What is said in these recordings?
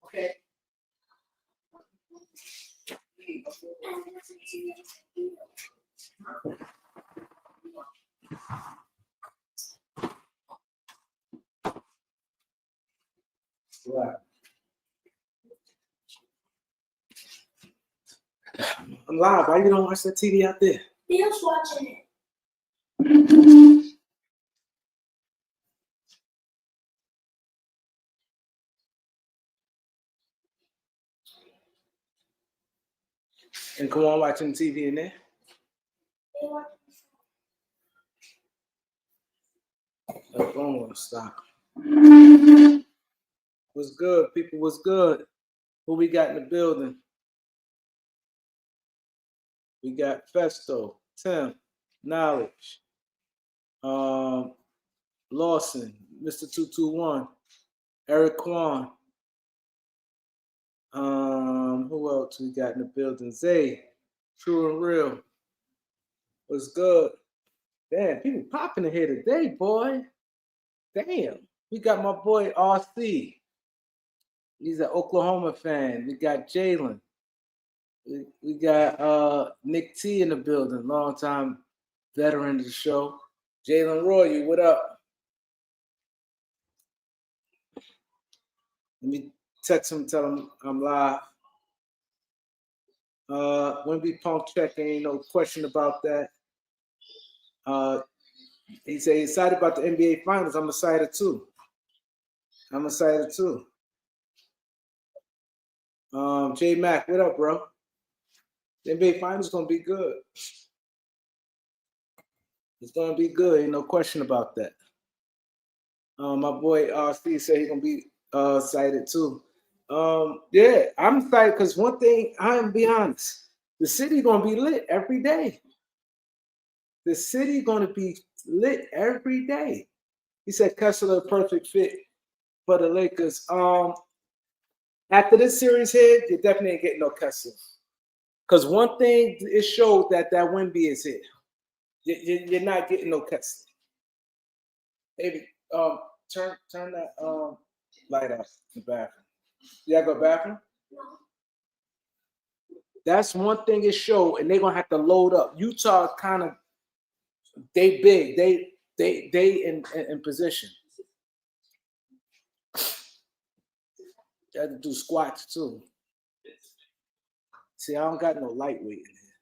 Okay. Right. I'm live. Why you don't watch that TV out there? Bill's watching it. And come on watching TV in there. They watch The phone won't stop. What's good, people? What's good? Who we got in the building? We got Festo, Tim, Knowledge, Lawson, Mr. 221, Eric Kwan. Who else we got in the building? Zay, True and Real. What's good? Damn, people popping in here today, boy. Damn. We got my boy RC. He's an Oklahoma fan. We got Jalen. We got Nick T in the building, long time veteran of the show. Jalen Roy, what up? Let me text him, tell him I'm live. Wimby Punk check, ain't no question about that. He said he's excited about the NBA Finals. I'm excited too. J Mac, what up, bro? The NBA Finals gonna be good. It's gonna be good, ain't no question about that. My boy RC said he's gonna be excited too. Yeah, I'm excited because one thing, I'm be honest, the city gonna be lit every day. The city gonna be lit every day. He said Kessler perfect fit for the Lakers. After this series here, you definitely ain't getting no Kessler. Because one thing it showed that Wimby is here. You're not getting no Kessler. Maybe turn that light off in the bathroom. You gotta go bathroom? That's one thing it showed, and they're gonna have to load up. Utah kind of they big, they in position. You have to do squats too. See, I don't got no lightweight in here.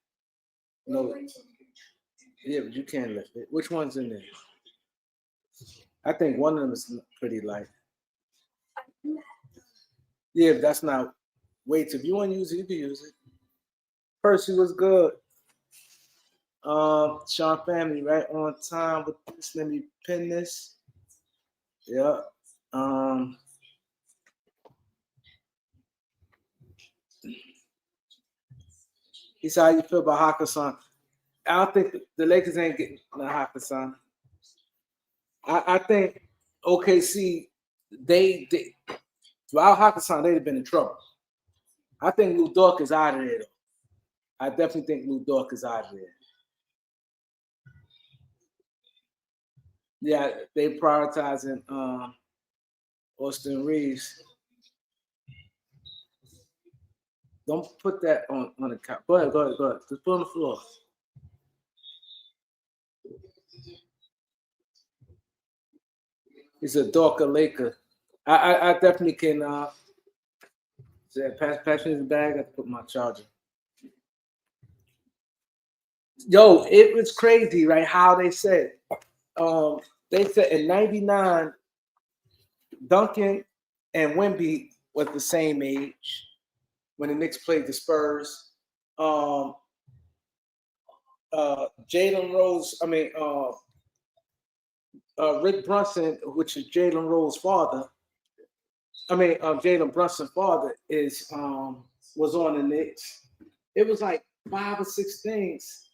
No, yeah, but you can't lift it. Which one's in there? I think one of them is pretty light. Yeah, but that's not weights. If you want to use it, you can use it. Percy was good. Sean Family right on time with this. Let me pin this. Yeah. He said, how you feel about Hakkasan? I don't think the Lakers ain't getting the Hakkasan. I think OKC, they without Hakkasan, they'd have been in trouble. I think Lou Dort is out of there, though. I definitely think Lou Dort is out of there. Yeah, they prioritizing Austin Reeves. Don't put that on the couch. Go ahead. Just put it on the floor. He's a darker Laker. I definitely can pass me the bag. I have to put my charger. Yo, it was crazy, right? How they said in '99, Duncan and Wemby was the same age when the Knicks played the Spurs. Jalen Rose, Rick Brunson, which is Jalen Rose's father. Jalen Brunson's father was on the Knicks. It was like 5 or 6 things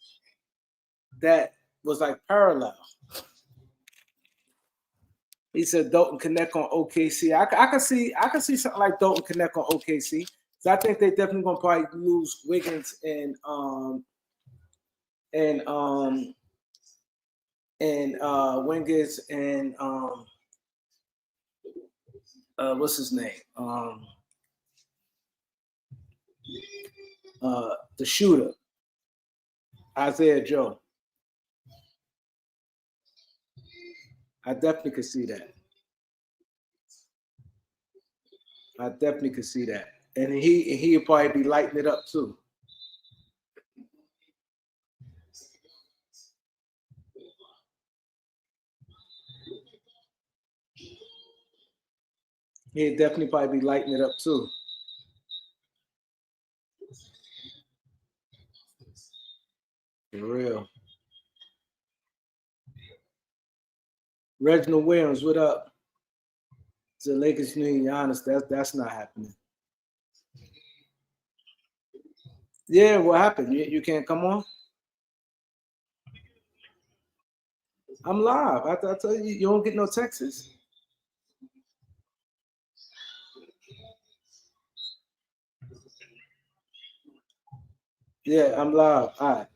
that was like parallel. He said Dalton Connect on OKC. I can see something like Dalton Connect on OKC. So I think they definitely gonna probably lose Wiggins and and Wingers and what's his name? The shooter, Isaiah Joe. I definitely could see that. I definitely could see that. And he'd probably be lighting it up too. He'd definitely probably be lighting it up too. For real. Reginald Williams, what up? The Lakers need Giannis. That's not happening. Yeah, what happened? You can't come on? I'm live. I tell you, you don't get no texts. Yeah, I'm live. All right.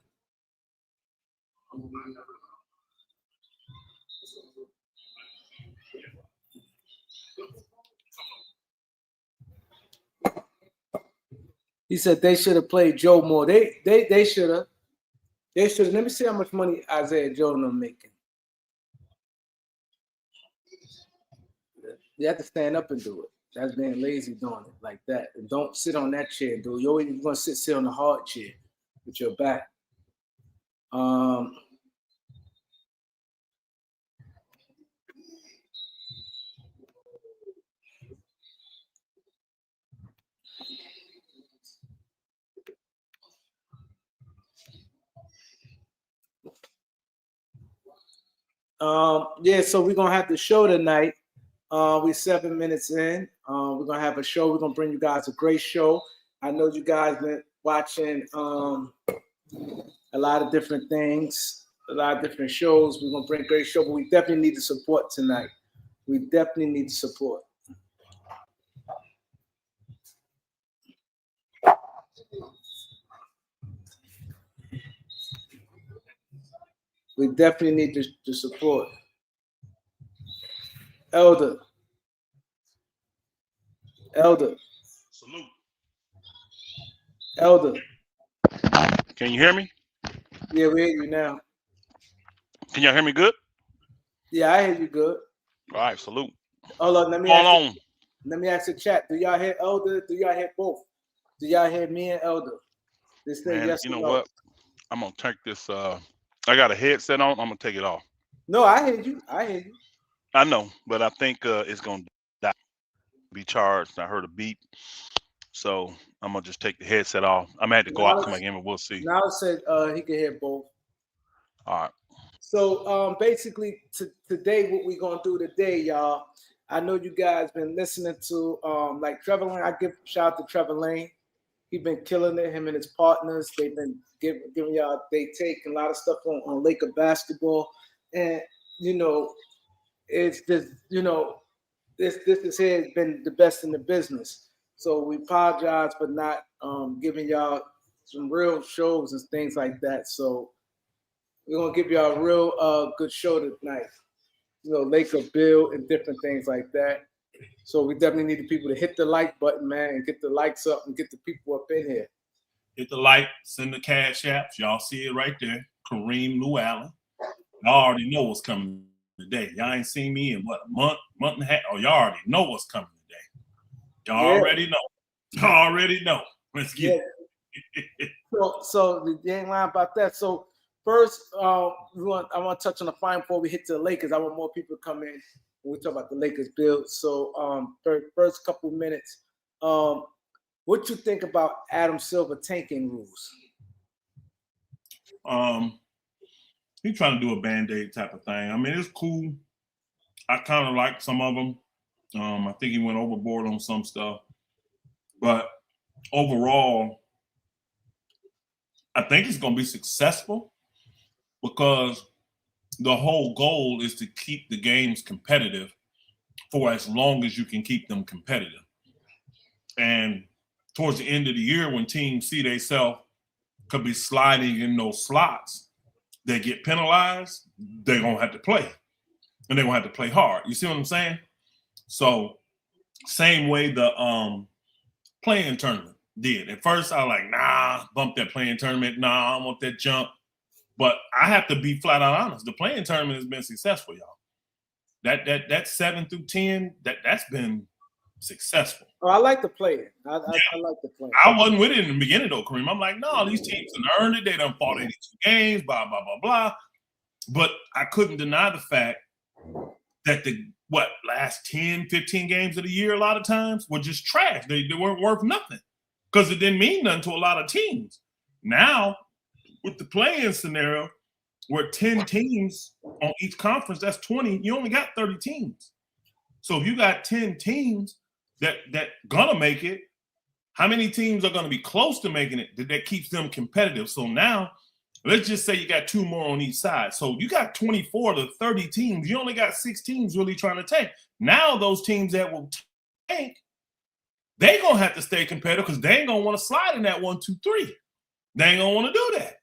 He said they should have played Joe more. They should have. They should have. Let me see how much money Isaiah Joe and them making. You have to stand up and do it. That's being lazy doing it like that. And don't sit on that chair, dude. You're gonna sit on the hard chair with your back. Yeah, so we're gonna have the show tonight. We're 7 minutes in. We're gonna have a show. We're gonna bring you guys a great show. I know you guys been watching a lot of different things, a lot of different shows. We're gonna bring a great show, but we definitely need the support tonight. We definitely need the support. We definitely need the support. Elder. Salute. Elder. Can you hear me? Yeah, we hear you now. Can y'all hear me good? Yeah, I hear you good. All right, salute. Hold on, let me ask the chat. Do y'all hear Elder? Do y'all hear both? Do y'all hear me and Elder? This thing, Man, yes you or know no? what? I'm gonna take this. I got a headset on. I'm gonna take it off. No, I hear you. I hear you. I know, but I think it's gonna be charged. I heard a beep, so I'm gonna just take the headset off. I'm gonna have to go out to my game, and we'll see. Now it said he can hear both. All right. So basically, today, what we're gonna do today, y'all. I know you guys been listening to like Trevor Lane. I give shout out to Trevor Lane. He's been killing it. Him and his partners. They've been giving y'all. They take a lot of stuff on Laker basketball, and you know, it's just this has been the best in the business. So we apologize for not giving y'all some real shows and things like that. So we're gonna give y'all a real good show tonight. Laker Bill and different things like that. So we definitely need the people to hit the like button, man, and get the likes up and get the people up in here. Hit the like, send the cash apps. Y'all see it right there. Kareem Lou Allen. Y'all already know what's coming today. Y'all ain't seen me in what, a month and a half? Oh, y'all already know what's coming today. Y'all already know. Y'all already know. Let's get it. So you ain't lying about that. So first, I want to touch on the final before we hit to the Lakers. I want more people to come in when we talk about the Lakers build. So first couple minutes, what you think about Adam Silver tanking rules? He's trying to do a Band-Aid type of thing. I mean, it's cool. I kind of like some of them. I think he went overboard on some stuff. But overall, I think it's going to be successful because the whole goal is to keep the games competitive for as long as you can keep them competitive. And towards the end of the year, when teams see themselves could be sliding in those slots, they get penalized, they're gonna have to play, and they're gonna have to play hard. You see what I'm saying? So same way the playing tournament did. At first, I was like, nah, bump that playing tournament. Nah, I don't want that jump. But I have to be flat out honest. The playing tournament has been successful, y'all. That 7 through 10, that's been successful. Oh, I like the playing. I like the playing. I wasn't with it in the beginning though, Kareem. I'm like, no, these teams done earned it. They done fought 82 games, blah, blah, blah, blah. But I couldn't deny the fact that the last 10, 15 games of the year a lot of times were just trash. They weren't worth nothing because it didn't mean nothing to a lot of teams. Now, with the play-in scenario, where 10 teams on each conference, that's 20, you only got 30 teams. So if you got 10 teams that gonna make it, how many teams are gonna be close to making it that keeps them competitive? So now, let's just say you got 2 more on each side. So you got 24 to 30 teams. You only got 6 teams really trying to tank. Now those teams that will tank, they gonna have to stay competitive because they ain't gonna want to slide in that 1, 2, 3. They ain't gonna want to do that.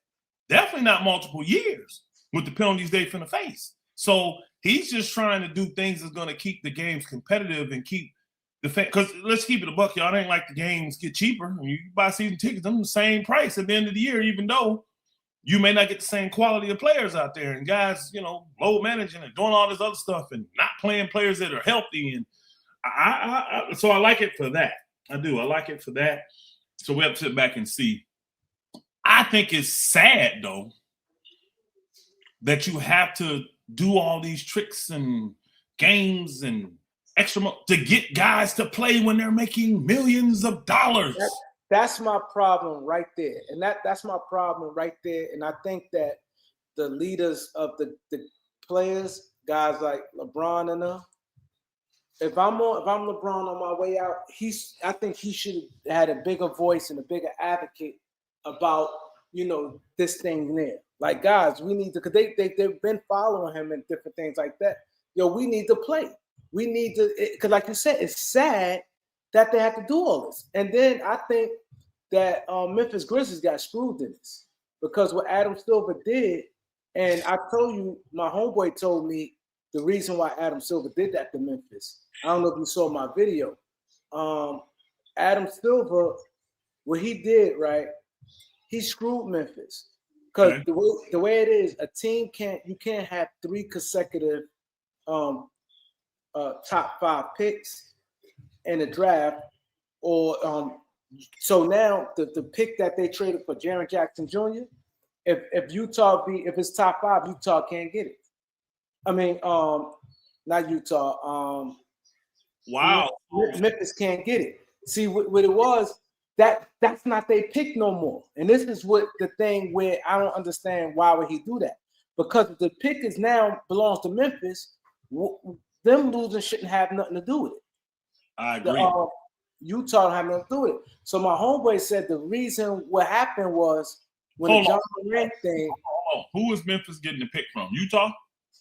Definitely not multiple years with the penalties they finna face. So he's just trying to do things that's gonna keep the games competitive and keep the because let's keep it a buck, y'all. It ain't like the games get cheaper. When you buy season tickets, them the same price at the end of the year, even though you may not get the same quality of players out there and guys, load managing and doing all this other stuff and not playing players that are healthy. And so I like it for that. I do. I like it for that. So we have to sit back and see. I think it's sad, though, that you have to do all these tricks and games and extra to get guys to play when they're making millions of dollars. That's my problem right there. And that's my problem right there. And I think that the leaders of the players, guys like LeBron and them, if I'm LeBron on my way out, I think he should have had a bigger voice and a bigger advocate about, this thing there. Like, guys, we need to, because they've been following him and different things like that. We need to play. We need to, because like you said, it's sad that they have to do all this. And then I think that Memphis Grizzlies got screwed in this because what Adam Silver did, and I told you, my homeboy told me the reason why Adam Silver did that to Memphis. I don't know if you saw my video. Adam Silver, what he did, right, he screwed Memphis. Because the way it is, a team you can't have 3 consecutive top 5 picks in a draft, or so now the pick that they traded for Jaren Jackson Jr. If it's top 5, Utah can't get it. I mean, not Utah. Wow, Memphis can't get it. See what it was. That's not their pick no more. And this is what the thing where I don't understand why would he do that? Because the pick is now belongs to Memphis. Them losing shouldn't have nothing to do with it. I agree. Utah don't have nothing to do with it. So my homeboy said the reason what happened was when the John Morant thing. Who is Memphis getting the pick from? Utah?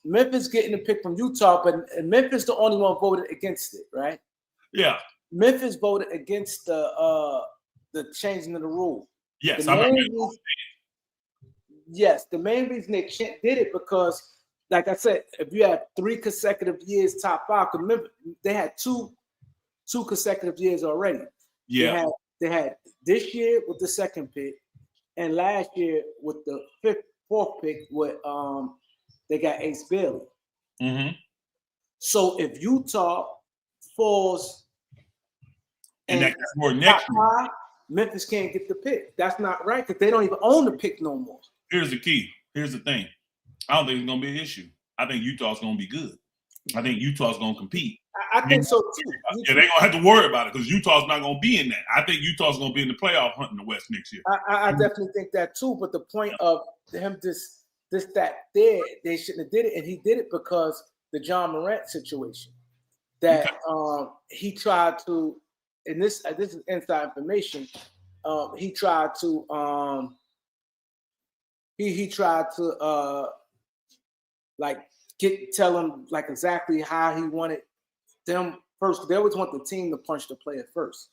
Memphis getting the pick from Utah, but Memphis the only one voted against it, right? Yeah. Memphis voted against the changing of the rule. Yes, the main reason they did it because, like I said, if you have 3 consecutive years top 5, remember they had two consecutive years already. Yeah, they had this year with the 2nd pick, and last year with the 4th pick with they got Ace Bailey. Mm-hmm. So if Utah falls and that more next year, Memphis can't get the pick. That's not right because they don't even own the pick no more. Here's the key. Here's the thing. I don't think it's going to be an issue. I think Utah's going to be good. I think Utah's going to compete. I think so too. Yeah, they're going to have to worry about it because Utah's not going to be in that. I think Utah's going to be in the playoff hunt in the West next year. I definitely think that too. But the point of him they shouldn't have did it, and he did it because the John Morant situation that he tried to. And this is inside information. He tried to tell him like exactly how he wanted them first. They always want the team to punch the player first,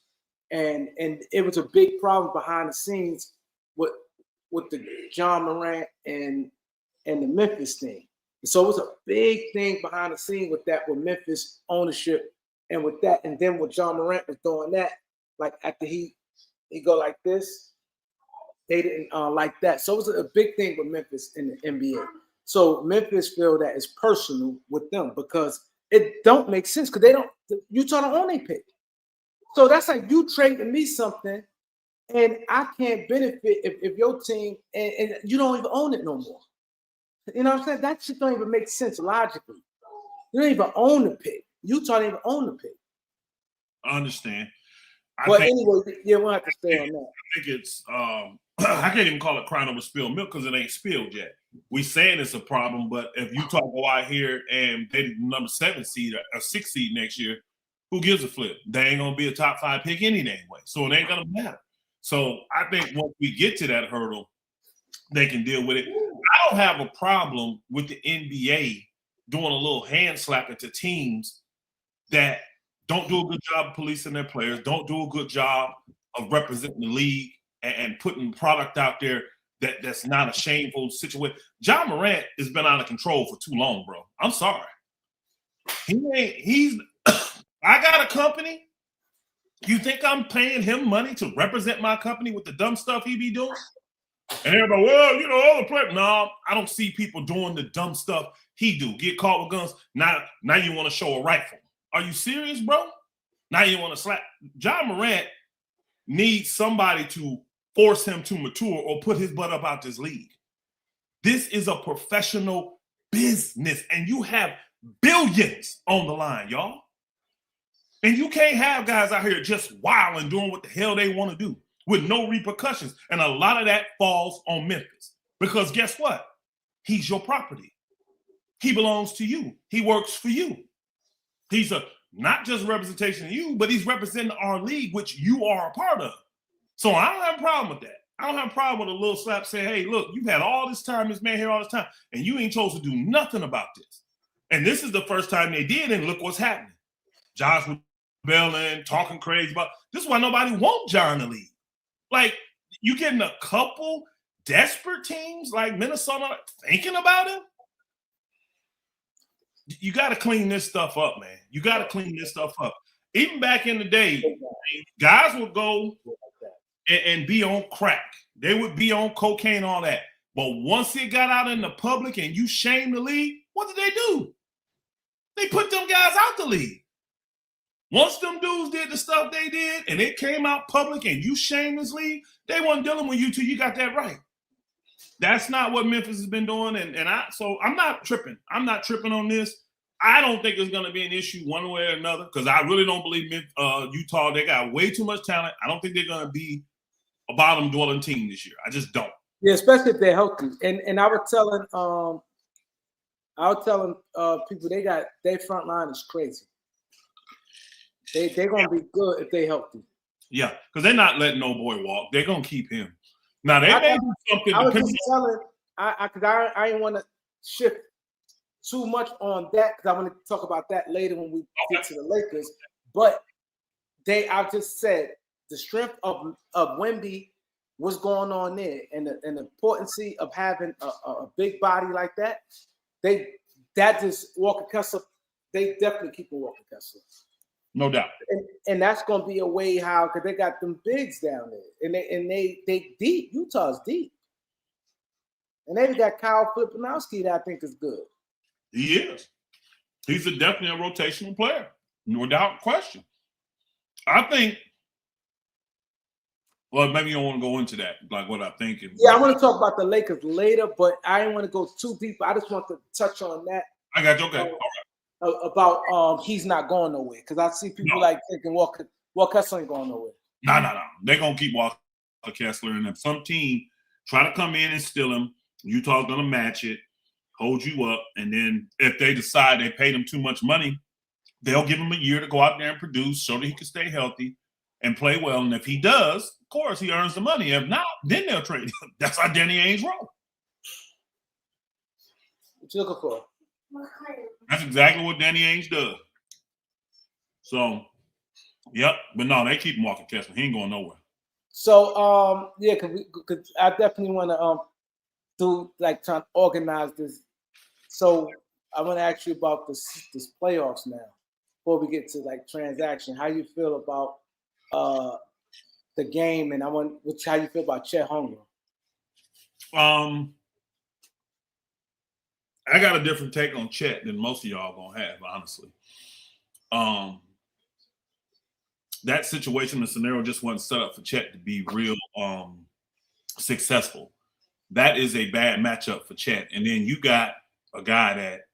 and it was a big problem behind the scenes with the John Morant and and the Memphis thing. So it was a big thing behind the scene with that, with Memphis ownership, and with that, and then with John Morant was doing that, like after he go like this, they didn't like that. So it was a big thing with Memphis in the NBA. So Memphis feel that it's personal with them because it don't make sense because they don't. Utah don't own a pick. So that's like you trading me something, and I can't benefit if your team and you don't even own it no more. You know what I'm saying? That shit don't even make sense logically. You don't even own the pick. Utah don't even own the pick. I understand. But anyway, yeah, we'll have to stay on that. I think it's I can't even call it crying over spilled milk because it ain't spilled yet. We saying it's a problem, but if Utah go out here and they the number 7 seed or 6 seed next year, who gives a flip? They ain't gonna be a top 5 pick any damn way. So it ain't gonna matter. So I think once we get to that hurdle, they can deal with it. I don't have a problem with the NBA doing a little hand slapping to teams that don't do a good job of policing their players, don't do a good job of representing the league and putting product out there that's not a shameful situation. John Morant has been out of control for too long, bro. I'm sorry. He's I got a company. You think I'm paying him money to represent my company with the dumb stuff he be doing? And everybody, well, you know, all the players. No, I don't see people doing the dumb stuff he do. Get caught with guns. Now you want to show a rifle. Are you serious, bro? Now you want to slap. John Morant needs somebody to force him to mature or put his butt up out this league. This is a professional business, and you have billions on the line, y'all. And you can't have guys out here just wild and doing what the hell they want to do with no repercussions. And a lot of that falls on Memphis because guess what? He's your property. He belongs to you. He works for you. He's a not just representation of you, but he's representing our league, which you are a part of. So I don't have a problem with that. I don't have a problem with a little slap saying, hey, look, you've had all this time, this man here all this time, and you ain't chose to do nothing about this. And this is the first time they did, and look what's happening. Josh rebelling, talking crazy about this is why nobody wants John in the league. Like, you getting a couple desperate teams like Minnesota thinking about him? You got to clean this stuff up, man. You got to clean this stuff up. Even back in the day, guys would go and be on crack. They would be on cocaine, all that. But once it got out in the public and you shamed the league, what did they do? They put them guys out the league. Once them dudes did the stuff they did and it came out public and you shamed this league, they weren't dealing with you till you got that right. That's not what Memphis has been doing. So I'm not tripping. I'm not tripping on this. I don't think it's going to be an issue one way or another because I really don't believe Utah. They got way too much talent. I don't think they're going to be a bottom dwelling team this year. I just don't. Yeah, especially if they're healthy. And I was telling people their front line is crazy. They're going to be good if they healthy. Yeah, because they're not letting no boy walk. They're going to keep him. Now, they may do something. I was just telling, because I didn't want to shift too much on that because I want to talk about that later when we get to the Lakers. But I just said the strength of Wemby, what's going on there, and the importance of having a big body like that. That just Walker Kessler. They definitely keep Walker Kessler. No doubt. And that's going to be a way how because they got them bigs down there, and they deep. Utah's deep, and they've got Kyle Flipanowski that I think is good. He is. He's definitely a rotational player, no doubt, question. I think. Well, maybe you don't want to go into that, like what I think. Yeah, I want to talk about the Lakers later, but I didn't want to go too deep. I just want to touch on that. I got you. Okay, all right. About he's not going nowhere because I see people like thinking Walker Kessler ain't going nowhere. No. They're gonna keep Walker Kessler, and if some team try to come in and steal him, Utah's gonna match it, hold you up, and then if they decide they paid him too much money, they'll give him a year to go out there and produce, so that he can stay healthy and play well. And if he does, of course, he earns the money. If not, then they'll trade him. That's how Danny Ainge roll. What you looking for? That's exactly what Danny Ainge does. So, yep. But no, they keep him Walker Kessler. He ain't going nowhere. So, yeah, because I definitely want to through like trying to organize this. So I want to ask you about this playoffs now. Before we get to like transaction, how you feel about the game, and how you feel about Chet Holmgren? I got a different take on Chet than most of y'all gonna have, honestly. That situation, the scenario just wasn't set up for Chet to be real successful. That is a bad matchup for Chet. And then you got a guy that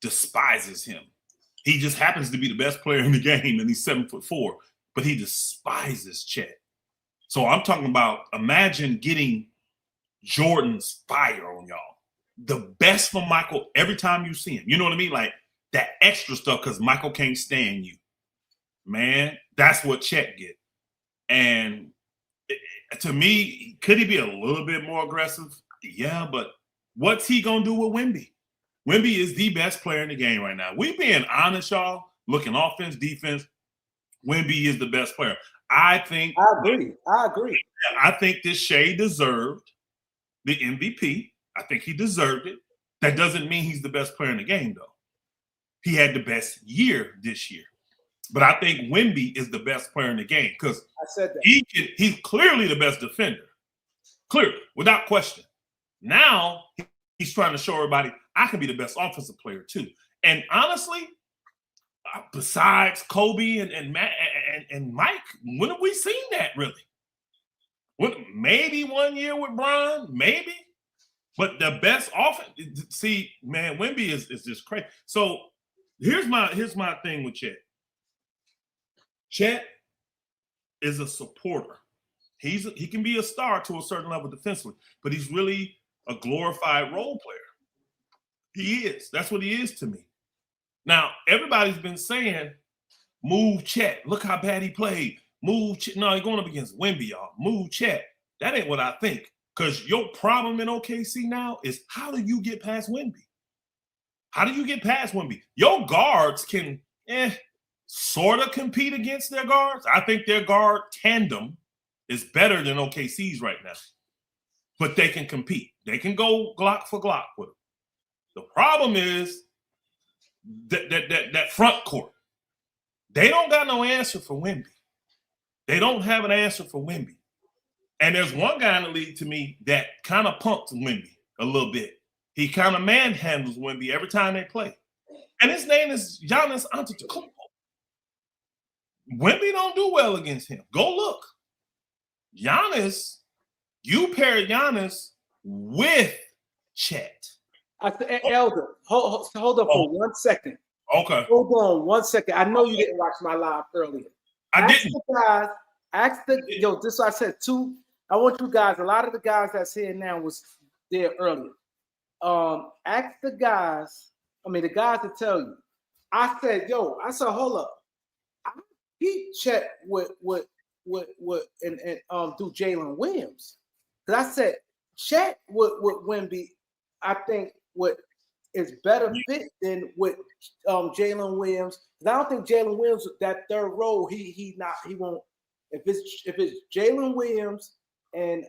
despises him. He just happens to be the best player in the game, and he's 7'4", but he despises Chet. So I'm talking about, imagine getting Jordan's fire on y'all. The best from Michael every time you see him. You know what I mean? Like that extra stuff because Michael can't stand you. Man, that's what Chet get. And to me, could he be a little bit more aggressive? Yeah, but what's he going to do with Wemby? Wemby is the best player in the game right now. We being honest, y'all, looking offense, defense, Wemby is the best player. I agree. I think this Shea deserved the MVP. I think he deserved it. That doesn't mean he's the best player in the game, though. He had the best year this year. But I think Wemby is the best player in the game because I said that. He's clearly the best defender. Clearly, without question. Now he's trying to show everybody I can be the best offensive player too. And honestly, besides Kobe and Matt and Mike, when have we seen that really? Maybe 1 year with Bron, maybe. But the best offense, see, man, Wemby is just crazy. So here's my thing with Chet. Chet is a supporter. He can be a star to a certain level defensively, but he's really a glorified role player. He is. That's what he is to me. Now, everybody's been saying, move Chet. Look how bad he played. Move Chet. No, he's going up against Wemby, y'all. Move Chet. That ain't what I think. Because your problem in OKC now is how do you get past Wemby? How do you get past Wemby? Your guards can sort of compete against their guards. I think their guard tandem is better than OKC's right now. But they can compete. They can go Glock for Glock with them. The problem is that front court. They don't got no answer for Wemby. They don't have an answer for Wemby. And there's one guy in the league to me that kind of punked Wemby a little bit. He kind of manhandles Wemby every time they play. And his name is Giannis Antetokounmpo. Wemby don't do well against him. Go look. Giannis, you pair Giannis with Chet. Elder, hold on for 1 second. Okay. Hold on 1 second. I know you didn't watch my live earlier. I didn't. This is what I said too. I want you guys, a lot of the guys that's here now was there earlier. Ask the guys, the guys to tell you. I said, hold up. I beat Chet with do Jalen Williams. Because I said Chet with Wemby, I think what is better fit than with Jalen Williams. Because I don't think Jalen Williams, that third role, he won't. If it's Jalen Williams and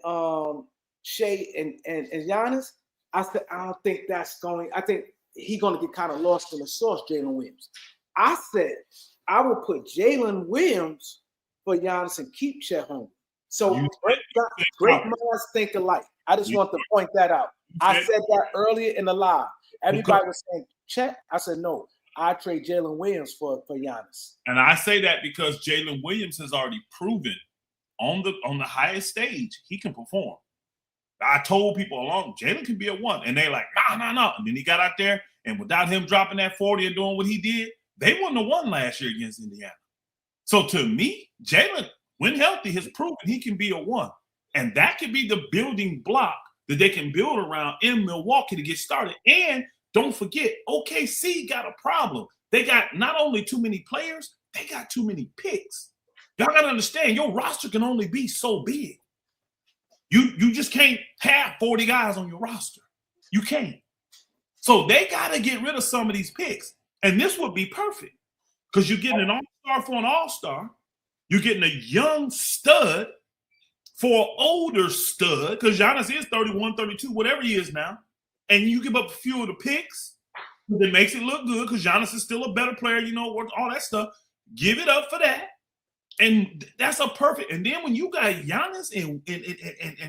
Shea and Giannis, I don't think that's going. I think he's going to get kind of lost in the sauce, Jalen Williams. I said I will put Jalen Williams for Giannis and keep Chet home. So great minds think alike. I just want to point that out. I said that earlier in the live. Everybody was saying Chet. I said no. I trade Jalen Williams for Giannis. And I say that because Jalen Williams has already proven on the highest stage he can perform. I told people along, Jalen can be a one. And they're like, no. And then he got out there, and without him dropping that 40 and doing what he did, they wouldn't have won last year against Indiana. So to me, Jalen, when healthy, has proven he can be a one. And that could be the building block that they can build around in Milwaukee to get started. And don't forget, OKC got a problem. They got not only too many players, they got too many picks. Y'all got to understand, your roster can only be so big. You just can't have 40 guys on your roster. You can't. So they got to get rid of some of these picks. And this would be perfect because you're getting an all-star for an all-star. You're getting a young stud for an older stud, because Giannis is 31, 32, whatever he is now, and you give up a few of the picks, it makes it look good because Giannis is still a better player, all that stuff. Give it up for that. And that's a perfect. And then when you got Giannis and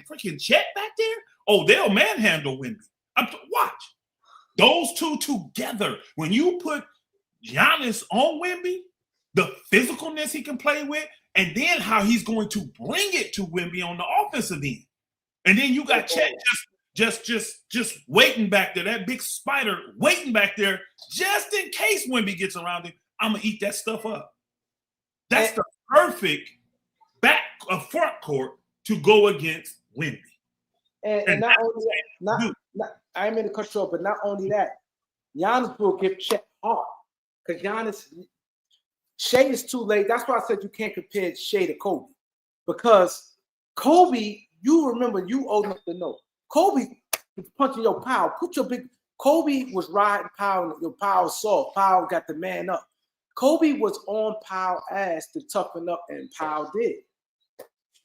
freaking Chet back there, they'll manhandle Wemby. Watch. Those two together, when you put Giannis on Wemby, the physicalness he can play with, and then how he's going to bring it to Wemby on the offensive end. And then you got Chet just waiting back there, that big spider waiting back there, just in case Wemby gets around him. I'm gonna eat that stuff up. That's the perfect front court to go against Wemby. And not only that, I'm in the control, but not only that, Giannis will give Chet hard because Shea is too late. That's why I said you can't compare Shea to Kobe, because Kobe, you remember, you old enough to know, Kobe was punching your power. Kobe was riding power. Your power soft. Power got the man up. Kobe was on Powell ass to toughen up, and Powell did.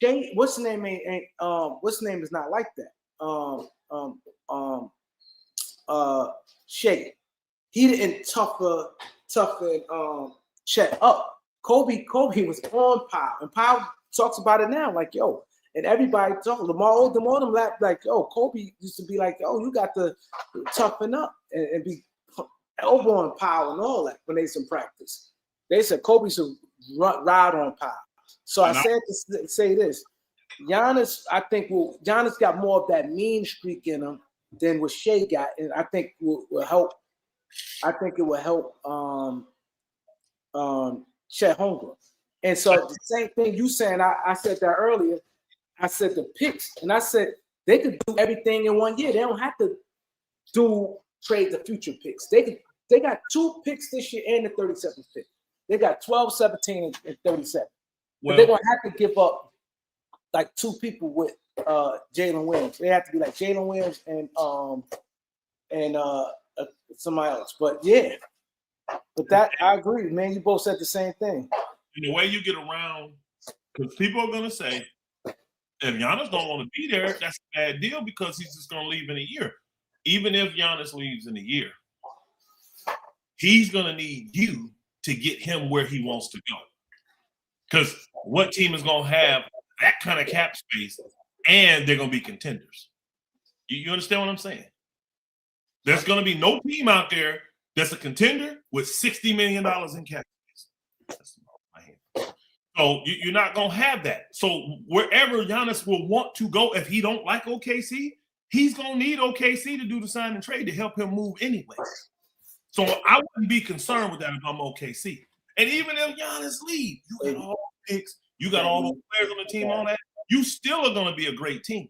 Shea, what's the name is not like that. Shea, he didn't toughen Chet up. Kobe was on Powell, and Powell talks about it now, like, yo, and everybody talk. Lamar Odom like, yo, Kobe used to be like, yo, you got to toughen up and be elbowing Powell and all that when they some practice. They said Kobe should ride on Powell. So I said to say this: Giannis, I think Giannis got more of that mean streak in him than what Shea got, and I think will help. I think it will help Chet Holmgren. And so the same thing you saying, I said that earlier. I said the picks, and I said they could do everything in 1 year. They don't have to trade the future picks. They got 2 picks this year and the 37th pick. They got 12, 17, and 37. But they're gonna have to give up like 2 people with Jalen Williams. They have to be like Jalen Williams and somebody else. But yeah, but that I agree, man. You both said the same thing. And the way you get around, because people are gonna say, if Giannis don't want to be there, that's a bad deal because he's just gonna leave in a year. Even if Giannis leaves in a year, he's gonna need you to get him where he wants to go. Because what team is going to have that kind of cap space and they're going to be contenders? You understand what I'm saying? There's going to be no team out there that's a contender with $60 million in cap space. So you're not going to have that. So wherever Giannis will want to go, if he don't like OKC, he's going to need OKC to do the sign and trade to help him move anyway. So I wouldn't be concerned with that if I'm OKC. And even if Giannis leaves, you got all the picks, you got all the players on the team, all that, you still are going to be a great team.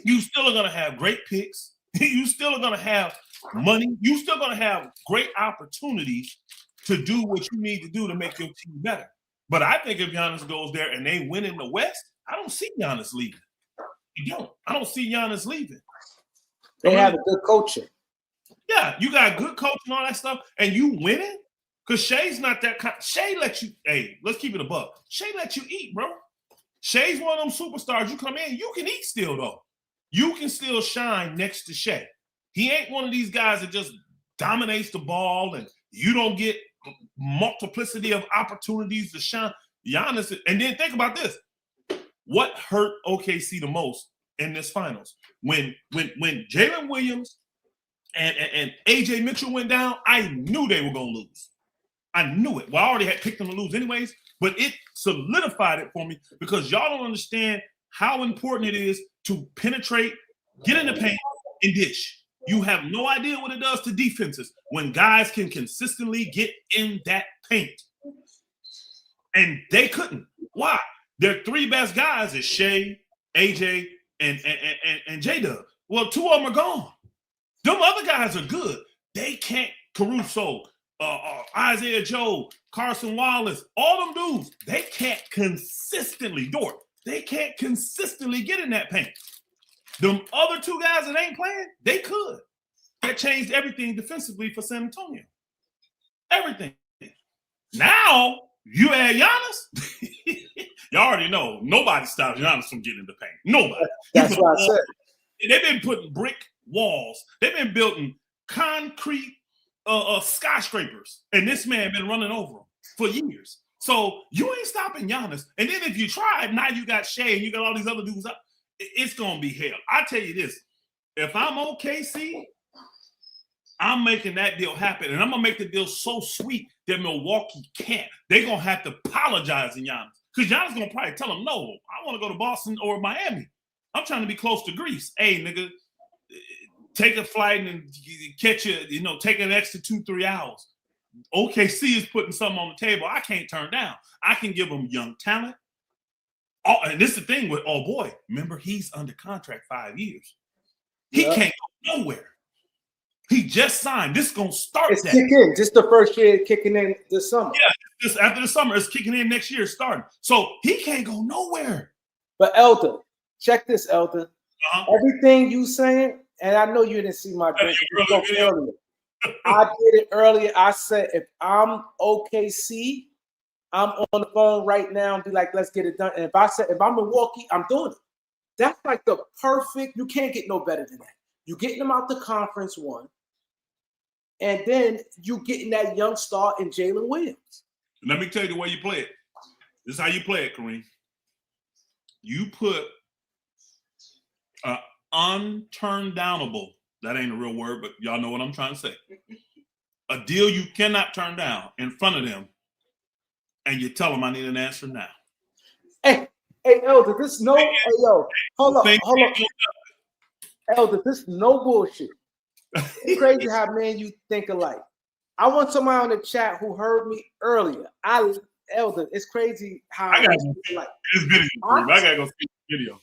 You still are going to have great picks. You still are going to have money. You still going to have great opportunities to do what you need to do to make your team better. But I think if Giannis goes there and they win in the West, I don't see Giannis leaving. I don't see Giannis leaving. They have a good coaching. Yeah, you got good coaching and all that stuff, and you winning? Because Shea's not that kind. Shea lets you, hey, let's keep it a buck. Shea lets you eat, bro. Shea's one of them superstars. You come in, you can eat still, though. You can still shine next to Shea. He ain't one of these guys that just dominates the ball and you don't get multiplicity of opportunities to shine. Giannis, and then think about this. What hurt OKC the most in this finals? When Jalen Williams and AJ Mitchell went down, I knew they were going to lose. I knew it. Well, I already had picked them to lose anyways, but it solidified it for me because y'all don't understand how important it is to penetrate, get in the paint, and dish. You have no idea what it does to defenses when guys can consistently get in that paint. And they couldn't. Why? Their 3 best guys is Shea, AJ, and J-Dub. Well, 2 of them are gone. Them other guys are good. They can't. Caruso, Isaiah Joe, Carson Wallace, all them dudes, they can't consistently, they can't consistently get in that paint. Them other 2 guys that ain't playing, they could. That changed everything defensively for San Antonio. Everything. Now, you add Giannis, Y'all already know nobody stops Giannis from getting in the paint. Nobody. That's what I said. They've been putting brick walls. They've been building concrete skyscrapers, and this man been running over them for years. So you ain't stopping Giannis. And then if you try, now you got Shea and you got all these other dudes up. It's gonna be hell. I tell you this: if I'm OKC, I'm making that deal happen, and I'm gonna make the deal so sweet that Milwaukee can't. They're gonna have to apologize to Giannis because Giannis gonna probably tell them, "No, I want to go to Boston or Miami. I'm trying to be close to Greece. Hey, nigga, take a flight and catch take an extra 2-3 hours." OKC is putting something on the table I can't turn down. I can give them young talent. Oh, and this is the thing with boy. Remember, he's under contract 5 years. He can't go nowhere. He just signed. This is gonna start. It's kicking. Just the first year kicking in this summer. Yeah, after the summer, it's kicking in next year, starting. So he can't go nowhere. But Elder, check this, Elder. Everything you saying, and I know you didn't see my earlier. I did it earlier. I said if I'm OKC, I'm on the phone right now and be like, let's get it done. And if I'm Milwaukee, I'm doing it. That's like the perfect. You can't get no better than that. You getting them out the conference one, and then you getting that young star in Jalen Williams. Let me tell you the way you play it. This is how you play it, Kareem. You put unturndownable. That ain't a real word, but y'all know what I'm trying to say. A deal you cannot turn down in front of them, and you tell them I need an answer now. Hey, Elder, this no. Hey, yo, hold up. Elder, this no bullshit. It's crazy how man you think alike. I want somebody on the chat who heard me earlier. Elder, it's crazy how I gotta go see this video. I gotta go see this video.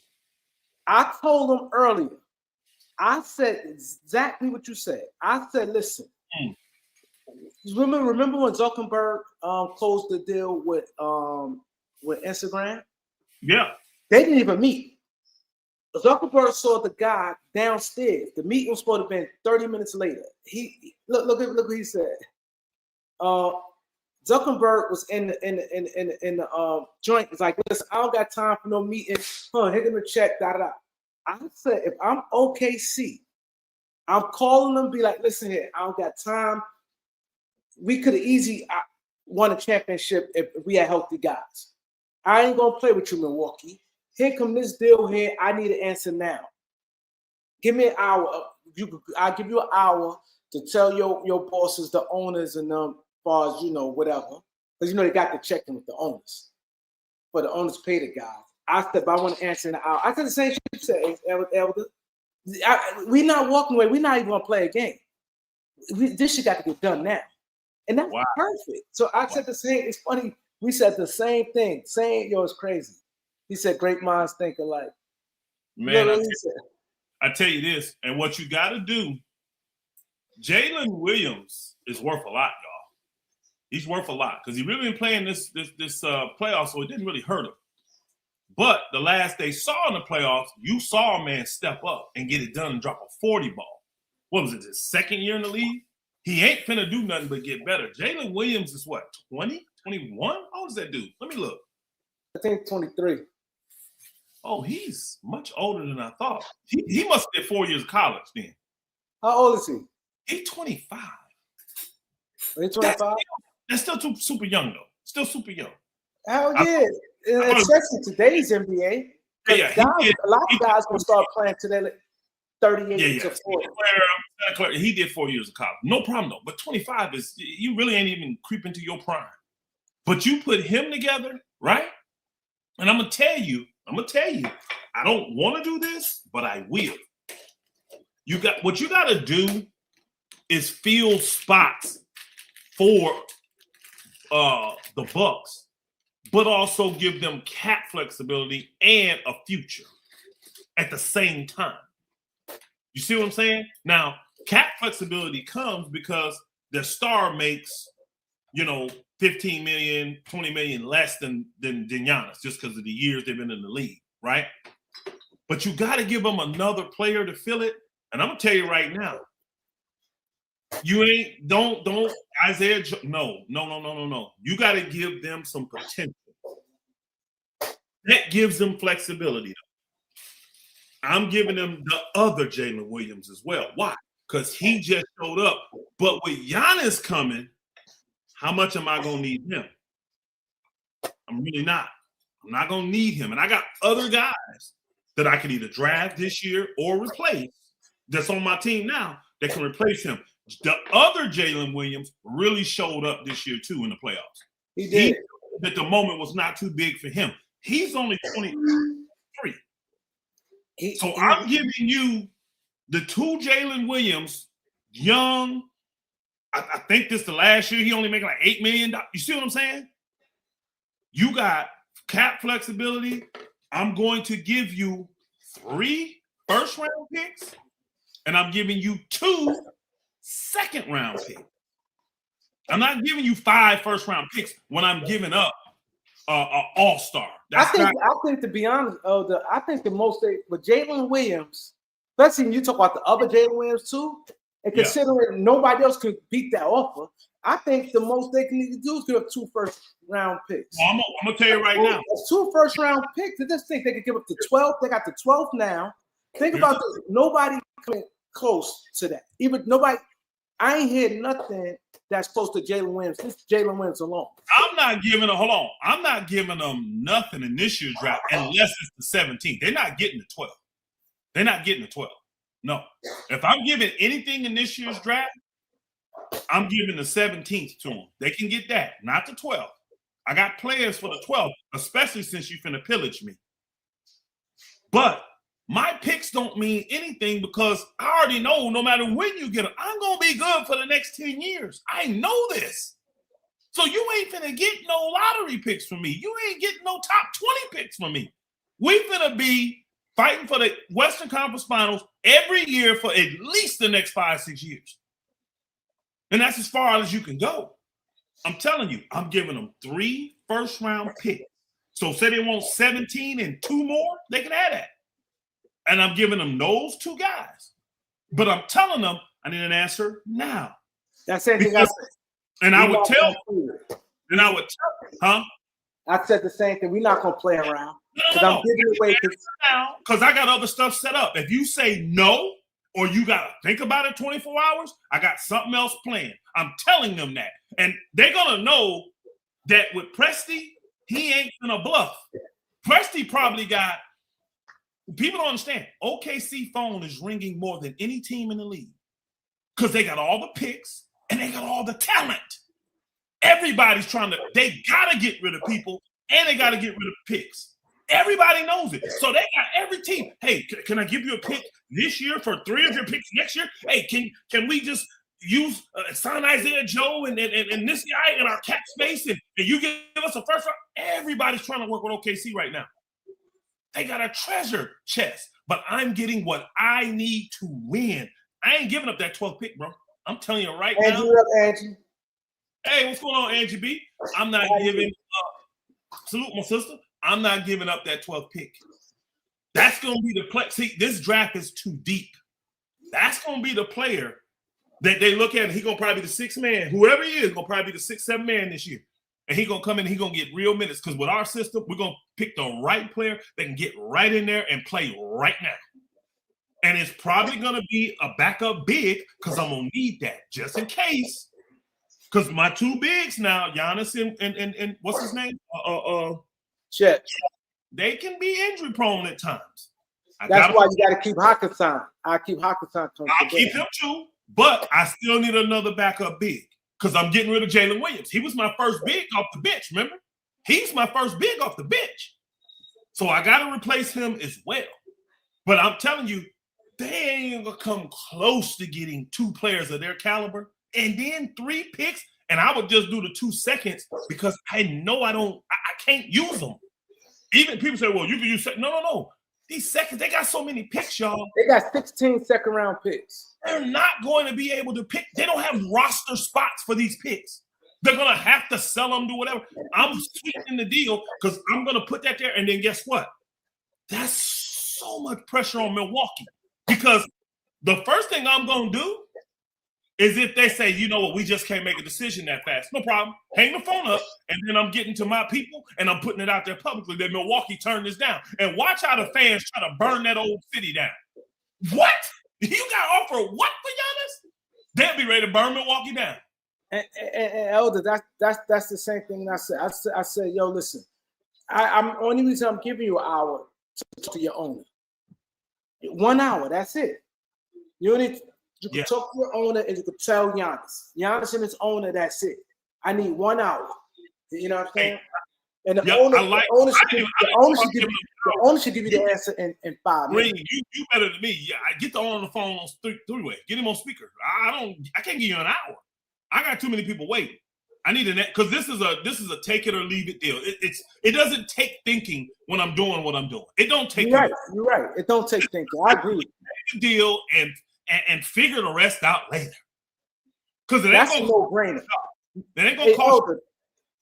I told him earlier. I said exactly what you said. I said, listen. Remember when Zuckerberg closed the deal with Instagram? Yeah. They didn't even meet. Zuckerberg saw the guy downstairs. The meeting was supposed to have been 30 minutes later. He look what he said. Zuckerberg was in the joint. It's like, listen, I don't got time for no meeting. Hit him a check. Da. I said, if I'm OKC, I'm calling them. Be like, listen here, I don't got time. We could have easily won a championship if we had healthy guys. I ain't gonna play with you, Milwaukee. Here come this deal here. I need an answer now. Give me an hour. I'll give you an hour to tell your bosses, the owners, and as far as whatever. Because they got to check in with the owners. But the owners pay the guys. I said, but I want to answer in an hour. I said the same shit you said, Elder. We're not walking away. We're not even gonna play a game. This shit got to get done now. And that's perfect. So I said the same. It's funny. We said the same thing. It's crazy. He said, great minds think alike. Man, I tell you this, and what you got to do, Jalen Williams is worth a lot, y'all. He's worth a lot because he really been playing this playoff, so it didn't really hurt him. But the last they saw in the playoffs, you saw a man step up and get it done and drop a 40 ball. What was it, his second year in the league? He ain't finna do nothing but get better. Jalen Williams is what, 20, 21? How old is that dude? Let me look. I think 23. Oh, he's much older than I thought. He must have did 4 years of college then. How old is he? He's 25. He's 25? That's still super young, though. Still super young. Hell yeah. Especially today's NBA. Yeah, a lot of guys will start playing today like 38 to 40. He did 4 years of college. No problem, though. But 25 is, you really ain't even creeping to your prime. But you put him together, right? And I'm going to tell you, I don't want to do this, but I will. What you got to do is fill spots for the Bucks, but also give them cap flexibility and a future at the same time. You see what I'm saying? Now, cap flexibility comes because the star makes, 15 million, 20 million less than Giannis just because of the years they've been in the league, right? But you got to give them another player to fill it. And I'm going to tell you right now, don't Isaiah. No. You got to give them some potential. That gives them flexibility. I'm giving them the other Jalen Williams as well. Why? Because he just showed up. But with Giannis coming, how much am I going to need him? I'm really not. I'm not going to need him. And I got other guys that I can either draft this year or replace that's on my team now that can replace him. The other Jalen Williams really showed up this year, too, in the playoffs. He did. That the moment was not too big for him. He's only 23. So I'm giving you the two Jalen Williams, young. I think this the last year he only making like $8 million. You see what I'm saying? You got cap flexibility. I'm going to give you 3 first-round picks, and I'm giving you 2 second-round picks. I'm not giving you 5 first-round picks when I'm giving up an all-star. I think to be honest, I think the most with Jalen Williams, especially when you talk about the other Jalen Williams too, and considering nobody else could beat that offer, I think the most they can need to do is give up 2 first-round picks. Well, I'm gonna tell you right now. 2 first-round picks. They just think they could give up the 12th. They got the 12th now. Think about this. Nobody coming close to that. Even nobody. I ain't heard nothing that's close to Jalen Williams. This Jalen Williams alone. I'm not giving them. Hold on. I'm not giving them nothing in this year's draft unless it's the 17th. They're not getting the 12th. They're not getting the 12th. No. If I'm giving anything in this year's draft, I'm giving the 17th to them. They can get that, not the 12th. I got players for the 12th, especially since you finna pillage me. But my picks don't mean anything because I already know no matter when you get them, I'm going to be good for the next 10 years. I know this. So you ain't finna get no lottery picks from me. You ain't getting no top 20 picks from me. We finna be fighting for the Western Conference Finals every year for at least the next 5-6 years. And that's as far as you can go. I'm telling you, I'm giving them 3 first-round picks. So say they want 17 and 2 more, they can have that. And I'm giving them those 2 guys. But I'm telling them I need an answer now. That's anything I said. And I would tell, huh? I said the same thing. We're not going to play around. Because I'm giving away because I got other stuff set up. If you say no, or you got to think about it 24 hours, I got something else planned. I'm telling them that. And they're going to know that with Presti, he ain't going to bluff. Presti probably got, people don't understand, OKC phone is ringing more than any team in the league because they got all the picks and they got all the talent. Everybody's trying to, they got to get rid of people and they got to get rid of picks. Everybody knows it. So they got every team. Hey, can I give you a pick this year for 3 of your picks next year? Hey, can we just use sign Isaiah Joe and this guy in our cap space and you give us a first round? Everybody's trying to work with OKC right now. They got a treasure chest, but I'm getting what I need to win. I ain't giving up that 12th pick, bro. I'm telling you right now. Angie. Hey, what's going on, Angie B? I'm not giving salute my sister. I'm not giving up that 12th pick. That's going to be the play. See, this draft is too deep. That's going to be the player that they look at, and he's going to probably be the 6th man. Whoever he is, going to probably be the 6th, 7th man this year. And he's going to come in and he's going to get real minutes because with our system, we're going to pick the right player that can get right in there and play right now. And it's probably going to be a backup big because I'm going to need that just in case. Because my 2 bigs now, Giannis and what's his name? Chet. They can be injury prone at times. That's why you got to keep Hawkinson. I keep Hawkinson. I'll keep him too, but I still need another backup big because I'm getting rid of Jalen Williams. He was my first big off the bench, remember? He's my first big off the bench. So I got to replace him as well. But I'm telling you, they ain't going to come close to getting 2 players of their caliber and then 3 picks. And I would just do the 2 seconds because I know I can't use them. Even people say, well, you can use seconds. No. These seconds, they got so many picks, y'all. They got 16 second-round picks. They're not going to be able to pick. They don't have roster spots for these picks. They're going to have to sell them, do whatever. I'm sweetening the deal because I'm going to put that there. And then guess what? That's so much pressure on Milwaukee because the first thing I'm going to do is if they say, you know what, we just can't make a decision that fast. No problem. Hang the phone up, and then I'm getting to my people, and I'm putting it out there publicly that Milwaukee turned this down. And watch how the fans try to burn that old city down. What? You got offer what for Giannis? They'll be ready to burn Milwaukee down. And Elder, that's the same thing I said. I said, yo, listen, I'm only reason I'm giving you an hour to talk to your owner. 1 hour, that's it. You can talk to your owner and you can tell Giannis and his owner, that's it. I need 1 hour. You know what I'm saying? And the owner should give you the answer in 5 minutes. You better than me. Yeah, I get the owner on the phone on three-way. Get him on speaker. I can't give you an hour. I got too many people waiting. I need because this is a take it or leave it deal. It doesn't take thinking when I'm doing what I'm doing. It don't take. You're right. It don't take thinking. I agree. Take the deal and figure the rest out later. Because that's a no-brainer. It ain't gonna cost.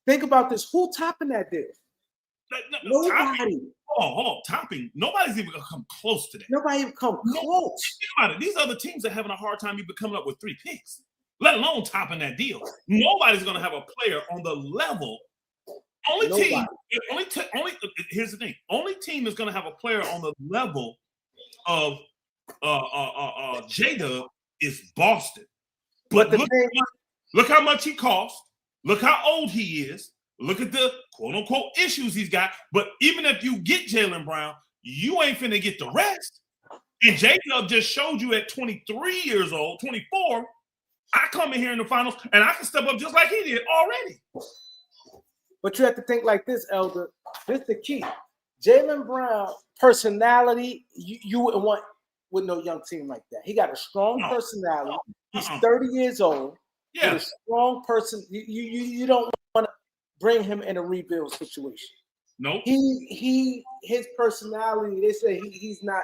Think about this. Who topping that deal? Nobody. Hold on. Topping. Nobody's even gonna come close to that. Nobody even come close. Think about it. These other teams are having a hard time even coming up with 3 picks, let alone topping that deal. Nobody's gonna have a player on the level. Here's the thing. Only team that's gonna have a player on the level of J-Dub is Boston. But look how much he costs. Look how old he is. Look at the quote-unquote issues he's got. But even if you get Jaylen Brown, you ain't finna get the rest. And J-Dub just showed you at 23 years old, 24, I come in here in the finals and I can step up just like he did already. But you have to think like this, Elder. This is the key. Jaylen Brown, personality, you wouldn't want with no young team like that. He got a strong personality. He's 30 years old. Yeah. A strong person. You don't want to bring him in a rebuild situation. Nope. His personality, they say he's not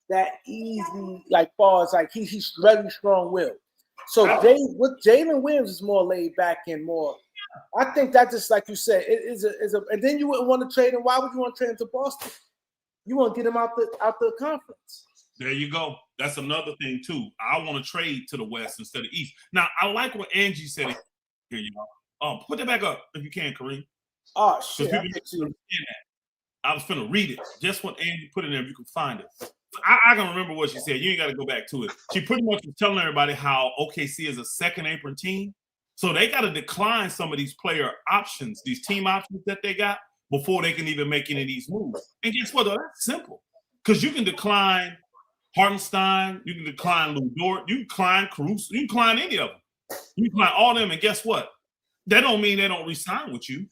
that easy, like far as like he's very strong-willed. So Jalen Williams is more laid back and more. I think that just like you said, it is a and then you wouldn't want to trade him. Why would you want to trade him to Boston? You want to get him out the conference. There you go. That's another thing too. I want to trade to the West instead of East. Now I like what Angie said here, y'all. Put that back up if you can, Kareem. Oh shit! I was finna read it. Just what Angie put in there, if you can find it. I can remember what she said. You ain't got to go back to it. She pretty much was telling everybody how OKC is a second apron team. So they got to decline some of these player options, these team options that they got before they can even make any of these moves. And guess what? Though? That's simple. Because you can decline Hartenstein, you can decline Lou Dort, you can decline Caruso, you can decline any of them. You can decline all of them, and guess what? That don't mean they don't re-sign with you.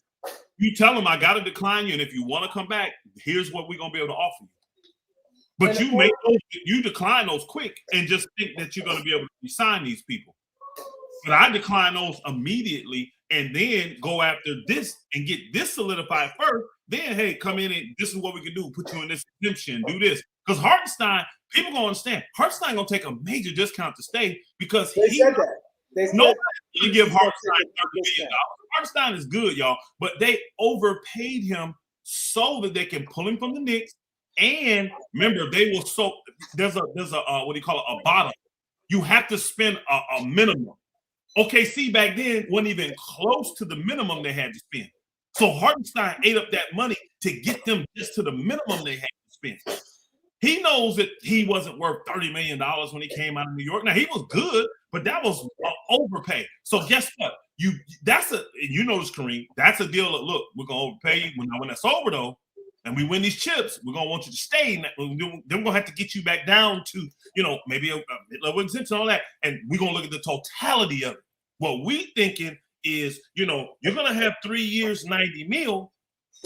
You tell them, I got to decline you, and if you want to come back, here's what we're going to be able to offer you. But you decline those quick and just think that you're going to be able to re-sign these people. But I decline those immediately and then go after this and get this solidified first. Then, hey, come in and this is what we can do. Put you in this exemption, do this. Because Hartenstein, people going to understand, Hartenstein going to take a major discount to stay because they said that. Nobody's going to give Hartenstein $30 million. Hartenstein is good, y'all, but they overpaid him so that they can pull him from the Knicks. And remember, there's a what do you call it? A bottom. You have to spend a minimum. OKC back then wasn't even close to the minimum they had to spend. So Hartenstein ate up that money to get them just to the minimum they had to spend. He knows that he wasn't worth $30 million when he came out of New York. Now he was good, but that was overpay. So guess what? You know this, Kareem. That's a deal that look, we're gonna overpay you. When that's over though, and we win these chips, we're gonna want you to stay. Then we're gonna have to get you back down to, maybe a mid-level exemption, all that, and we're gonna look at the totality of it. What we thinking is, you're gonna have 3 years, 90 mil,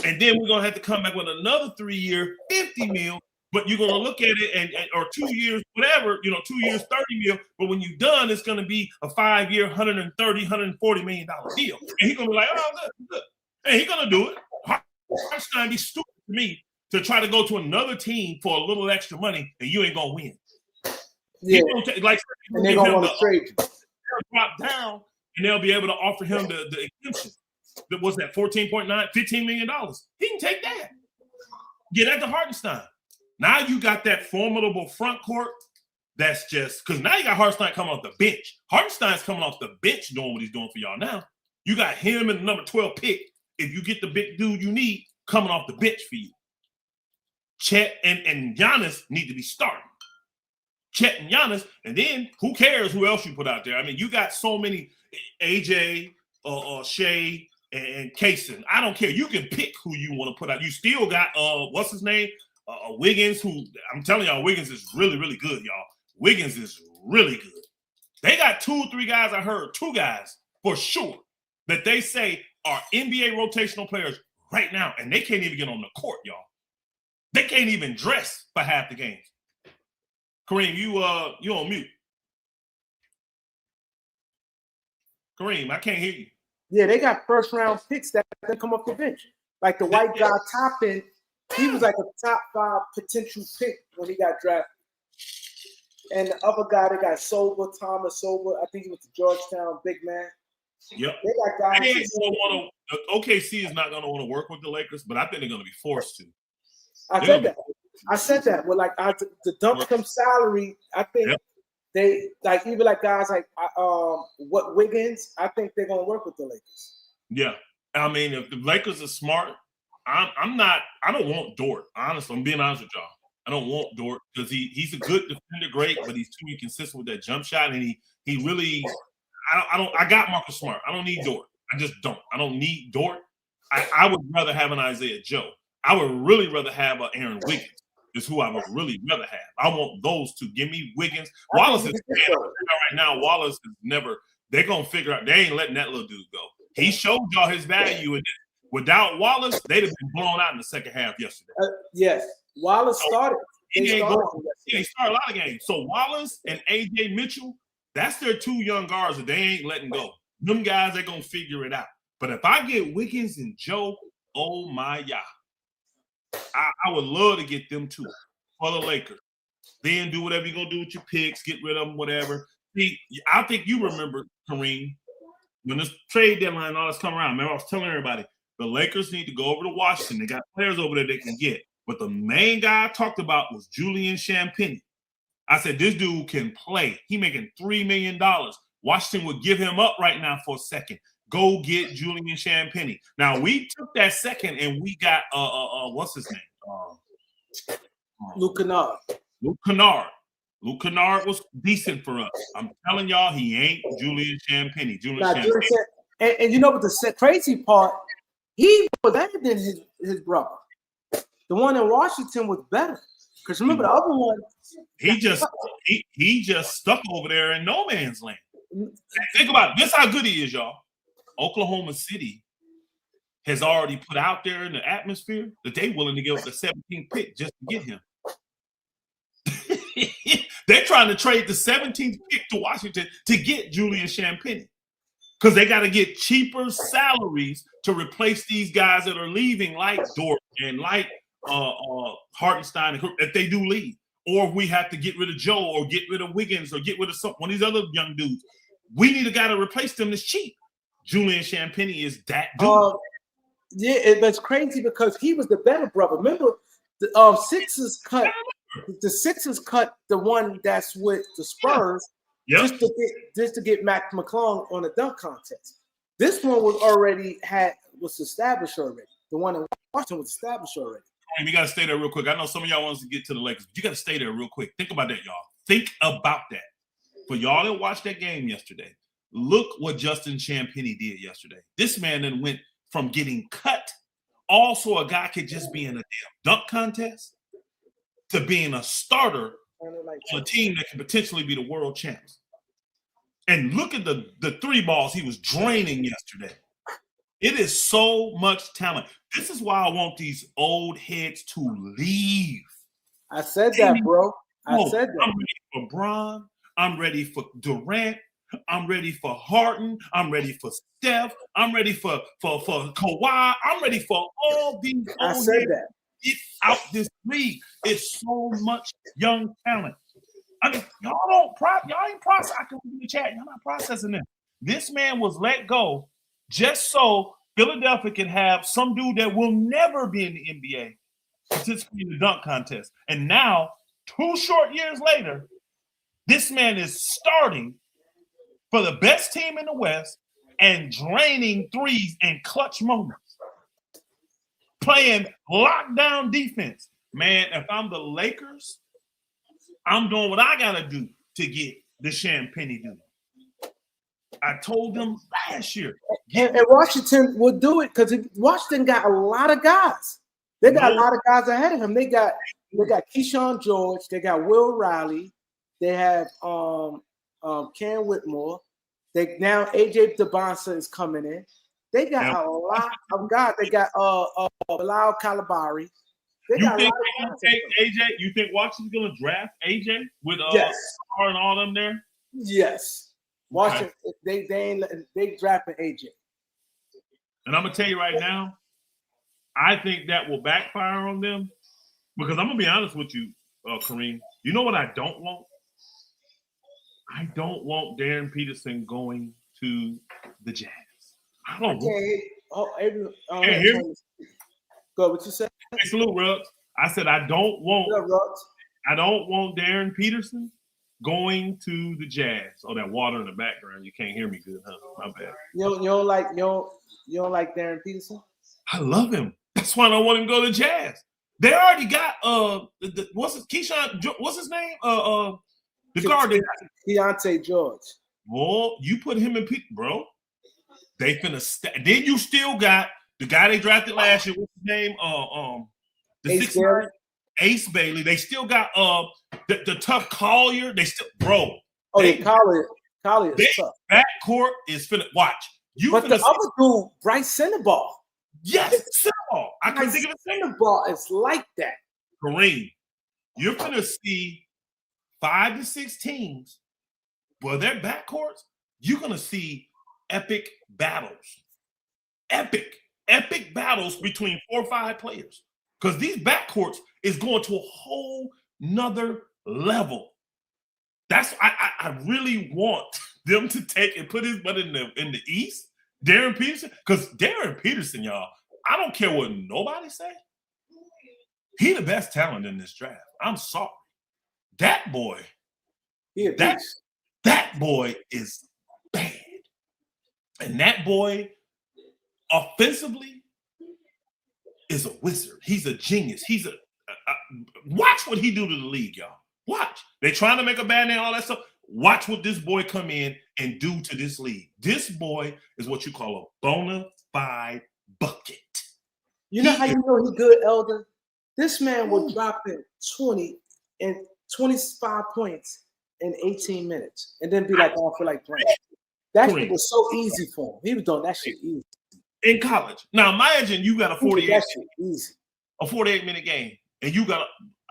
and then we're gonna have to come back with another 3 year, 50 mil. But you're gonna look at it or 2 years, whatever, 2 years, 30 mil. But when you're done, it's gonna be a 5 year, $130, $140 million deal, and he's gonna be like, oh, good. And he's gonna do it. Hartenstein be stupid to me to try to go to another team for a little extra money and you ain't gonna win. Yeah, and they're gonna want to trade you. They'll drop down and they'll be able to offer him the exemption. That was that $14.9, $15 million. He can take that. Get that to Hartenstein. Now you got that formidable front court that's just because now you got Hartenstein coming off the bench. Hartenstein's coming off the bench doing what he's doing for y'all now. You got him and the number 12 pick. If you get the big dude you need coming off the bench for you. Chet and Giannis need to be starting. Chet and Giannis, and then who cares who else you put out there? I mean, you got so many AJ, Shea, and Kaysen. I don't care. You can pick who you want to put out. You still got what's his name? Wiggins, who I'm telling y'all, Wiggins is really, really good, y'all. Wiggins is really good. They got 2-3 guys, I heard, 2 guys for sure, that they say are NBA rotational players right now, and they can't even get on the court, y'all. They can't even dress for half the games. Kareem, you on mute. Kareem, I can't hear you. Yeah, they got first round picks that come off the bench. Like the white guy Toppin, he was like a top 5 potential pick when he got drafted. And the other guy, they got Thomas Sober. I think he was the Georgetown big man. Yep. They got guys. OKC is not going to want to work with the Lakers, but I think they're going to be forced to. I said that. Well, like the dump some salary, I think they like even like guys like what Wiggins. I think they're gonna work with the Lakers. Yeah, I mean, if the Lakers are smart, I'm not. I don't want Dort. Honestly, I'm being honest with y'all. I don't want Dort because he's a good defender, great, but he's too inconsistent with that jump shot, and he really. I got Marcus Smart. I don't need Dort. I just don't. I don't need Dort. I would rather have an Isaiah Joe. I would really rather have an Aaron Wiggins. Is who I would really rather have. I want those two. Give me Wiggins. Wallace is right now. Wallace is never. They're gonna figure out. They ain't letting that little dude go. He showed y'all his value, and without Wallace, they'd have been blown out in the second half yesterday. Yes, Wallace started. He started a lot of games. So Wallace and AJ Mitchell, that's their 2 young guards that they ain't letting go. Them guys, they're gonna figure it out. But if I get Wiggins and Joe, oh my God. I would love to get them too for the Lakers. Then do whatever you're going to do with your picks, get rid of them, whatever. See, I think you remember, Kareem, when this trade deadline and all this come around. Remember, I was telling everybody, the Lakers need to go over to Washington. They got players over there they can get. But the main guy I talked about was Julian Champagnie. I said, this dude can play. He making $3 million. Washington would give him up right now for a second. Go get Julian Champagnie. Now we took that second and we got what's his name? Luke Kennard. Luke Kennard was decent for us. I'm telling y'all, he ain't Julian Champagnie. And you know what the crazy part? He was better than his brother. The one in Washington was better. Because remember the other one, he just stuck over there in no man's land. Think about it. This is how good he is, y'all. Oklahoma City has already put out there in the atmosphere that they willing to give up the 17th pick just to get him. They're trying to trade the 17th pick to Washington to get Julian Champagnie because they got to get cheaper salaries to replace these guys that are leaving, like Dort and like Hartenstein, if they do leave. Or we have to get rid of Joe or get rid of Wiggins or get rid of one of these other young dudes. We need a guy to replace them that's cheap. Julian Champagnie is that dude. Yeah, that's crazy because he was the better brother. Remember, the Sixers cut the one that's with the Spurs just to get Mac McClung on a dunk contest. This one was established already. The one in Washington was established already. You got to stay there real quick. I know some of y'all wants to get to the Lakers, but you got to stay there real quick. Think about that, y'all. Think about that. For y'all that watched that game yesterday, look what Justin Champagnie did yesterday. This man then went from getting cut, also a guy could just be in a damn dunk contest, to being a starter on a team that can potentially be the world champs. And look at the 3 balls he was draining yesterday. It is so much talent. This is why I want these old heads to leave. I said that, bro. I said that. I'm ready for Bron. I'm ready for Durant. I'm ready for Harden. I'm ready for Steph. I'm ready for Kawhi. I'm ready for all these. I said that. Get out this league. It's so much young talent. I mean, y'all ain't processing. I can read in the chat. Y'all not processing this. This man was let go just so Philadelphia can have some dude that will never be in the NBA participate in the dunk contest. And now, 2 short years later, This man is starting for the best team in the West and draining threes in clutch moments. Playing lockdown defense. Man, if I'm the Lakers, I'm doing what I got to do to get the Champagne dude. I told them last year. And Washington will do it because Washington got a lot of guys. They got a lot of guys ahead of him. They got Keyshawn George. They got Will Riley. They have Cam Whitmore. They now AJ DeBonsa is coming in. They got a lot of guys. They got Bilal Calabari. They got a lot of guys. AJ? You think Washington's gonna draft AJ with yes. Star and all them there? Yes. Washington, they drafting AJ. And I'm gonna tell you right now, I think that will backfire on them because I'm gonna be honest with you, Kareem. You know what I don't want? I don't want Darren Peterson going to the Jazz. I don't want. Go. What you said? Hey, salute, Ruggs. I said I don't want. I don't want Darren Peterson going to the Jazz. Oh, that water in the background. You can't hear me good, huh? My bad. You don't like Darren Peterson? I love him. That's why I don't want him to go to the Jazz. They already got what's his Keyshawn? What's his name? The guard. Keontae George. Well, you put him in bro. They finna. Then you still got the guy they drafted last year. What's his name? The Ace Bailey. They still got the tough Collier. They still Collier is tough. Backcourt is finna watch. But the other dude, Bryce Centerball. Yes, Centerball. I couldn't think of it. Centerball is like that. Kareem, you're gonna see 5 to 6 teams. Well, their backcourts, you're gonna see epic battles. Epic battles between 4 or 5 players. Because these backcourts is going to a whole nother level. That's I really want them to take and put his butt in the East. Darren Peterson, because Darren Peterson, y'all, I don't care what nobody say. He the best talent in this draft. I'm sorry. That boy, that boy is bad. And that boy, offensively, is a wizard. He's a genius. He's watch what he do to the league, y'all. Watch. They trying to make a bad name, all that stuff. Watch what this boy come in and do to this league. This boy is what you call a bona fide bucket. You know how you know he's good, Elder? This man will drop in 20 and 25 points in 18 minutes and then be like, oh, I feel like playing. That shit was so easy for him. He was doing that shit easy. In college. Now imagine you got a 48-minute game and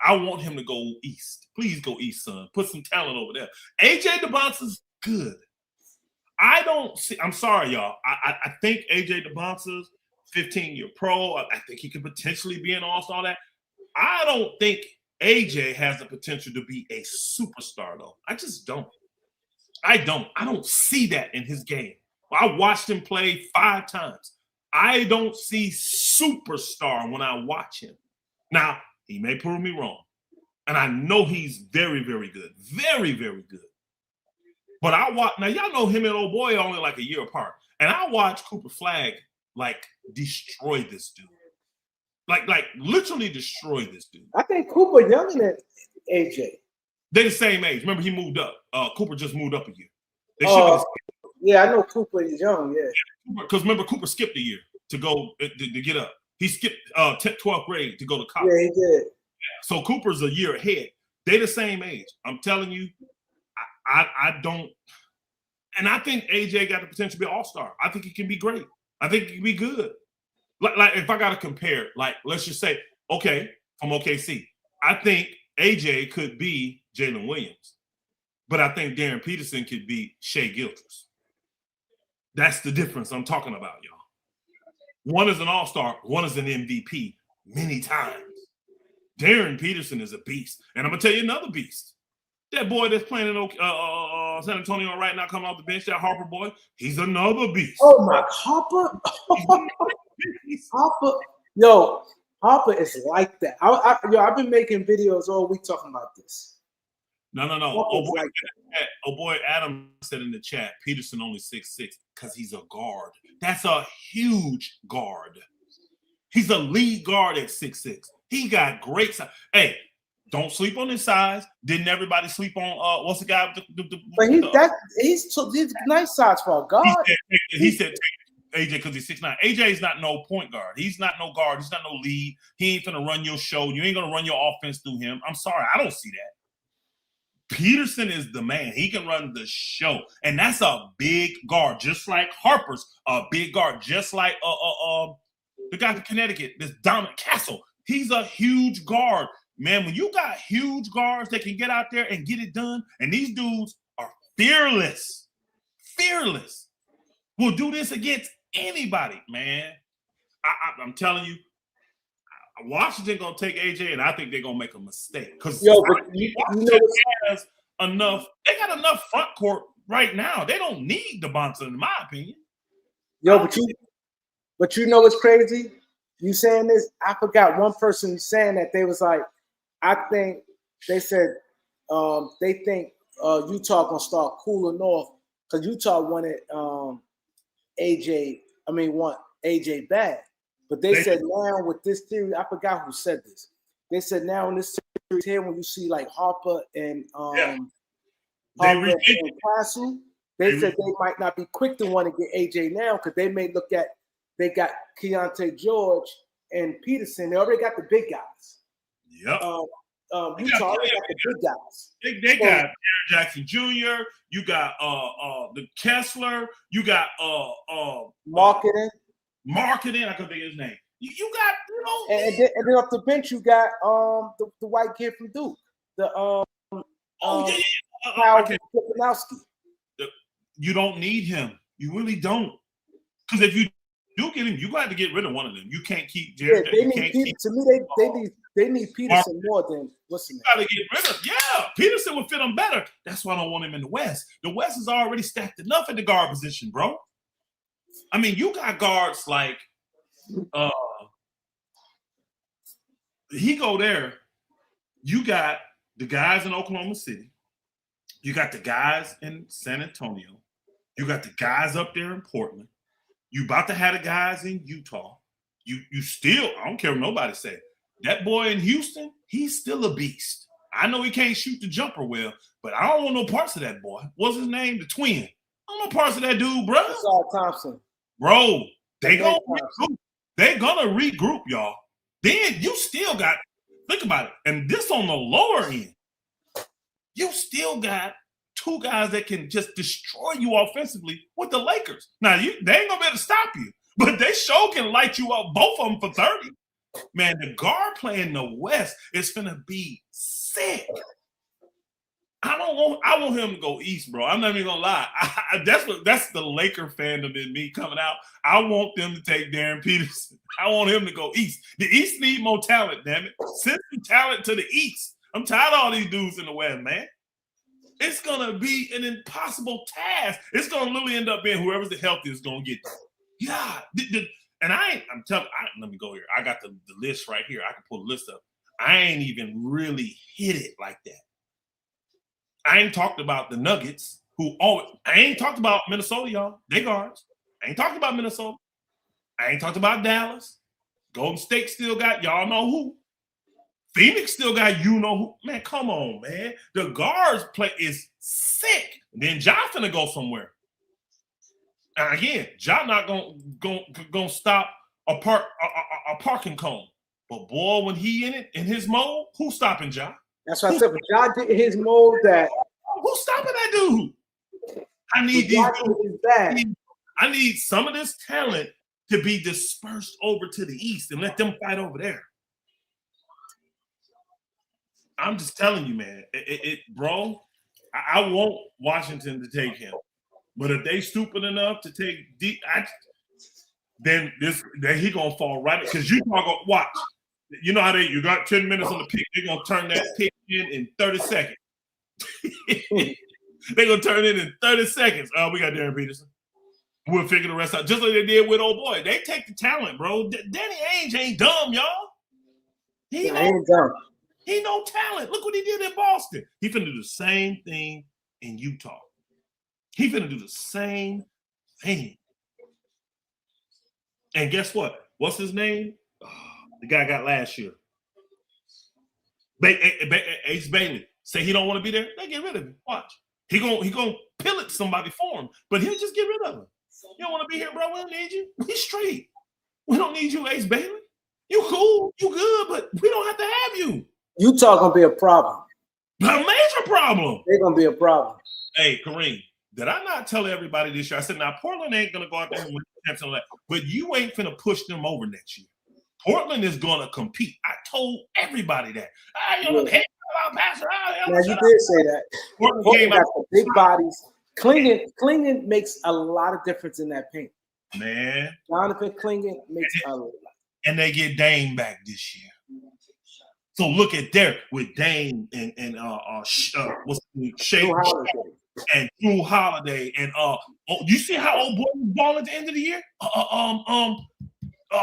I want him to go east. Please go east, son. Put some talent over there. AJ DeBonsa's good. I'm sorry, y'all. I think AJ DeBonsa's 15-year pro. I think he could potentially be an all-star. That I don't think AJ has the potential to be a superstar, though. I just don't. I don't see that in his game. I watched him play 5 times. I don't see superstar when I watch him. Now, he may prove me wrong. And I know he's very, very good. Very, very good. But now y'all know him and old boy are only like a year apart. And I watched Cooper Flagg destroy this dude. Like literally destroy this dude. I think Cooper younger than AJ. They're the same age. Remember, he moved up. Cooper just moved up a year. Yeah, I know Cooper is young, yeah. Because remember, Cooper skipped a year to go to get up. He skipped 12th grade to go to college. Yeah, he did. So Cooper's a year ahead. They're the same age. I'm telling you, I don't. And I think AJ got the potential to be an all-star. I think he can be great. I think he can be good. Like if I got to compare, let's just say, okay, from OKC, I think AJ could be Jalen Williams, but I think Darren Peterson could be Shea Gilgeous. That's the difference I'm talking about, y'all. One is an all-star, one is an MVP many times. Darren Peterson is a beast. And I'm going to tell you another beast. That boy that's playing in San Antonio right now, coming off the bench, that Harper boy, he's another beast. Oh, my Harper? Harper. Yo, Harper is like that. I've been making videos all week talking about this. No. Like Oh boy, Adam said in the chat, Peterson only 6'6" because he's a guard. That's a huge guard. He's a lead guard at 6'6". He got great size. Hey, don't sleep on his size. Didn't everybody sleep on what's the guy with the but he's nice size for a guard. He said AJ because he's 6'9". AJ is not no point guard. He's not no guard. He's not no lead. He ain't gonna run your show. You ain't gonna run your offense through him. I'm sorry, I don't see that. Peterson is the man. He can run the show, and that's a big guard, just like Harper's a big guard, just like the guy from Connecticut, this Dominic Castle. He's a huge guard, man. When you got huge guards that can get out there and get it done, and these dudes are fearless, will do this against anybody, man. I'm telling you, Washington gonna take AJ, and I think they're gonna make a mistake because Washington has enough. They got enough front court right now. They don't need Devonta, in my opinion. But you know what's crazy? You saying this? I forgot one person saying that they was like, I think they said they think Utah gonna start cooling off because Utah wanted want AJ back. But they said now with this theory, I forgot who said this. They said now in this series here, when you see like Harper and Castle, they said they might not be quick to want to get AJ now because they may look at they got Keontae George and Peterson. They already got the big guys. Yep. Utah already got the big guys. They got Aaron Jackson Jr. You got the Kessler. You got marketing. I couldn't think of his name. You got and then off the bench you got the white kid from Duke. Kowalski. You don't need him. You really don't. Because if you do get him, you got to get rid of one of them. You can't keep Jared. Yeah, they need Peterson more than what's his name. Got to get rid of. Yeah, Peterson would fit him better. That's why I don't want him in the West. The West is already stacked enough at the guard position, bro. I mean, you got guards like he go there. You got the guys in Oklahoma City. You got the guys in San Antonio. You got the guys up there in Portland. You about to have the guys in Utah. You still, I don't care what nobody say. That boy in Houston, he's still a beast. I know he can't shoot the jumper well, but I don't want no parts of that boy. What's his name? The twin. I don't want no parts of that dude, bro. Saul Thompson. Bro, they're gonna regroup, y'all. Then you still got, think about it, and this on the lower end, you still got two guys that can just destroy you offensively with the Lakers. Now, they ain't gonna be able to stop you, but they sure can light you up, both of them for 30. Man, the guard play in the West is gonna be sick. I want him to go east, bro. I'm not even gonna lie. That's the Laker fandom in me coming out. I want them to take Darren Peterson. I want him to go east. The East need more talent, damn it. Send some talent to the East. I'm tired of all these dudes in the West, man. It's gonna be an impossible task. It's gonna literally end up being whoever's the healthiest is gonna get there. Yeah. And let me go here. I got the list right here. I can pull the list up. I ain't even really hit it like that. I ain't talked about the Nuggets, I ain't talked about Minnesota, y'all. They guards. I ain't talked about Minnesota. I ain't talked about Dallas. Golden State still got y'all know who. Phoenix still got you know who. Man, come on, man. The guards play is sick. Then Ja finna go somewhere. And again, Ja not gonna stop a parking cone. But boy, when he in his mode, who's stopping Ja? That's what I said. But Ja did his mode that. Who's stopping that dude? I need I need some of this talent to be dispersed over to the East and let them fight over there. I'm just telling you, man. Bro, I want Washington to take him. But if they stupid enough to take then he gonna fall right because you gonna watch. You know how you got 10 minutes on the pick, they're gonna turn that pick in 30 seconds. They're gonna turn it in 30 seconds. Oh, we got Darren Peterson. We'll figure the rest out, just like they did with old boy. They take the talent, bro. Danny Ainge ain't dumb, y'all. He ain't dumb. He no talent. Look what he did in Boston. He finna do the same thing in Utah. He finna do the same thing. And guess what? What's his name? The guy got last year. Ace Bailey. Say he don't want to be there. They get rid of him. Watch. He gonna pilot somebody for him, but he'll just get rid of him. You don't want to be here, bro. We don't need you. We straight. We don't need you, Ace Bailey. You cool. You good, but we don't have to have you. Utah gonna be a problem. A major problem. They're gonna be a problem. Hey, Kareem, did I not tell everybody this year? I said, now Portland ain't gonna go out there and win the championship, but you ain't finna push them over next year. Portland is gonna compete. I told everybody that. Now you did say that. Portland Portland came got out. the big bodies. Klingen makes a lot of difference in that paint. Man. Jonathan Klingen makes a lot. And they get Dame back this year. So look at there with Dame and what's the Shea and Drew Holiday and you see how old boy was balling at the end of the year?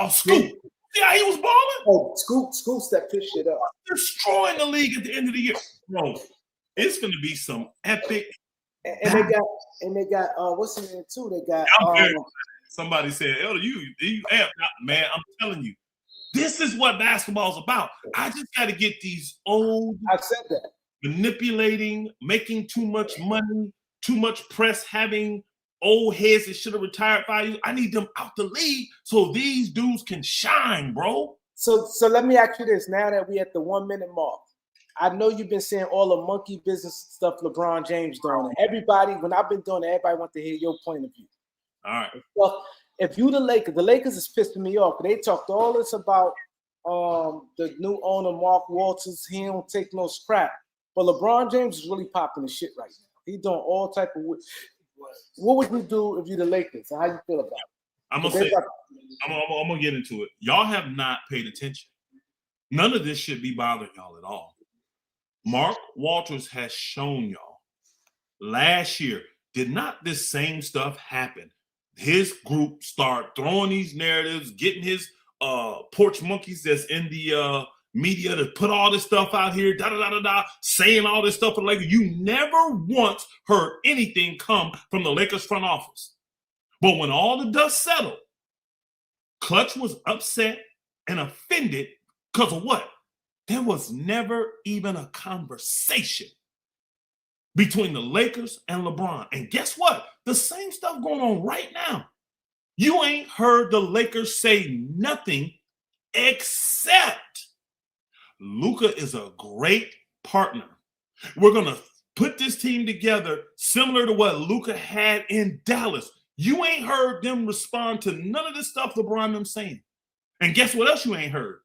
Scoop. See how he was balling? Oh, Scoops that pitch shit up. Destroying the league at the end of the year. Bro, it's gonna be some epic. And they got what's in there too? They got somebody said, Elder, you amped out, man. I'm telling you, this is what basketball's about. I just got to get these old. I said that. Manipulating, making too much money, too much press, having old heads that should have retired 5 years. I need them out the league so these dudes can shine, bro. So let me ask you this. Now that we at the 1 minute mark, I know you've been saying all the monkey business stuff LeBron James doing. And everybody, when I've been doing it, everybody wants to hear your point of view. All right. Well, if you the Lakers is pissing me off. They talked all this about the new owner, Mark Walters. He don't take no scrap. But LeBron James is really popping the shit right now. He's doing all type of. What would you do if you the Lakers? How you feel about it? I'm gonna get into it. Y'all have not paid attention. None of this should be bothering y'all at all. Mark Walters has shown y'all last year. Did not this same stuff happen? His group start throwing these narratives, getting his porch monkeys that's in the media to put all this stuff out here, saying all this stuff for the Lakers. You never once heard anything come from the Lakers front office. But when all the dust settled, Clutch was upset and offended because of what? There was never even a conversation between the Lakers and LeBron. And guess what? The same stuff going on right now. You ain't heard the Lakers say nothing except Luka is a great partner. We're going to put this team together similar to what Luka had in Dallas. You ain't heard them respond to none of this stuff LeBron them saying. And guess what else you ain't heard?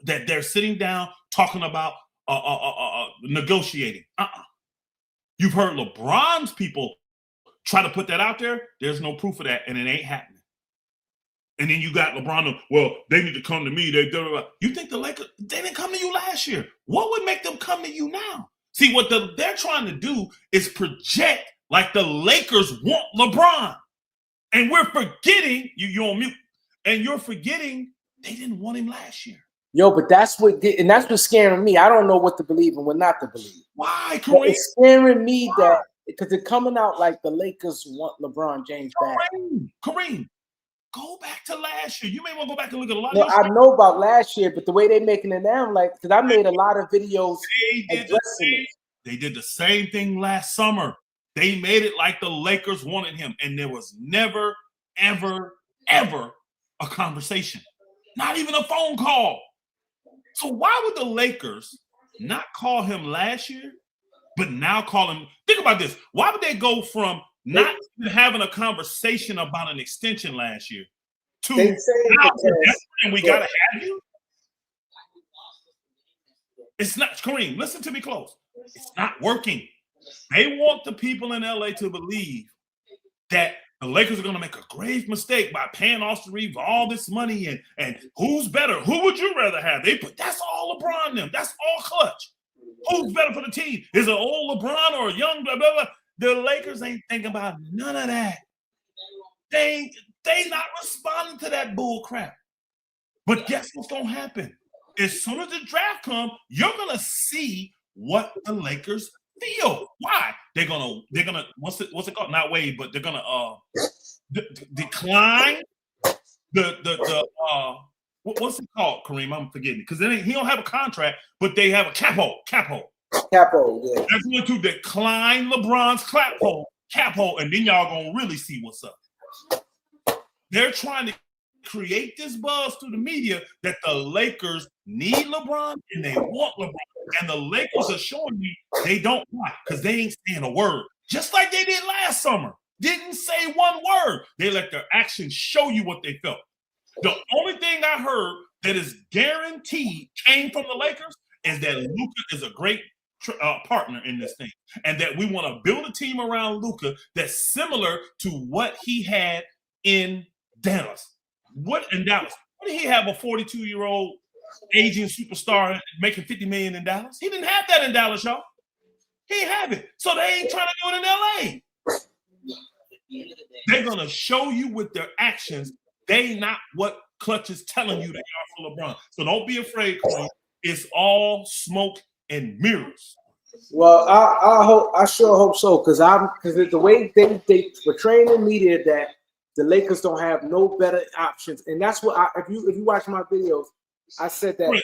That they're sitting down talking about negotiating. You've heard LeBron's people try to put that out there. There's no proof of that, and it ain't happening. And then you got LeBron, well, they need to come to me. You think the Lakers, they didn't come to you last year. What would make them come to you now? See, what they're trying to do is project like the Lakers want LeBron. And we're forgetting, you're on mute, and you're forgetting they didn't want him last year. Yo, but that's what's scaring me. I don't know what to believe and what not to believe. Why, Kareem? It's scaring me that because they're coming out like the Lakers want LeBron James back. Kareem, go back to last year. You may want to go back and look at a lot of your I know about last year, but the way they're making it now, like, because I made a lot of videos addressing it. They did the same thing last summer. They made it like the Lakers wanted him, and there was never, ever, ever a conversation. Not even a phone call. So why would the Lakers not call him last year, but now call him? Think about this. Why would they go from not even having a conversation about an extension last year to now and we gotta have you? It's not, Kareem, listen to me close. It's not working. They want the people in LA to believe that the Lakers are going to make a grave mistake by paying Austin Reeves all this money and who's better? Who would you rather have? That's all LeBron them. That's all Clutch. Who's better for the team? Is it old LeBron or a young blah, blah, blah? The Lakers ain't thinking about none of that. They not responding to that bull crap. But guess what's going to happen? as soon as the draft comes, you're gonna see what the Lakers feel. Why? They're gonna what's it called? Not waive, but they're gonna decline what's it called, Kareem? I'm forgetting because he don't have a contract, but they have a capo. Capo, yeah. That's going to decline LeBron's capo, and then y'all gonna really see what's up. They're trying to create this buzz through the media that the Lakers need LeBron and they want LeBron, and the Lakers are showing me they don't want because they ain't saying a word, just like they did last summer. Didn't say one word. They let their actions show you what they felt. The only thing I heard that is guaranteed came from the Lakers is that Luka is a great partner in this thing, and that we want to build a team around Luka that's similar to what he had in Dallas. What did he have? A 42-year-old aging superstar making $50 million in Dallas? He didn't have that in Dallas, y'all. He didn't have it. So they ain't trying to do it in LA. They're gonna show you with their actions. They not what Clutch is telling you they are for LeBron. So don't be afraid, Kareem. It's all smoke and mirrors. Well, I sure hope so, because the way they portray in the media that the Lakers don't have no better options, and that's what if you watch my videos, I said that.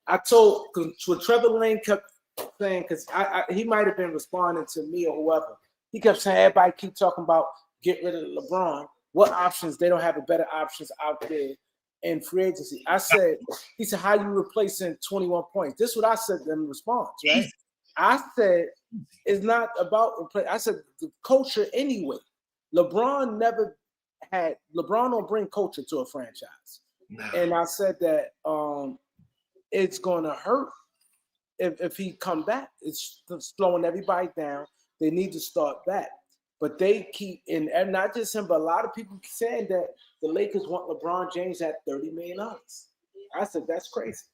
I told what Trevor Lane kept saying, because he might have been responding to me or whoever. He kept saying everybody keep talking about get rid of LeBron. What options? They don't have a better options out there in free agency. He said, how you replacing 21 points? This is what I said in response, right? I said, it's not about replace. I said the culture anyway. LeBron don't bring culture to a franchise. No. And I said that it's gonna hurt if he come back. It's slowing everybody down. They need to start back. But they keep, and not just him, but a lot of people saying that the Lakers want LeBron James at $30 million. I said, that's crazy.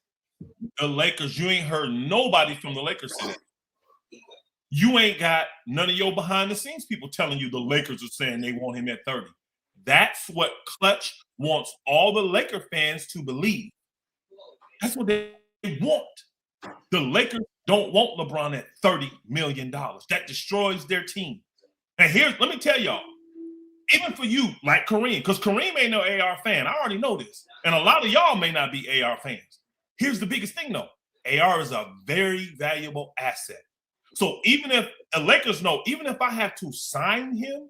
The Lakers, you ain't heard nobody from the Lakers say that. You ain't got none of your behind-the-scenes people telling you the Lakers are saying they want him at 30. That's what Clutch wants all the Laker fans to believe. That's what they want. The Lakers don't want LeBron at $30 million. That destroys their team. And let me tell y'all, even for you, like Kareem, because Kareem ain't no AR fan. I already know this. And a lot of y'all may not be AR fans. Here's the biggest thing, though. AR is a very valuable asset. So even if the Lakers know, even if I have to sign him,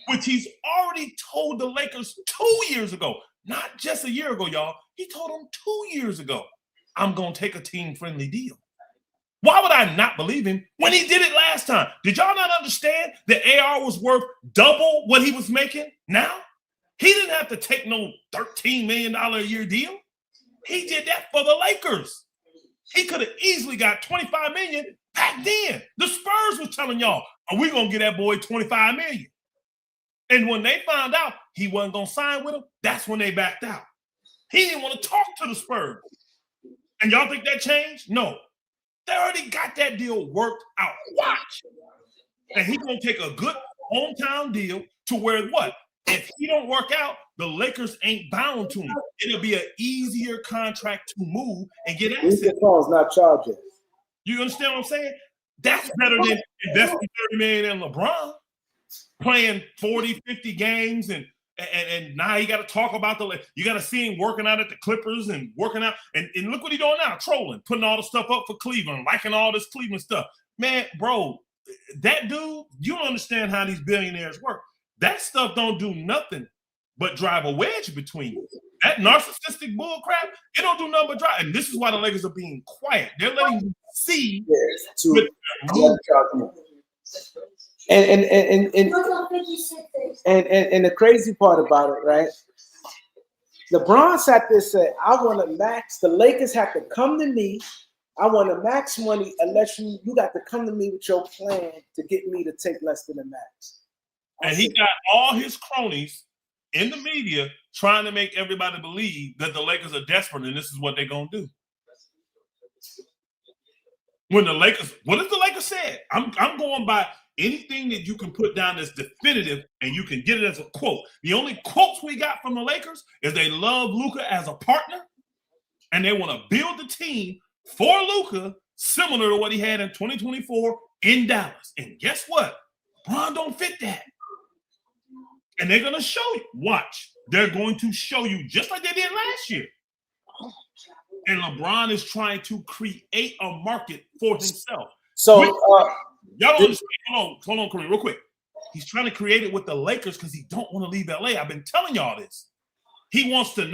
which he's already told the Lakers 2 years ago, not just a year ago, y'all. He told them 2 years ago, I'm going to take a team-friendly deal. Why would I not believe him when he did it last time? Did y'all not understand that AR was worth double what he was making now? He didn't have to take no $13 million a year deal. He did that for the Lakers. He could have easily got $25 million back then. The Spurs was telling y'all, are we going to get that boy $25 million? And when they found out he wasn't going to sign with them, that's when they backed out. He didn't want to talk to the Spurs. And y'all think that changed? No. They already got that deal worked out. Watch. And he's going to take a good hometown deal to where what? If he don't work out, the Lakers ain't bound to him. It'll be an easier contract to move and get access. Not charging. You understand what I'm saying? That's better than investing $30 million in LeBron, playing 40, 50 games, and now you got to talk about you got to see him working out at the Clippers and working out. And look what he's doing now, trolling, putting all the stuff up for Cleveland, liking all this Cleveland stuff. Man, bro, that dude, you don't understand how these billionaires work. That stuff don't do nothing but drive a wedge between you. That narcissistic bull crap, it don't do nothing but drive. And this is why the Lakers are being quiet. They're letting you see. And the crazy part about it, right? LeBron sat there and said, I want to max. The Lakers have to come to me. I want to max money unless you got to come to me with your plan to get me to take less than the max. And he got all his cronies in the media trying to make everybody believe that the Lakers are desperate and this is what they're going to do. When the Lakers, what has the Lakers said? I'm going by anything that you can put down as definitive and you can get it as a quote. The only quotes we got from the Lakers is they love Luka as a partner and they want to build the team for Luka similar to what he had in 2024 in Dallas. And guess what? LeBron don't fit that. And they're going to show you. Watch. They're going to show you just like they did last year. And LeBron is trying to create a market for himself. So y'all don't understand. Hold on, Kareem, real quick. He's trying to create it with the Lakers because he don't want to leave LA. I've been telling y'all this. He wants to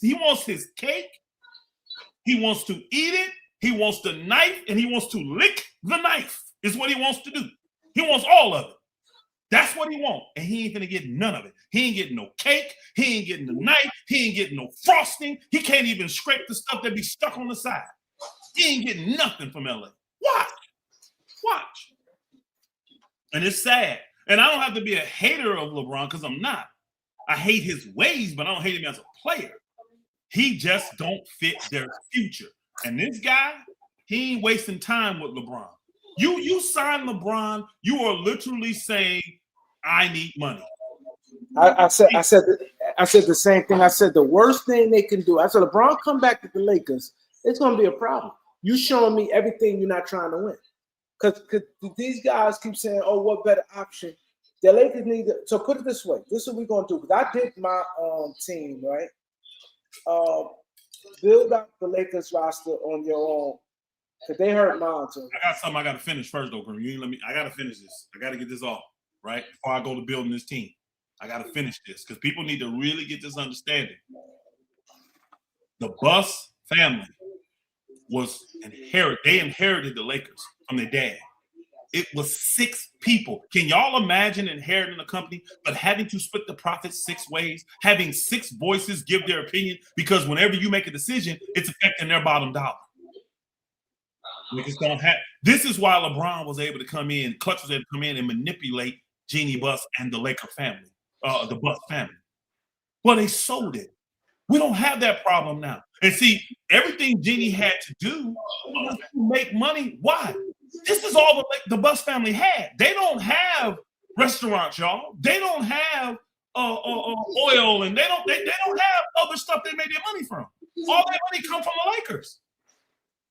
he wants his cake, he wants to eat it, he wants the knife, and he wants to lick the knife, is what he wants to do. He wants all of it. That's what he wants. And he ain't gonna get none of it. He ain't getting no cake, he ain't getting the knife, he ain't getting no frosting, he can't even scrape the stuff that be stuck on the side. He ain't getting nothing from LA. Watch. And it's sad. And I don't have to be a hater of LeBron because I'm not. I hate his ways, but I don't hate him as a player. He just don't fit their future. And this guy, he ain't wasting time with LeBron. You sign LeBron, you are literally saying, I need money. I said the same thing. I said the worst thing they can do. I said LeBron come back to the Lakers, it's gonna be a problem. You showing me everything you're not trying to win. Because these guys keep saying, oh, what better option? The Lakers need to, so put it this way. This is what we're going to do. Because I did my team, right? Build out the Lakers roster on your own. Because they hurt mine too. I got something I got to finish first, though, Kareem. You ain't let me. I got to finish this. I got to get this off, right? Before I go to building this team. I got to finish this because people need to really get this understanding. The Buss family was inherited. They inherited the Lakers from their dad. It was 6 people. Can y'all imagine inheriting a company, but having to split the profits 6 ways, having 6 voices give their opinion? Because whenever you make a decision, it's affecting their bottom dollar. This is why LeBron was able to come in, Clutch was able to come in and manipulate Jeanie Buss and the Laker family, the Buss family. Well, they sold it. We don't have that problem now. And see, everything Jeanie had to do was to make money. Why? This is all the Buss family had. They don't have restaurants, y'all. They don't have oil, and they don't have other stuff they made their money from. All their money come from the Lakers.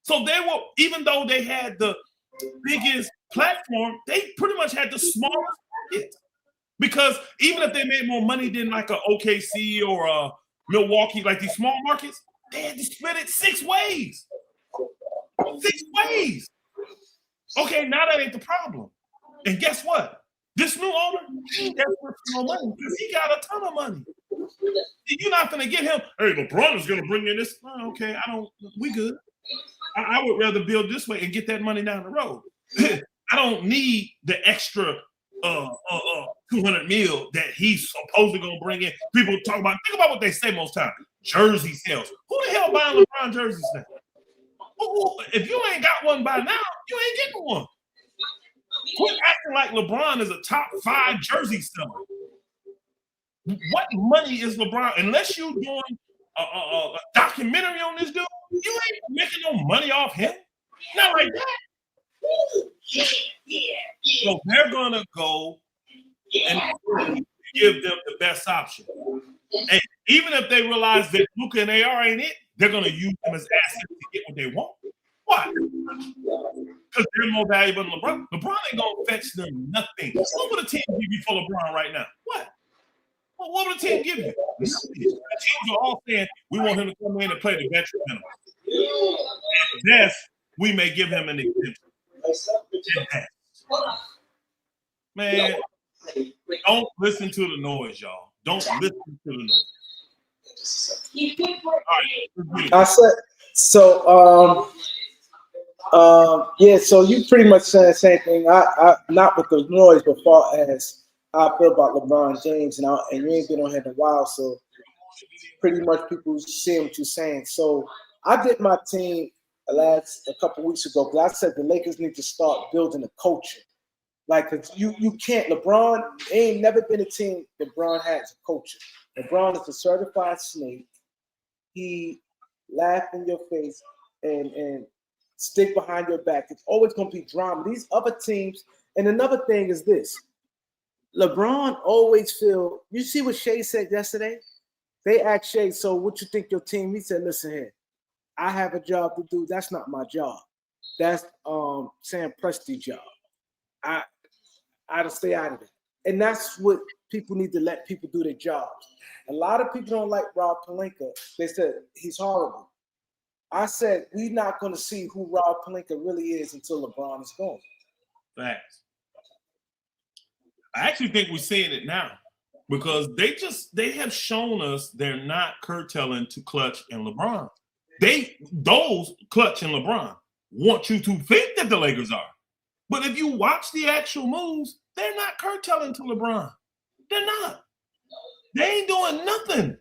So they were, even though they had the biggest platform, they pretty much had the smallest market. Because even if they made more money than like a OKC or a Milwaukee, like these small markets, they had to split it 6 ways. 6 ways. Okay, now that ain't the problem. And guess what? This new owner, he ain't desperate for no money because he got a ton of money. You're not going to get him, hey, LeBron is going to bring in this. Oh, okay, we good. I would rather build this way and get that money down the road. I don't need the extra 200 mil that he's supposedly going to bring in. People think about what they say most time. Jersey sales. Who the hell buying LeBron jerseys now? If you ain't got one by now, you ain't getting one. Quit acting like LeBron is a top 5 jersey seller. What money is LeBron? Unless you're doing a documentary on this dude, you ain't making no money off him. Not like that. So they're gonna go and give them the best option. And even if they realize that Luka and AR ain't it, they're gonna use them as assets to get what they want. Why? Because they're more valuable than LeBron. LeBron ain't gonna fetch them nothing. What would a team give you for LeBron right now? What? Well, what would a team give you? The teams are all saying we want him to come in and play the veteran minimum. At best, we may give him an extension. Man, don't listen to the noise, y'all. Don't listen to the noise. All right. I said so. Yeah. So you pretty much said the same thing. I not with the noise, but far as I feel about LeBron James, and you ain't been on here in a while, so pretty much people see what you're saying. So I did my team a couple weeks ago because I said the Lakers need to start building a culture. Like, cause you can't. LeBron ain't never been a team. LeBron has a culture. LeBron is a certified snake. He laugh in your face and stick behind your back. It's always gonna be drama. These other teams, and another thing is this. LeBron always feel. You see what Shea said yesterday? They asked Shea, so what you think your team? He said, listen here. I have a job to do. That's not my job. That's Sam Presti's job. I to stay out of it. And that's what people need to let people do their jobs. A lot of people don't like Rob Pelinka. They said he's horrible. I said we're not going to see who Rob Pelinka really is until LeBron is gone. Facts. I actually think we're seeing it now because they have shown us they're not curtailing to Clutch and LeBron. Those Clutch and LeBron want you to think that the Lakers are. But if you watch the actual moves, they're not curtailing to LeBron. They're not. They ain't doing nothing.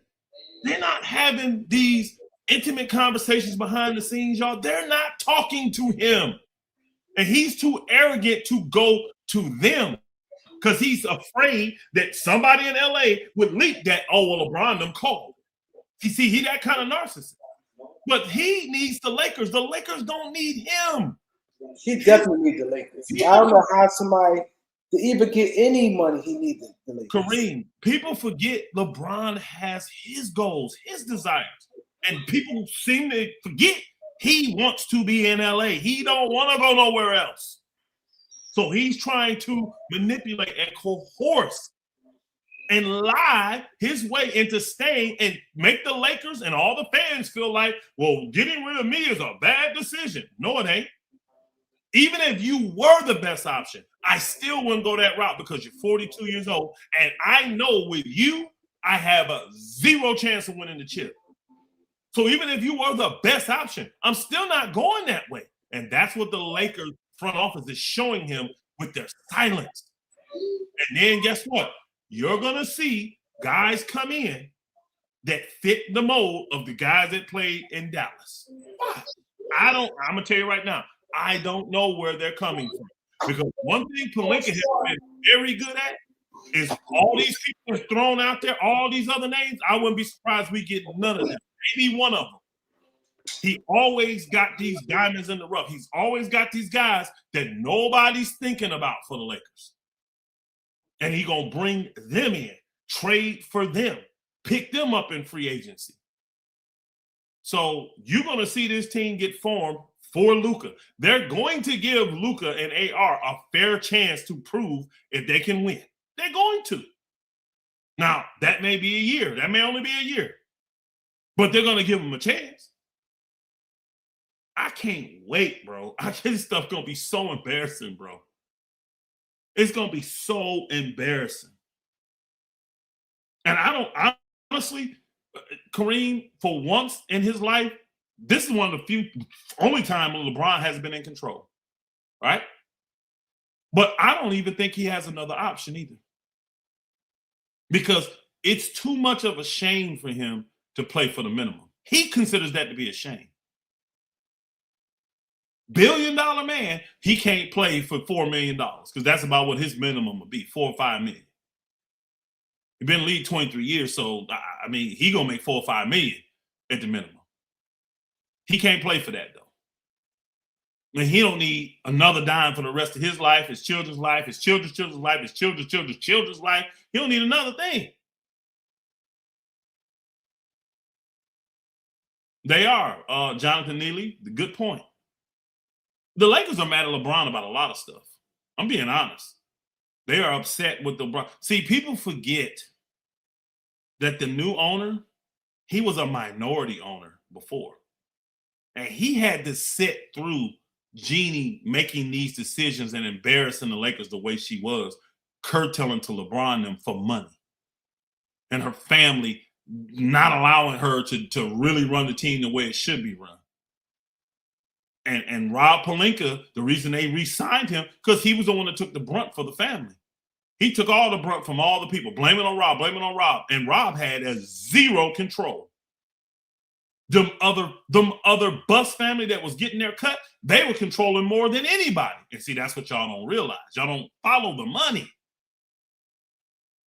They're not having these intimate conversations behind the scenes, y'all. They're not talking to him. And he's too arrogant to go to them because he's afraid that somebody in LA would leak that, oh, well, LeBron them called. You see, he that kind of narcissist. But he needs the Lakers. The Lakers don't need him. He definitely needs the Lakers. I don't know how somebody to even get any money he needed the Lakers. Kareem, people forget LeBron has his goals, his desires. And people seem to forget he wants to be in LA. He don't want to go nowhere else. So he's trying to manipulate and coerce and lie his way into staying and make the Lakers and all the fans feel like, well, getting rid of me is a bad decision. No, it ain't. Even if you were the best option, I still wouldn't go that route because you're 42 years old. And I know with you, I have a 0 chance of winning the chip. So even if you were the best option, I'm still not going that way. And that's what the Lakers front office is showing him with their silence. And then guess what? You're going to see guys come in that fit the mold of the guys that played in Dallas. I'm going to tell you right now, I don't know where they're coming from. Because one thing Pelinka has been very good at is all these people are thrown out there, all these other names, I wouldn't be surprised we get none of them. Maybe one of them. He always got these diamonds in the rough. He's always got these guys that nobody's thinking about for the Lakers. And he's going to bring them in, trade for them, pick them up in free agency. So you're going to see this team get formed for Luka. They're going to give Luka and AR a fair chance to prove if they can win. They're going to. Now, that may be a year. That may only be a year. But they're going to give them a chance. I can't wait, bro. This stuff going to be so embarrassing, bro. It's going to be so embarrassing. And honestly, Kareem, for once in his life, this is one of the only time LeBron has been in control, right? But I don't even think he has another option either. Because it's too much of a shame for him to play for the minimum. He considers that to be a shame. $1 billion man, he can't play for $4 million because that's about what his minimum would be, 4 or 5 million. He's been in the league 23 years, so I mean, he gonna make 4 or 5 million at the minimum. He can't play for that though. And he don't need another dime for the rest of his life, his children's life, his children's children's life, his children's children's life. He don't need another thing. They are, Jonathan Neely, the good point. The Lakers are mad at LeBron about a lot of stuff. I'm being honest. They are upset with LeBron. See, people forget that the new owner, he was a minority owner before. And he had to sit through Jeannie making these decisions and embarrassing the Lakers the way she was, curtailing to LeBron them for money. And her family not allowing her to really run the team the way it should be run. And Rob Pelinka, the reason they re-signed him, because he was the one that took the brunt for the family. He took all the brunt from all the people, blaming on Rob. And Rob had 0 control. Them other bus family that was getting their cut, they were controlling more than anybody. And see, that's what y'all don't realize. Y'all don't follow the money.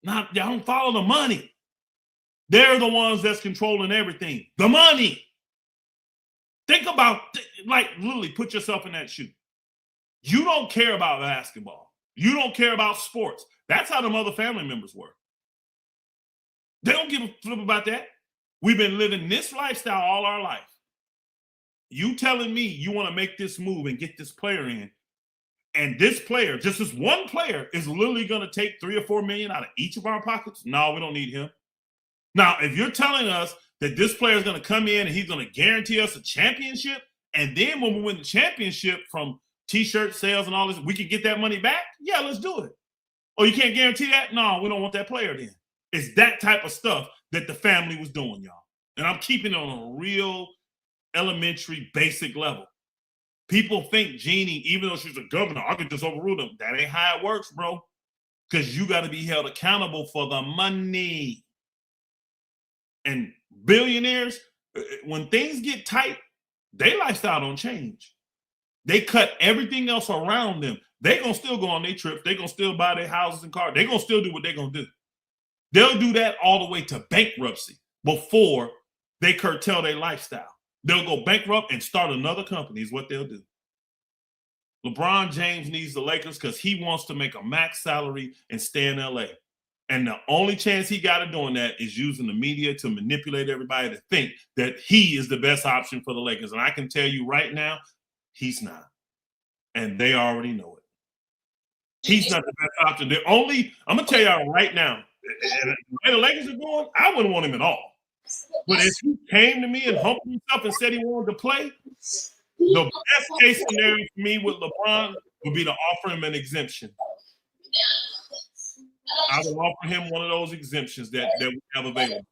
Y'all don't follow the money. They're the ones that's controlling everything. The money. Think about, like, literally put yourself in that shoe. You don't care about basketball. You don't care about sports. That's how them other family members were. They don't give a flip about that. We've been living this lifestyle all our life. You telling me you want to make this move and get this player in, and this player, just this one player, is literally going to take $3 or $4 million out of each of our pockets? No, we don't need him. Now, if you're telling us that this player is going to come in and he's going to guarantee us a championship, and then when we win the championship from T-shirt sales and all this, we can get that money back? Yeah, let's do it. Oh, you can't guarantee that? No, we don't want that player then. It's that type of stuff that the family was doing, y'all. And I'm keeping it on a real elementary, basic level. People think Jeannie, even though she's a governor, I could just overrule them. That ain't how it works, bro. Because you got to be held accountable for the money. And billionaires, when things get tight, their lifestyle don't change. They cut everything else around them. They gonna still go on their trips. They gonna still buy their houses and cars. They gonna still do what they gonna do. They'll do that all the way to bankruptcy before they curtail their lifestyle. They'll go bankrupt and start another company is what they'll do. LeBron James needs the Lakers because he wants to make a max salary and stay in LA. And the only chance he got of doing that is using the media to manipulate everybody to think that he is the best option for the Lakers. And I can tell you right now, he's not. And they already know it. He's not the best option. I'm going to tell y'all right now, and the way the Lakers are going, I wouldn't want him at all. But if he came to me and humbled himself and said he wanted to play, the best case scenario for me with LeBron would be to offer him an exemption. I would offer him one of those exemptions that we have available.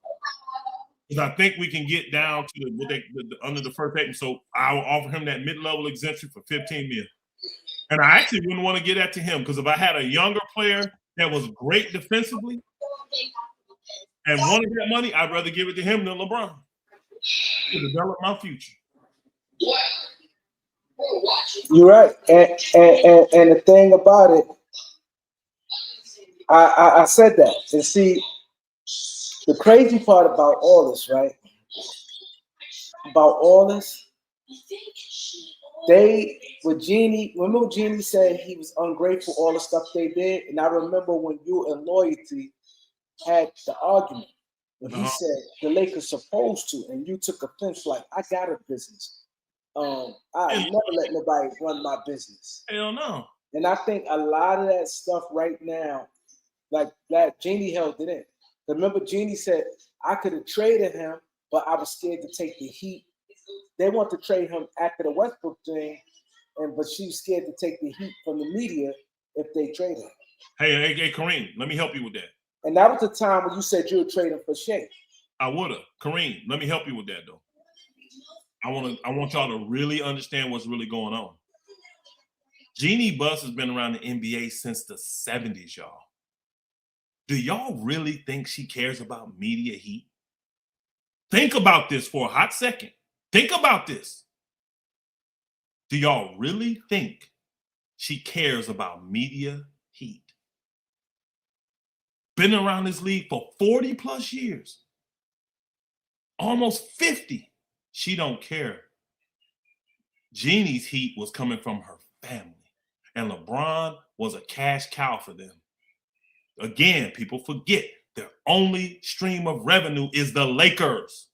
Because I think we can get down to under the first payment. So I will offer him that mid-level exemption for $15 million. And I actually wouldn't want to get that to him because if I had a younger player that was great defensively and wanted that money, I'd rather give it to him than LeBron to develop my future. You're right. And the thing about it, I said that. And see, the crazy part about all this, right? About all this, with Jeannie, remember Jeannie said he was ungrateful, all the stuff they did? And I remember when you and Loyalty had the argument when he said the Lakers supposed to, and you took offense like, I got a business. I never let nobody run my business. Hell no. And I think a lot of that stuff right now, like that, Jeannie held it in. Remember, Jeannie said, I could have traded him, but I was scared to take the heat. They want to trade him after the Westbrook thing, but she was scared to take the heat from the media if they traded him. Hey, Kareem, let me help you with that. And that was the time when you said you would trade him for Shea. I would have. Kareem, let me help you with that, though. I want y'all to really understand what's really going on. Jeannie Buss has been around the NBA since the 70s, y'all. Do y'all really think she cares about media heat? Think about this for a hot second. Think about this. Do y'all really think she cares about media heat? Been around this league for 40 plus years. Almost 50. She don't care. Jeannie's heat was coming from her family. And LeBron was a cash cow for them. Again, people forget their only stream of revenue is the Lakers.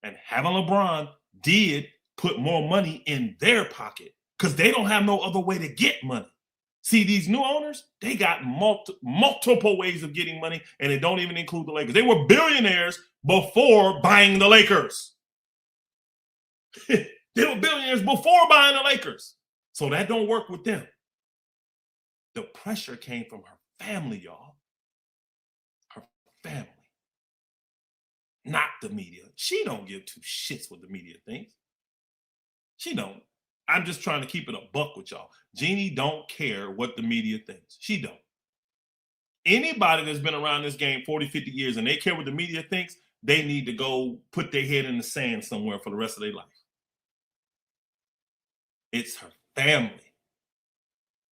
And having LeBron did put more money in their pocket because they don't have no other way to get money. See, these new owners, they got multiple ways of getting money, and it don't even include the Lakers. They were billionaires before buying the Lakers. They were billionaires before buying the Lakers. So that don't work with them. The pressure came from her family, y'all. Her family. Not the media. She don't give two shits what the media thinks. She don't. I'm just trying to keep it a buck with y'all. Jeannie don't care what the media thinks. She don't. Anybody that's been around this game 40, 50 years and they care what the media thinks, they need to go put their head in the sand somewhere for the rest of their life. It's her family.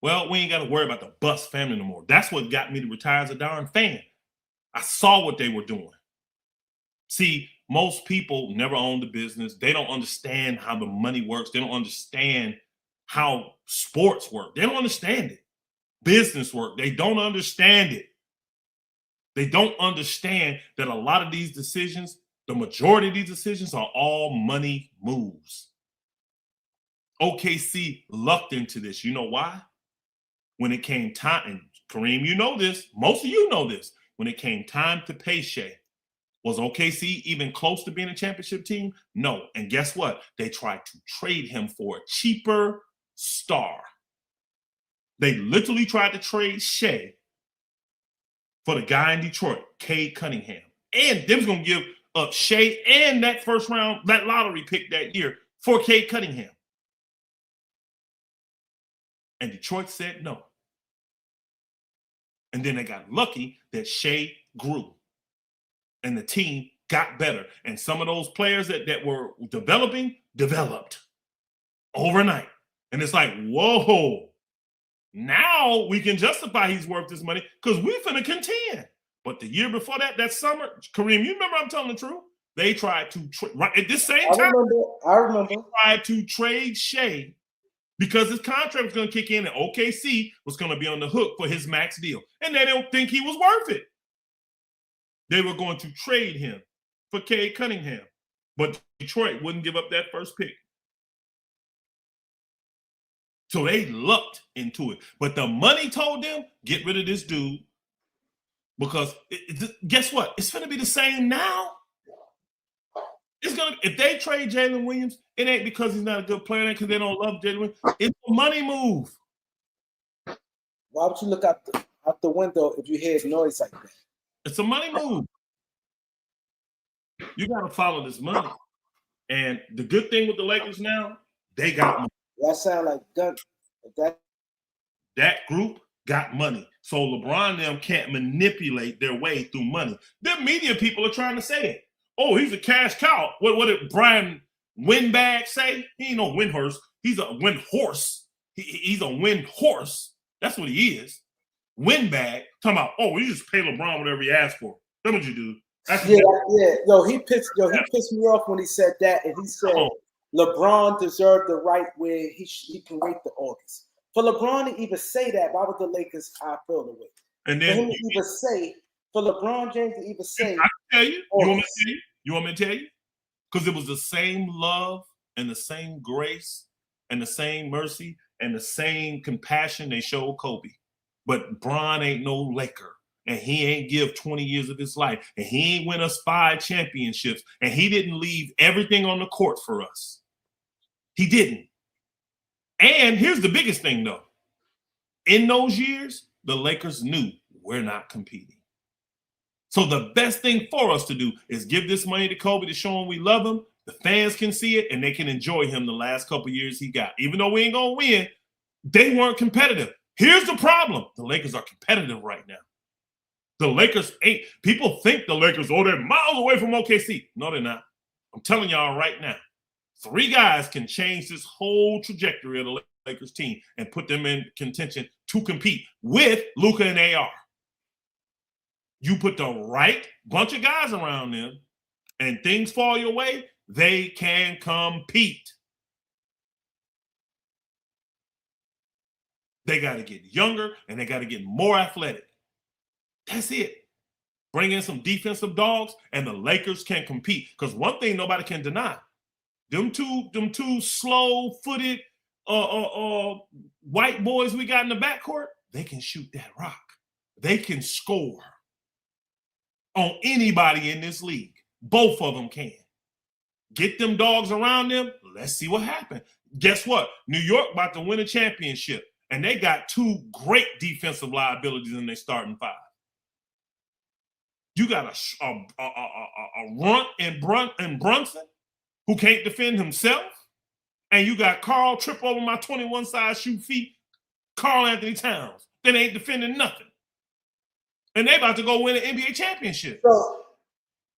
Well, we ain't got to worry about the Buss family no more. That's what got me to retire as a darn fan. I saw what they were doing. See, most people never own the business. They don't understand how the money works. They don't understand how sports work. They don't understand it. Business work. They don't understand it. They don't understand that a lot of these decisions, the majority of these decisions are all money moves. OKC lucked into this. You know why? When it came time, and Kareem, you know this, most of you know this, when it came time to pay Shea, was OKC even close to being a championship team? No. And guess what? They tried to trade him for a cheaper star. They literally tried to trade Shea for the guy in Detroit, Cade Cunningham. And they was going to give up Shea and that first round, that lottery pick that year for Cade Cunningham. And Detroit said no. And then they got lucky that Shea grew. And the team got better. And some of those players that were developed overnight. And it's like, whoa, now we can justify he's worth this money because we finna contend. But the year before that summer, Kareem, you remember I'm telling the truth? They tried to, right at this same time, I remember. They tried to trade Shea because his contract was going to kick in and OKC was going to be on the hook for his max deal. And they didn't think he was worth it. They were going to trade him for Cade Cunningham. But Detroit wouldn't give up that first pick. So they lucked into it. But the money told them, get rid of this dude. Because guess what? It's going to be the same now. If they trade Jalen Williams, it ain't because he's not a good player, because they don't love Jalen Williams. It's a money move. Why would you look out the window if you hear noise like that? It's a money move. You got to follow this money. And the good thing with the Lakers now, they got money. That sound like gun. That group got money. So LeBron and them can't manipulate their way through money. The media people are trying to say it. Oh, he's a cash cow. What did Brian Windbag say? He ain't no Windhorse. He's a wind horse. He's a wind horse. That's what he is. Windbag. Talking about, oh, you just pay LeBron whatever he asks for. That's what you do. Yeah. Yo, he pissed me off when he said that, and he said LeBron deserved the right where he can wait to August. For LeBron to even say that, why would the Lakers feel the way? And then for him to even say, for LeBron James to even say, I can tell you. You want me to tell you? You want me to tell you? Because it was the same love and the same grace and the same mercy and the same compassion they showed Kobe. But Bron ain't no Laker. And he ain't give 20 years of his life. And he ain't win us 5 championships. And he didn't leave everything on the court for us. He didn't. And here's the biggest thing, though. In those years, the Lakers knew we're not competing. So the best thing for us to do is give this money to Kobe to show him we love him. The fans can see it, and they can enjoy him the last couple of years he got. Even though we ain't going to win, they weren't competitive. Here's the problem. The Lakers are competitive right now. The Lakers ain't. People think the Lakers, they're miles away from OKC. No, they're not. I'm telling y'all right now. 3 guys can change this whole trajectory of the Lakers team and put them in contention to compete with Luka and AR. You put the right bunch of guys around them and things fall your way, they can compete. They got to get younger and they got to get more athletic. That's it. Bring in some defensive dogs and the Lakers can compete. Because one thing nobody can deny, them two slow-footed white boys we got in the backcourt, they can shoot that rock. They can score on anybody in this league. Both of them can. Get them dogs around them. Let's see what happens. Guess what? New York about to win a championship, and they got 2 great defensive liabilities in their starting 5. You got a runt and Brunson who can't defend himself, and you got Carl trip over my 21 size shoe feet, Karl Anthony Towns. That ain't defending nothing. And they about to go win an NBA championship.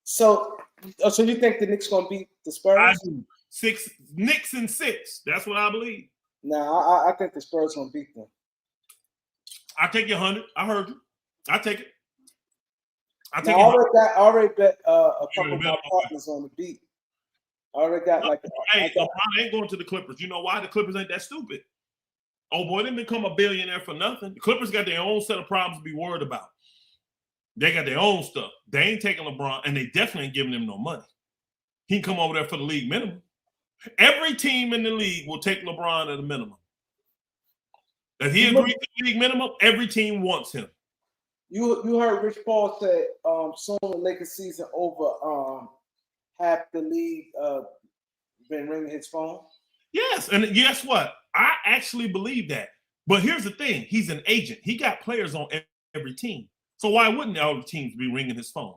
So you think the Knicks gonna beat the Spurs? I do. 6 Knicks and 6. That's what I believe. Nah, I think the Spurs gonna beat them. I take your 100. I heard you. I take it. I already bet a couple of my partners on the beat. I already got LeBron ain't going to the Clippers. You know why? The Clippers ain't that stupid. Oh boy, they didn't become a billionaire for nothing. The Clippers got their own set of problems to be worried about. They got their own stuff. They ain't taking LeBron, and they definitely ain't giving him no money. He can come over there for the league minimum. Every team in the league will take LeBron at a minimum. If he agrees to the league minimum, every team wants him. You heard Rich Paul say soon the Lakers season over. Half the league been ringing his phone. Yes, and guess what? I actually believe that. But here's the thing: he's an agent. He got players on every team. So why wouldn't all the teams be ringing his phone?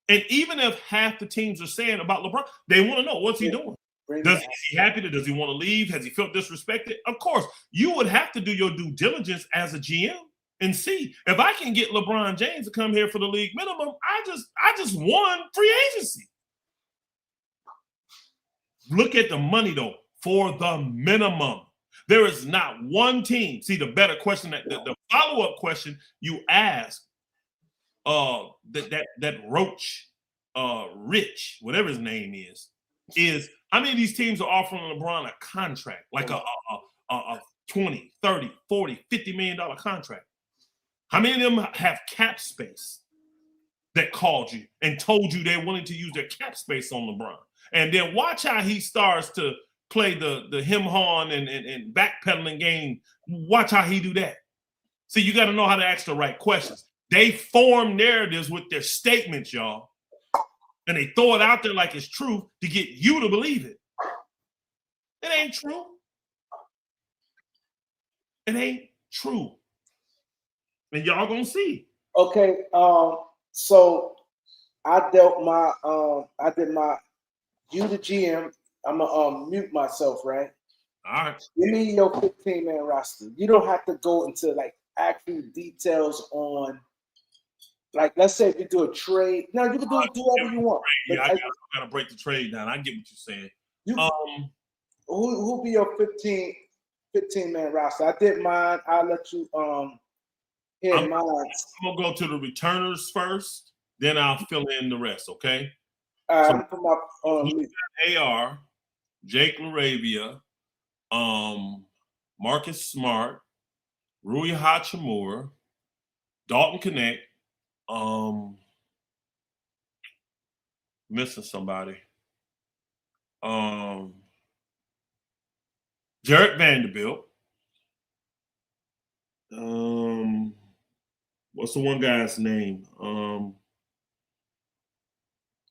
And even if half the teams are saying about LeBron, they want to know what's he doing. Is he happy? Does he want to leave? Has he felt disrespected? Of course, you would have to do your due diligence as a GM and see if I can get LeBron James to come here for the league minimum. I just won free agency. Look at the money though for the minimum. There is not one team. See, the better question that the follow-up question you ask, that Roach, Rich, whatever his name is how many of these teams are offering LeBron a contract, like a 20, 30, 40, $50 million contract? How many of them have cap space that called you and told you they're willing to use their cap space on LeBron? And then watch how he starts to play the him-hawing and backpedaling game. Watch how he do that. See, you got to know how to ask the right questions. They form narratives with their statements, y'all. And they throw it out there like it's truth to get you to believe it. It ain't true. It ain't true. And y'all gonna see. Okay, so I did my you the GM. I'm gonna mute myself, right? All right. Give me your 15-man roster. You don't have to go into like actual details on, like, let's say if you do a trade. No, you can do whatever you want. Yeah, I gotta break the trade down. I get what you're saying. Who be your 15-man roster? I did mine. I'll let you hear mine. I'm gonna go to the returners first, then I'll fill in the rest, okay? I'm put my AR, Jake LaRavia, Marcus Smart, Rui Hachimura, Dalton Connect, missing somebody. Jarrett Vanderbilt. What's the one guy's name?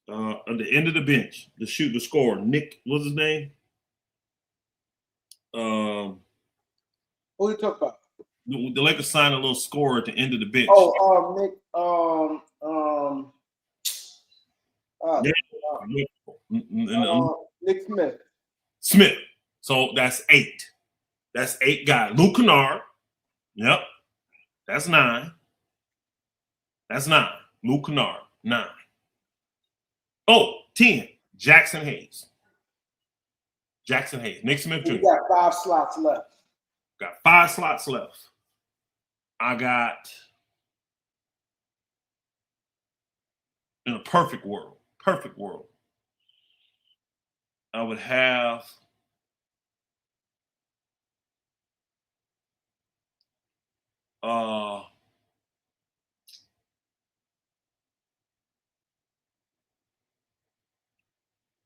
At the end of the bench, the scorer, Nick, what's his name? who you talk about? The Lakers signed a little scorer at the end of the bench. Nick. Nick Smith. Smith. So that's 8. That's 8 guys. Luke Kennard. Yep. That's 9. That's 9. Luke Kennard. 9. Oh, 10. Jackson Hayes. Jackson Hayes. Nick Smith Jr. We got 5 slots left. Got 5 slots left. I got, in a perfect world, I would have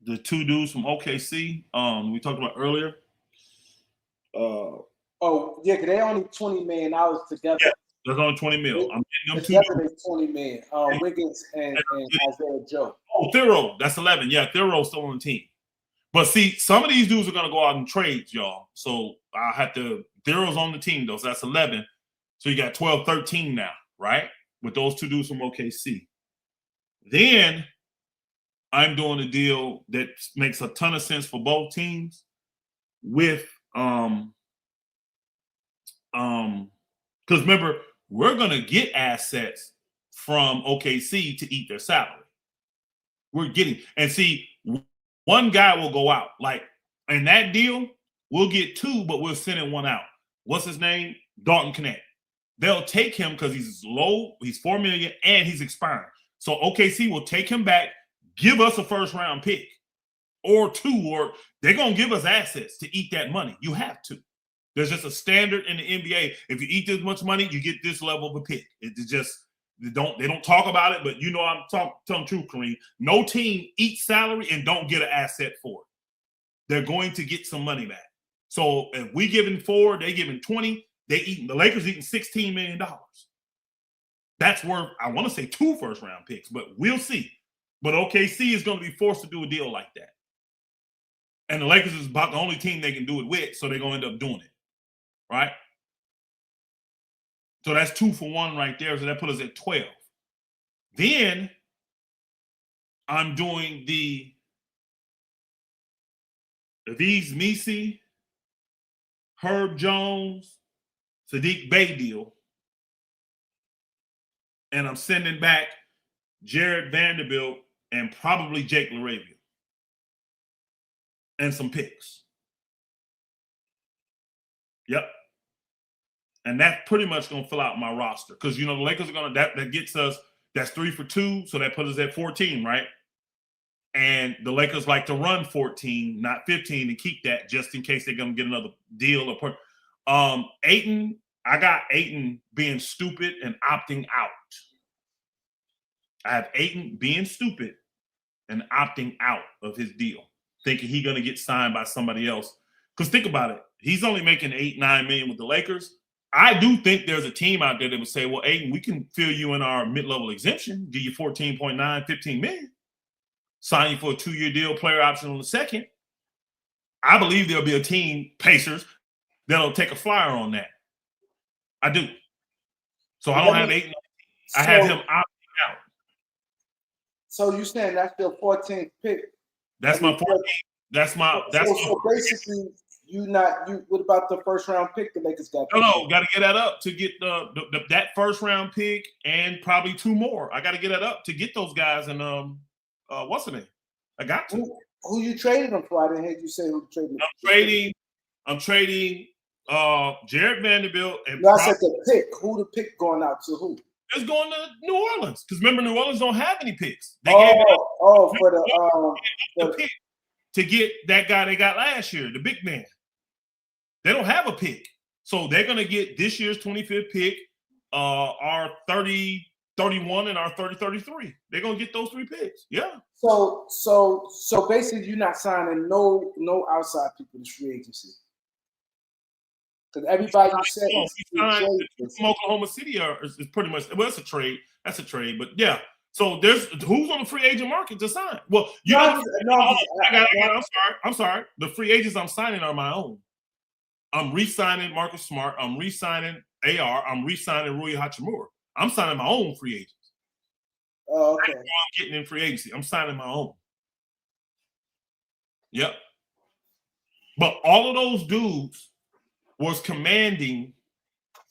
the 2 dudes from OKC we talked about earlier. Because they only $20 million together. Yeah, there's only 20 mil. I'm getting them 2 together. They $20 million. Wiggins and Isaiah Joe. Oh, Thero, that's 11. Yeah, Thero's still on the team. But see, some of these dudes are gonna go out and trade, y'all. So I have to. Thero's on the team though, so that's 11. So you got 12, 13 now, right? With those 2 dudes from OKC. Then I'm doing a deal that makes a ton of sense for both teams with because remember, we're gonna get assets from OKC to eat their salary. We're getting, and see, one guy will go out. Like in that deal, we'll get 2, but we're sending 1 out. What's his name? Dalton Connect. They'll take him because he's low, he's $4 million, and he's expiring. So OKC will take him back, give us a first-round pick or 2, or they're gonna give us assets to eat that money. You have to. There's just a standard in the NBA. If you eat this much money, you get this level of a pick. It's just they don't talk about it, but you know I'm telling the truth, Kareem. No team eats salary and don't get an asset for it. they're going to get some money back. So if we giving 4, they giving 20, the Lakers eating $16 million. That's worth, I want to say 2 first-round picks, but we'll see. But OKC is going to be forced to do a deal like that. And the Lakers is about the only team they can do it with, so they're going to end up doing it. Right? So that's 2 for 1 right there. So that put us at 12. Then I'm doing the Aviz Misi, Herb Jones, Sadiq Bey deal. And I'm sending back Jared Vanderbilt and probably Jake LaRavia. And some picks. Yep. And that's pretty much going to fill out my roster. Because, the Lakers are going to, that gets us, that's 3 for 2. So that puts us at 14, right? And the Lakers like to run 14, not 15, and keep that just in case they're going to get another deal. Ayton, I got Ayton being stupid and opting out. I have Ayton being stupid and opting out of his deal, thinking he's going to get signed by somebody else. Because think about it. He's only making $8-9 million with the Lakers. I do think there's a team out there that would say, well, Ayton, we can fill you in our mid-level exemption, give you 14.9, $15 million. Sign you for a 2-year deal, player option on the second. I believe there'll be a team, Pacers, that'll take a flyer on that. I do. So I don't have Ayton. I have him opting out. So you saying that's your 14th pick? That's my 14th. So basically, what about the first round pick the Lakers got? No, got to get that up to get that first round pick and probably 2 more. I got to get that up to get those guys and what's the name? I got to. Who you traded them for? I didn't hear you say who you traded. I'm trading Jared Vanderbilt and I said the pick. Who the pick going out to who? It's going to New Orleans. Because remember, New Orleans don't have any picks. They for the pick to get that guy they got last year, the big man. They don't have a pick. So they're going to get this year's 25th pick, our 30, 31, and our 30, 33. They're going to get those 3 picks. Yeah. So basically, you're not signing no outside people to free agency. Because everybody you said from Oklahoma City is pretty much, well, it's a trade. That's a trade. But yeah. So there's who's on the free agent market to sign? Well, I'm sorry. The free agents I'm signing are my own. I'm re-signing Marcus Smart. I'm re-signing AR. I'm re-signing Rui Hachimura. I'm signing my own free agents. Oh, okay. I'm getting in free agency. I'm signing my own. Yep. But all of those dudes was commanding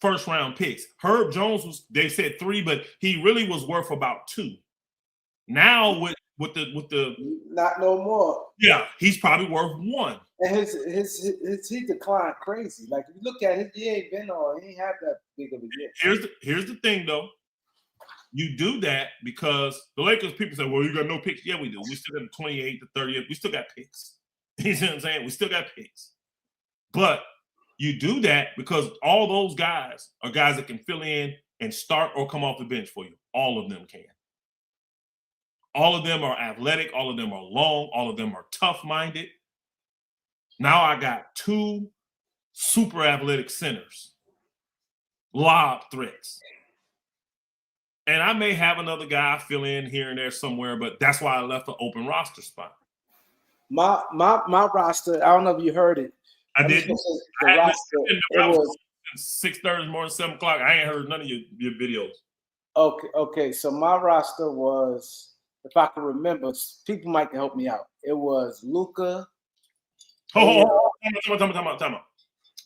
first round picks. Herb Jones they said 3, but he really was worth about 2. Now with the not no more. Yeah, he's probably worth 1. And he declined crazy. Like if you look at his, he ain't have that big of a year. Here's the thing though. You do that because the Lakers people say, well, you got no picks. Yeah, we do. We still got 28 to 30. We still got picks. You see what I'm saying? We still got picks. But you do that because all those guys are guys that can fill in and start or come off the bench for you. All of them can. All of them are athletic. All of them are long. All of them are tough-minded. Now I got 2 super athletic centers, lob threats. And I may have another guy fill in here and there somewhere, but that's why I left an open roster spot. My roster, I don't know if you heard it. I didn't. The roster, it was 6:30 morning, 7 o'clock. I ain't heard none of your videos. Okay. So my roster was, if I can remember, people might help me out. It was Luka. Time out.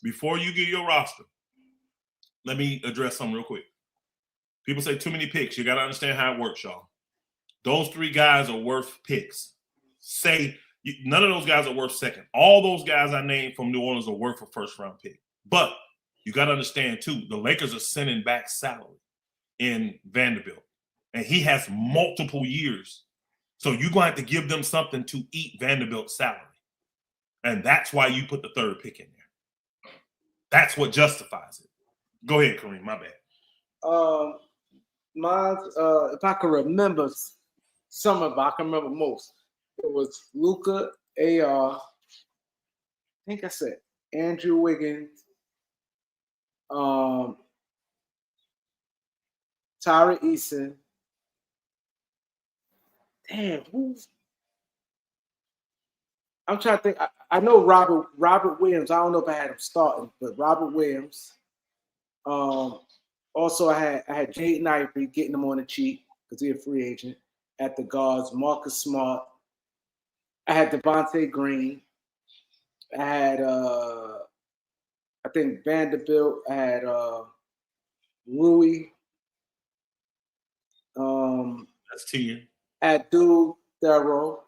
Before you get your roster, let me address something real quick. People say too many picks. You got to understand how it works, y'all. Those 3 guys are worth picks. None of those guys are worth second. All those guys I named from New Orleans are worth a first-round pick. But you got to understand, too, the Lakers are sending back salary in Vanderbilt. And he has multiple years. So you're going to have to give them something to eat Vanderbilt's salary. And that's why you put the 3rd pick in there. That's what justifies it. Go ahead, Kareem. My bad. If I can remember some of it, I can remember most. It was Luka, AR, think I said Andrew Wiggins, Tyra Eason. Damn, who's? I'm trying to think. I know Robert Williams. I don't know if I had him starting, but Robert Williams. Also, I had Jaden Ivory getting him on the cheap because he's a free agent at the guards. Marcus Smart. I had Devontae Green. I had I think Vanderbilt. I had Rui. That's Tia. Abdul Darrow.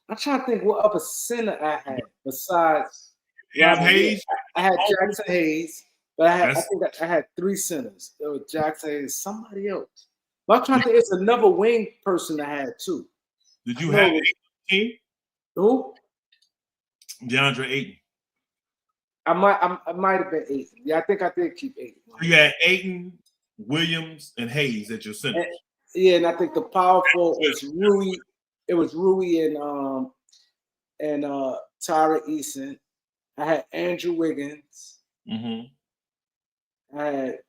I'm trying to think what other center I had besides Cam Robert Hayes. I had Jackson Hayes, but I That's- think I had 3 centers. There was Jackson Hayes, somebody else. But I'm trying to think, it's another wing person I had too. Did you have Ayton? Who? DeAndre Ayton. I might have been 8. Yeah, I think I did keep 8. You had Ayton, Williams, and Hayes at your center. Yeah, and I think the power forward was Rui. It was Rui and Tyra Eason. I had Andrew Wiggins. Mm-hmm. I had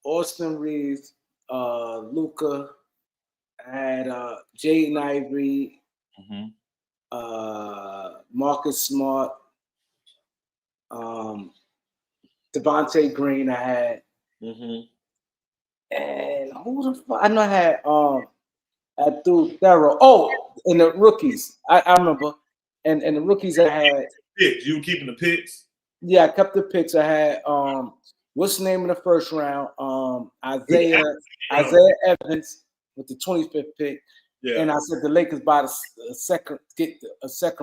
Austin Reeves, Luca. I had Jaden Ivory, Marcus Smart, Devontae Green. I had, and who the fuck? I know I had Abdul Darrow. Oh, and the rookies. I remember. And the rookies I had. Picks. You were keeping the picks? Yeah, I kept the picks. I had what's the name in the first round? Isaiah Evans with the 25th pick. Yeah. And I said the Lakers buy a second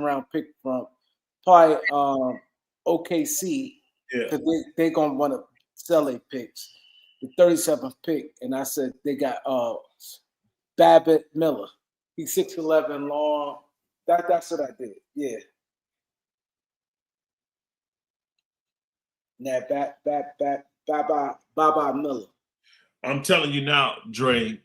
round pick from probably OKC because they're gonna want to sell their picks. The 37th pick, and I said they got Babbitt Miller. He's 6'11", long. That's what I did. Yeah. Now Baba Miller. I'm telling you now, Dre,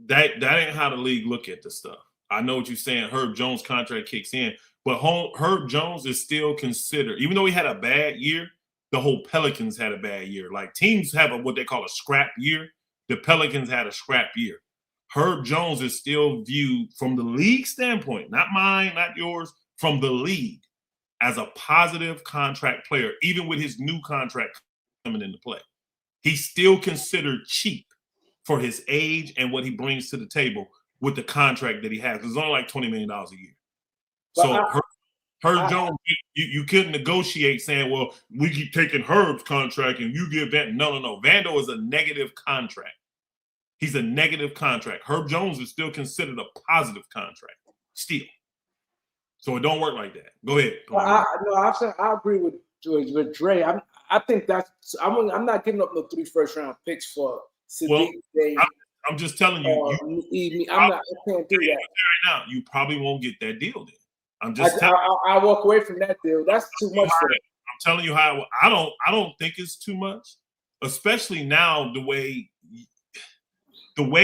that ain't how the league look at the stuff. I know what you're saying. Herb Jones' contract kicks in, but Herb Jones is still considered, even though he had a bad year, the whole Pelicans had a bad year. Like teams have what they call a scrap year. The Pelicans had a scrap year. Herb Jones is still viewed from the league standpoint, not mine, not yours, from the league, as a positive contract player, even with his new contract coming into play. He's still considered cheap for his age and what he brings to the table with the contract that he has. It's only like $20 million a year. So Herb Jones, you couldn't negotiate saying, well, we keep taking Herb's contract and you give that. No. Vando is a negative contract. He's a negative contract. Herb Jones is still considered a positive contract. Still. So it don't work like that. Go ahead. I agree with Dre. I think I'm not giving up no 3 first-round picks for Sadiq Bey. I'm just telling you. I can't do that. Right now, you probably won't get that deal then. I'm just telling you. I walk away from that deal. That's too much for them. I'm telling you how I don't think it's too much, especially now the way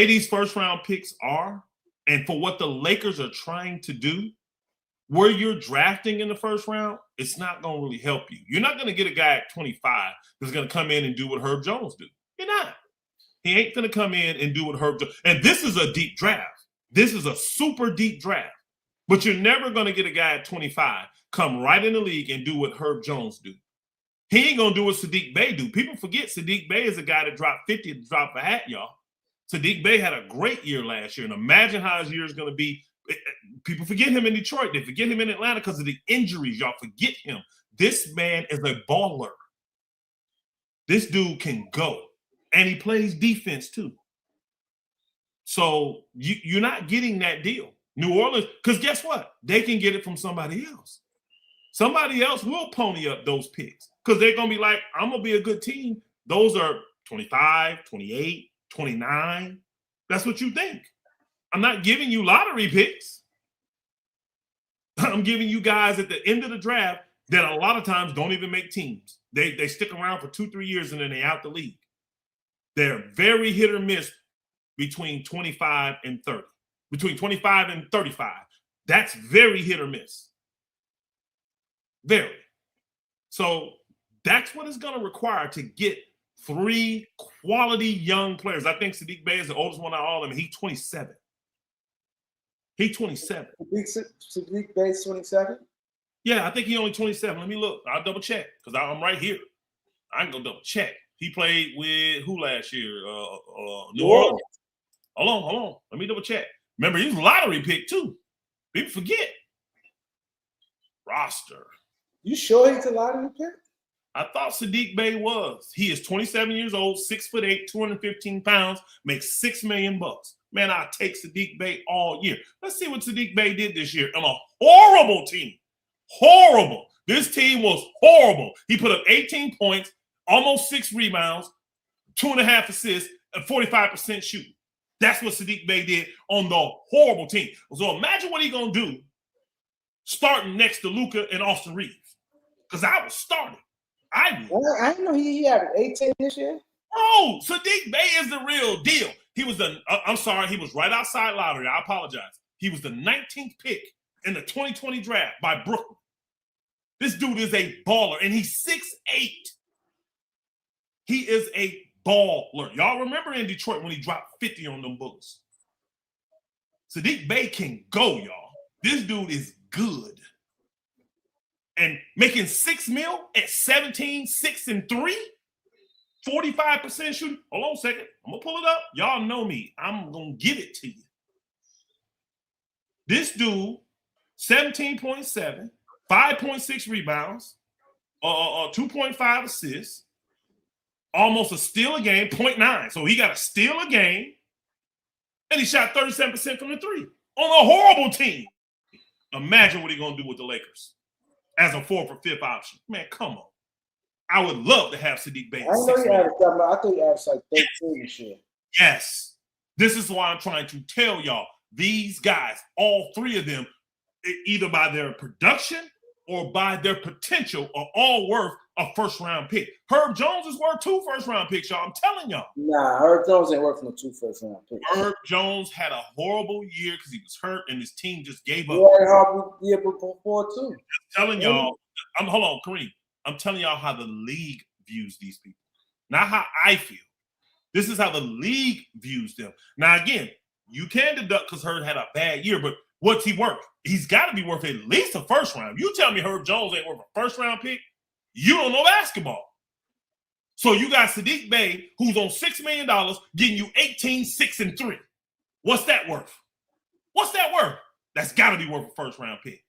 these first-round picks are, and for what the Lakers are trying to do. Where you're drafting in the first round, it's not going to really help you. You're not going to get a guy at 25 that's going to come in and do what Herb Jones do. You're not. He ain't going to come in and do what Herb Jones. And this is a deep draft. This is a super deep draft. But you're never going to get a guy at 25 come right in the league and do what Herb Jones do. He ain't going to do what Sadiq Bey do. People forget Sadiq Bey is a guy that dropped 50 to drop a hat, y'all. Sadiq Bey had a great year last year. And imagine how his year is going to be. People forget him in Detroit. They forget him in Atlanta because of the injuries. Y'all forget him. This man is a baller. This dude can go. And he plays defense too. So you're not getting that deal. New Orleans, because guess what? They can get it from somebody else. Somebody else will pony up those picks because they're going to be like, I'm going to be a good team. Those are 25, 28, 29. That's what you think. I'm not giving you lottery picks. I'm giving you guys at the end of the draft that a lot of times don't even make teams. They stick around for 2-3 years and then they out the league. They're very hit or miss between 25 and 30. Between 25 and 35. That's very hit or miss. Very. So that's what it's going to require to get 3 quality young players. I think Sadiq Bey is the oldest one out of all of them. He's 27. He's 27. Sadiq Bey's 27? Yeah, I think he's only 27. Let me look. I'll double check because I'm right here. I can go double check. He played with who last year? New Orleans. Hold on. Let me double check. Remember, he was a lottery pick too. People forget. Roster. You sure he's a lottery pick? I thought Sadiq Bey was. He is 27 years old, 6'8", 215 pounds, makes $6 million. Man, I'll take Sadiq Bey all year. Let's see what Sadiq Bey did this year on a horrible team. Horrible. This team was horrible. He put up 18 points, almost 6 rebounds, 2.5 assists, and 45% shooting. That's what Sadiq Bey did on the horrible team. So imagine what he's going to do starting next to Luka and Austin Reeves. Because I was starting. I didn't know he had 18 this year. Oh, Sadiq Bey is the real deal. He was I'm sorry, he was right outside lottery. I apologize. He was the 19th pick in the 2020 draft by Brooklyn. This dude is a baller, and he's 6'8". He is a baller. Y'all remember in Detroit when he dropped 50 on them Bullets? Sadiq Bey can go, y'all. This dude is good. And making $6 million at 17, 6 and 3, 45% shooting. Hold on a second. I'm going to pull it up. Y'all know me. I'm going to give it to you. This dude, 17.7, 5.6 rebounds, 2.5 assists, almost a steal a game, 0.9. So he got a steal a game, and he shot 37% from the 3 on a horrible team. Imagine what he's going to do with the Lakers as a 4th or 5th option. Man, come on. I would love to have Sadiq Bey. I know he averaged something. I think he averaged like 13 this year. Yes. This is why I'm trying to tell y'all. These guys, all 3 of them, either by their production or by their potential, are all worth a first-round pick. Herb Jones is worth 2 first-round picks, y'all. I'm telling y'all. Nah, Herb Jones ain't worth no 2 first-round picks. Herb Jones had a horrible year because he was hurt and his team just gave up. He had a horrible year before, too. I'm telling y'all. Hold on, Kareem. I'm telling y'all how the league views these people, not how I feel. This is how the league views them. Now, again, you can deduct because Herb had a bad year, but what's he worth? He's got to be worth at least a first round. You tell me Herb Jones ain't worth a first-round pick, you don't know basketball. So you got Sadiq Bey, who's on $6 million, getting you 18, 6 and 3. What's that worth? What's that worth? That's got to be worth a first-round pick.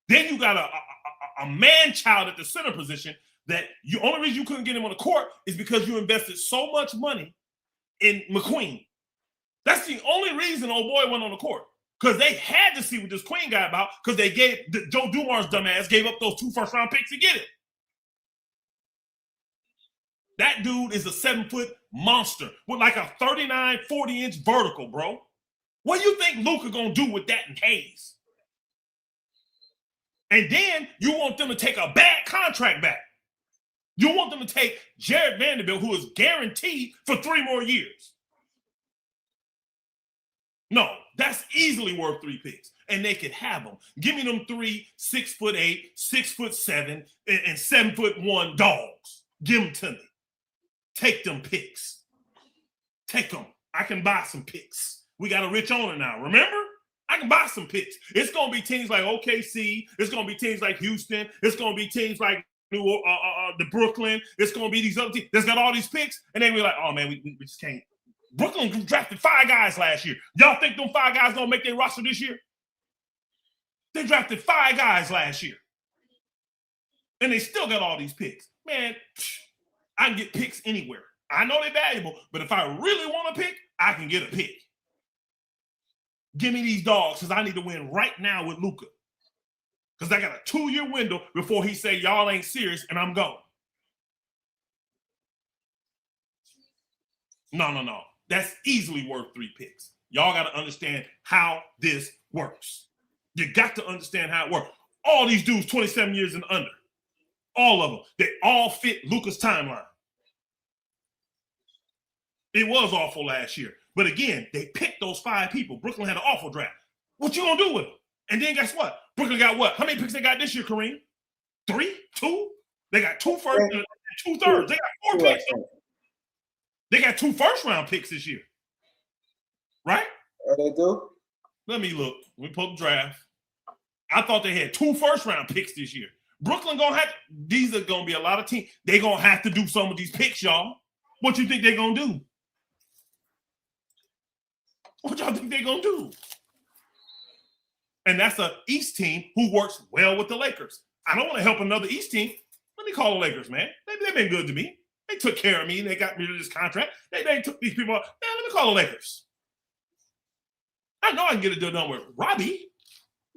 Then you got a man-child at the center position that the only reason you couldn't get him on the court is because you invested so much money in McQueen. That's the only reason old boy went on the court, because they had to see what this Queen guy about, because they gave Joe Dumars dumbass gave up those 2 first-round picks to get it. That dude is a 7-foot monster with like a 39, 40-inch vertical, bro. What do you think Luka gonna do with that in Hayes? And then you want them to take a bad contract back. You want them to take Jared Vanderbilt, who is guaranteed for 3 more years. No, that's easily worth 3 picks. And they could have them. Give me them 3 6'8", 6'7", and 7'1" dogs. Give them to me. Take them picks. Take them. I can buy some picks. We got a rich owner now. Remember? I can buy some picks. It's going to be teams like OKC. It's going to be teams like Houston. It's going to be teams like the Brooklyn. It's going to be these other teams that's got all these picks. And then we're like, oh, man, we just can't. Brooklyn drafted 5 guys last year. Y'all think them 5 guys going to make their roster this year? They drafted 5 guys last year. And they still got all these picks. Man, I can get picks anywhere. I know they're valuable, but if I really want a pick, I can get a pick. Give me these dogs because I need to win right now with Luka. Because I got a 2-year window before he say y'all ain't serious and I'm going. No. That's easily worth 3 picks. Y'all got to understand how this works. You got to understand how it works. All these dudes 27 years and under. All of them. They all fit Luka's timeline. It was awful last year. But again, they picked those 5 people. Brooklyn had an awful draft. What you going to do with them? And then guess what? Brooklyn got what? How many picks they got this year, Kareem? 3? 2? They got 2 first and 2 thirds. They got 4 picks. They got 2 first-round picks this year. Right? Oh, they do? Let me look. We pull the draft. I thought they had 2 first-round picks this year. Brooklyn gonna have these are gonna be a lot of teams. They gonna have to do some of these picks, y'all. What you think they gonna do? What y'all think they gonna do? And that's a East team who works well with the Lakers. I don't want to help another East team. Let me call the Lakers, man. They've been good to me. They took care of me. They got me to this contract. They took these people out. Man, let me call the Lakers. I know I can get it done with Robbie.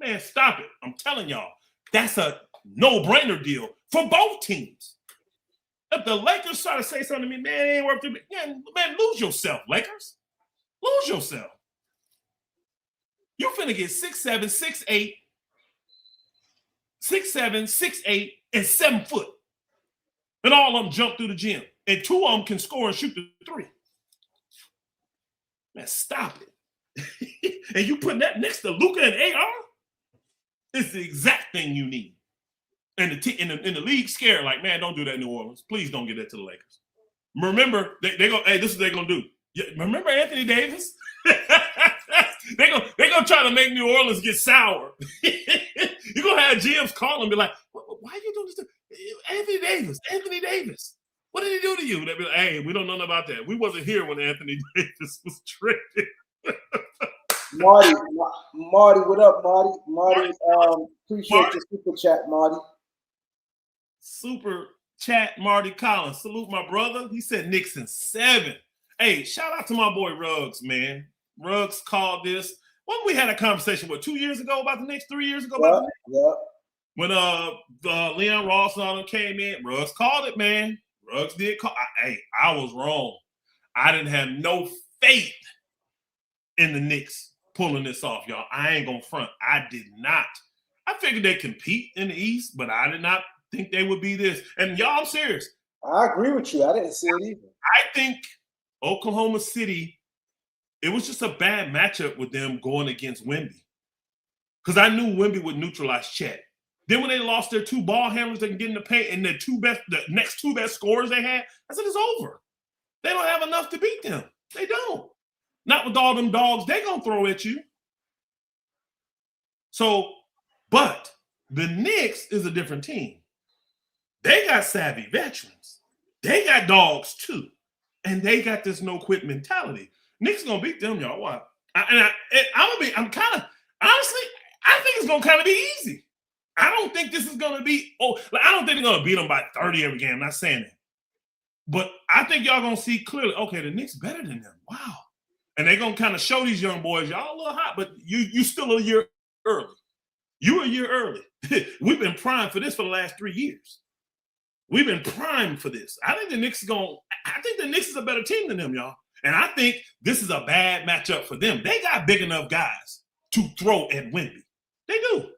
Man, stop it. I'm telling y'all, that's a no-brainer deal for both teams. If the Lakers try to say something to me, man, it ain't worth it. Man, lose yourself, Lakers. Lose yourself. You finna get 6'7", 6'8", 6'7", 6'8", and 7 foot. And all of them jump through the gym. And 2 of them can score and shoot the 3. Man, stop it. And you putting that next to Luka and AR? It's the exact thing you need. And in the league scared, like, man, don't do that, New Orleans. Please don't get that to the Lakers. Remember, they go, hey, this is what they're gonna do. Remember Anthony Davis? They're gonna try to make New Orleans get sour. You're gonna have GMs call and be like, why are you doing this to Anthony Davis. What did he do to you? They'd be like, hey, we don't know about that. We wasn't here when Anthony Davis was traded. Marty, what up, Marty? Marty, appreciate your super chat, Marty. Super chat, Marty Collins. Salute my brother. He said Knicks in 7. Hey, shout out to my boy Ruggs, man. Ruggs called this. When we had a conversation, 2 years ago about the Knicks, 3 years ago about the Knicks? Yeah. When Leon Ross and all them came in, Ruggs called it, man. Ruggs did call. I was wrong. I didn't have no faith in the Knicks pulling this off, y'all. I ain't gonna front. I did not. I figured they'd compete in the East, but I did not think they would be this. And y'all, I'm serious. I agree with you. I didn't see it either. I think Oklahoma City, it was just a bad matchup with them going against Wemby. Because I knew Wemby would neutralize Chet. Then when they lost their 2 ball handlers that can get in the paint and the next 2 best scorers they had, I said, it's over. They don't have enough to beat them. They don't. Not with all them dogs they gonna throw at you. So, but the Knicks is a different team. They got savvy veterans. They got dogs too. And they got this no-quit mentality. Knicks gonna beat them, y'all. Why? Honestly, I think it's gonna kind of be easy. I don't think this is gonna be, I don't think they're gonna beat them by 30 every game. I'm not saying that. But I think y'all gonna see clearly, okay, the Knicks better than them. Wow. And they're gonna kind of show these young boys, y'all a little hot, but you still a year early. You a year early. We've been primed for this for the last 3 years. We've been primed for this. I think the Knicks is a better team than them, y'all. And I think this is a bad matchup for them. They got big enough guys to throw at Wemby. They do.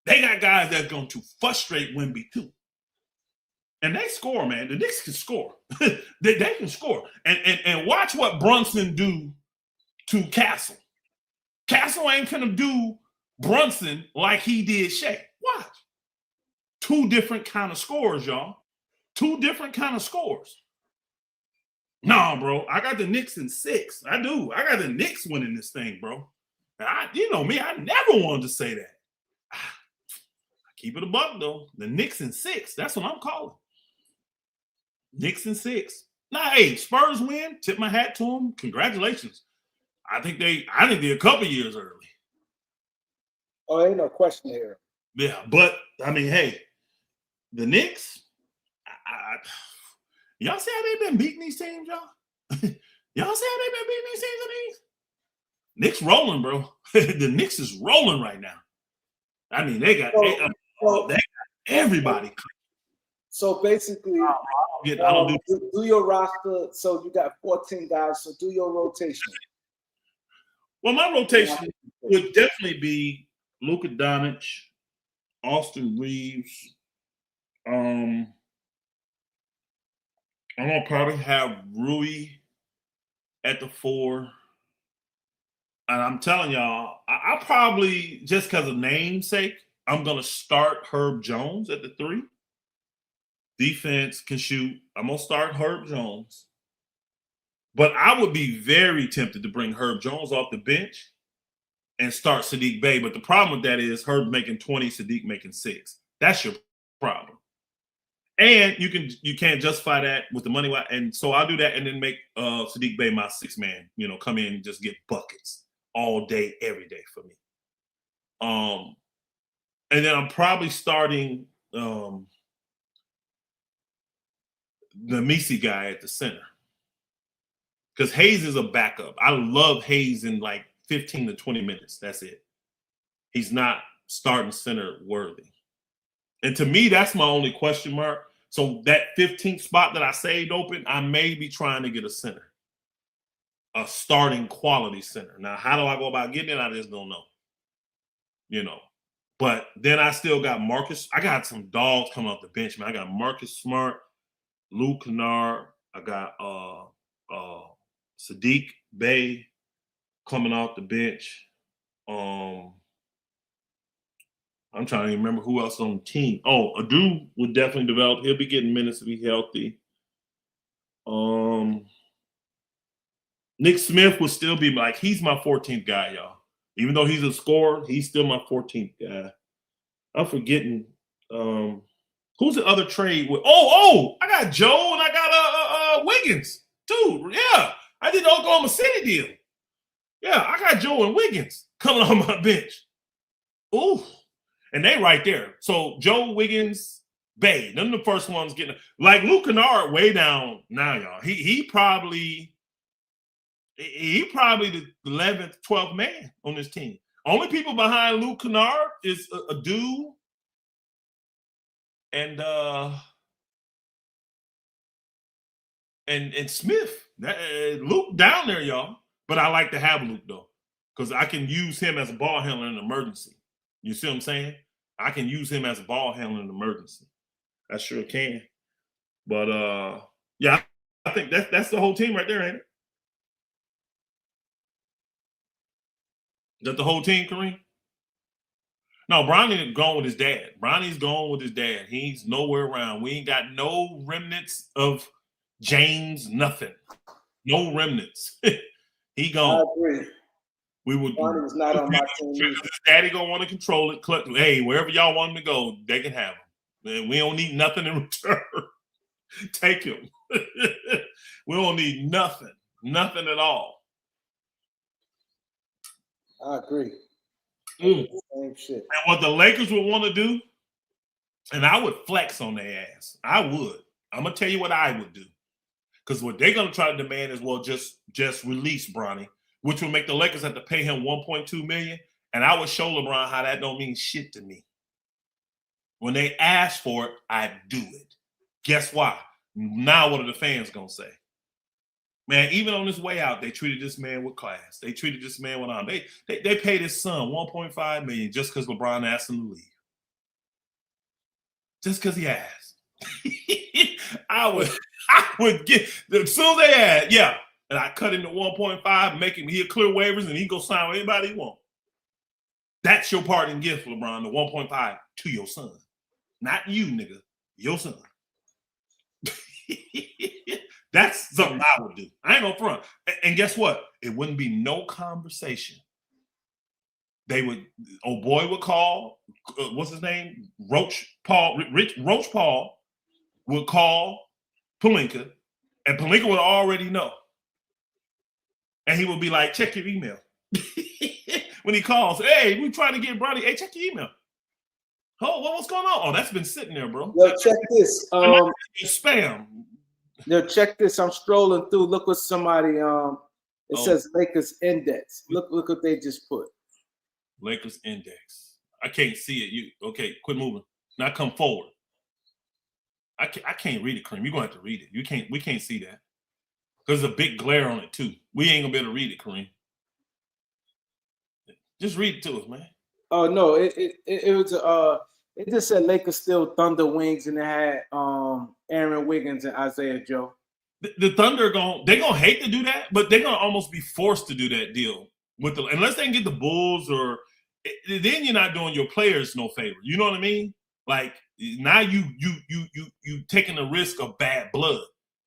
They got guys that's going to frustrate Wemby too. And they score, man. The Knicks can score. they can score. And watch what Brunson do to Castle. Castle ain't gonna do Brunson like he did Shea. Watch. 2 different kind of scores, y'all. 2 different kind of scores. Nah, bro. I got the Knicks in 6. I do. I got the Knicks winning this thing, bro. You know me, I never wanted to say that. I keep it a buck, though. The Knicks in 6. That's what I'm calling. Knicks in 6. Nah, hey, Spurs win. Tip my hat to them. Congratulations. I think they're a couple years early. Oh, ain't no question here. Yeah, but I mean, hey, the Knicks, y'all see how they've been beating these teams, y'all? Y'all see how they've been beating these teams in the East? Knicks rolling, bro. The Knicks is rolling right now. I mean, they got everybody. So basically, do your roster. So you got 14 guys. So do your rotation. Well, my rotation would definitely be Luka Doncic, Austin Reeves. I'm gonna probably have Rui at the 4. And I'm telling y'all, I probably, just because of namesake, I'm gonna start Herb Jones at the 3. Defense can shoot. I'm gonna start Herb Jones. But I would be very tempted to bring Herb Jones off the bench and start Sadiq Bey. But the problem with that is Herb making 20, Sadiq making 6. That's your problem. And you can't justify that with the money. And so I'll do that and then make Sadiq Bey my 6th man. Come in and just get buckets all day, every day for me. And then I'm probably starting the Misi guy at the center. Because Hayes is a backup. I love Hayes in like 15 to 20 minutes. That's it. He's not starting center worthy. And to me, that's my only question mark. So that 15th spot that I saved open, I may be trying to get a center. A starting quality center. Now, how do I go about getting it? I just don't know. But then I still got Marcus. I got some dogs coming off the bench, man. I got Marcus Smart, Lou Kennard. I got Sadiq Bey coming off the bench. I'm trying to remember who else on the team. Oh, Adu would definitely develop. He'll be getting minutes to be healthy. Nick Smith would still be like, he's my 14th guy, y'all. Even though he's a scorer, he's still my 14th guy. I'm forgetting. Who's the other trade with? Oh, I got Joe and I got Wiggins. Dude, yeah. I did the Oklahoma City deal. Yeah, I got Joe and Wiggins coming on my bench. Ooh. And they right there. So Joe, Wiggins, Bey. Them the first ones getting like Luke Kennard way down now, y'all. He probably the 11th, 12th man on this team. Only people behind Luke Kennard is Adu and Smith. Luke down there, y'all. But I like to have Luke though, because I can use him as a ball handler in an emergency. You see what I'm saying? I can use him as a ball handler in an emergency. I sure can. But yeah, I think that's the whole team right there, ain't it? Is that the whole team, Kareem? No, Bronny's gone with his dad. Bronny's gone with his dad. He's nowhere around. We ain't got no remnants of James, nothing. No remnants. He gone. I agree. We would. Bronny was not on my team either. His daddy gonna want to control it. Hey, wherever y'all want him to go, they can have him. Man, we don't need nothing in return. Take him. We don't need nothing at all. I agree. Same shit. And what the Lakers would want to do, and I would flex on their ass. I would. I'm gonna tell you what I would do, because what they're gonna try to demand is, well, just release Bronny, which would make the Lakers have to pay him $1.2 million. And I would show LeBron how that don't mean shit to me. When they ask for it, I do it. Guess why? Now what are the fans gonna say? Man, even on his way out, they treated this man with class. They treated this man with honor. They paid his son $1.5 million just because LeBron asked him to leave. Just because he asked. I would get, as soon as they asked, yeah, and I cut him to 1.5, make him, he'll clear waivers, and he go sign with anybody he want. That's your parting gift, LeBron, the 1.5 to your son. Not you, nigga. Your son. That's something I would do. I ain't gonna front. And guess what? It wouldn't be no conversation. Old boy would call, what's his name? Roach Paul would call Pelinka, and Pelinka would already know. And he would be like, check your email. When he calls, hey, we trying to get Bronny. Hey, check your email. Oh, what's going on? Oh, that's been sitting there, bro. Yo, check this. Spam. Yo, check this. I'm strolling through. Look what somebody says Lakers index. Look what they just put. Lakers index. I can't see it. Okay, quit moving. Now come forward. I can't read it, Kareem. You're gonna have to read it. We can't see that. There's a big glare on it too. We ain't gonna be able to read it, Kareem. Just read it to us, man. Oh no, it was it just said Lakers still Thunder Wings, and it had Aaron Wiggins and Isaiah Joe. The Thunder they're gonna hate to do that, but they're gonna almost be forced to do that deal unless they can get the Bulls, or then you're not doing your players no favor. You know what I mean? Like now you taking the risk of bad blood.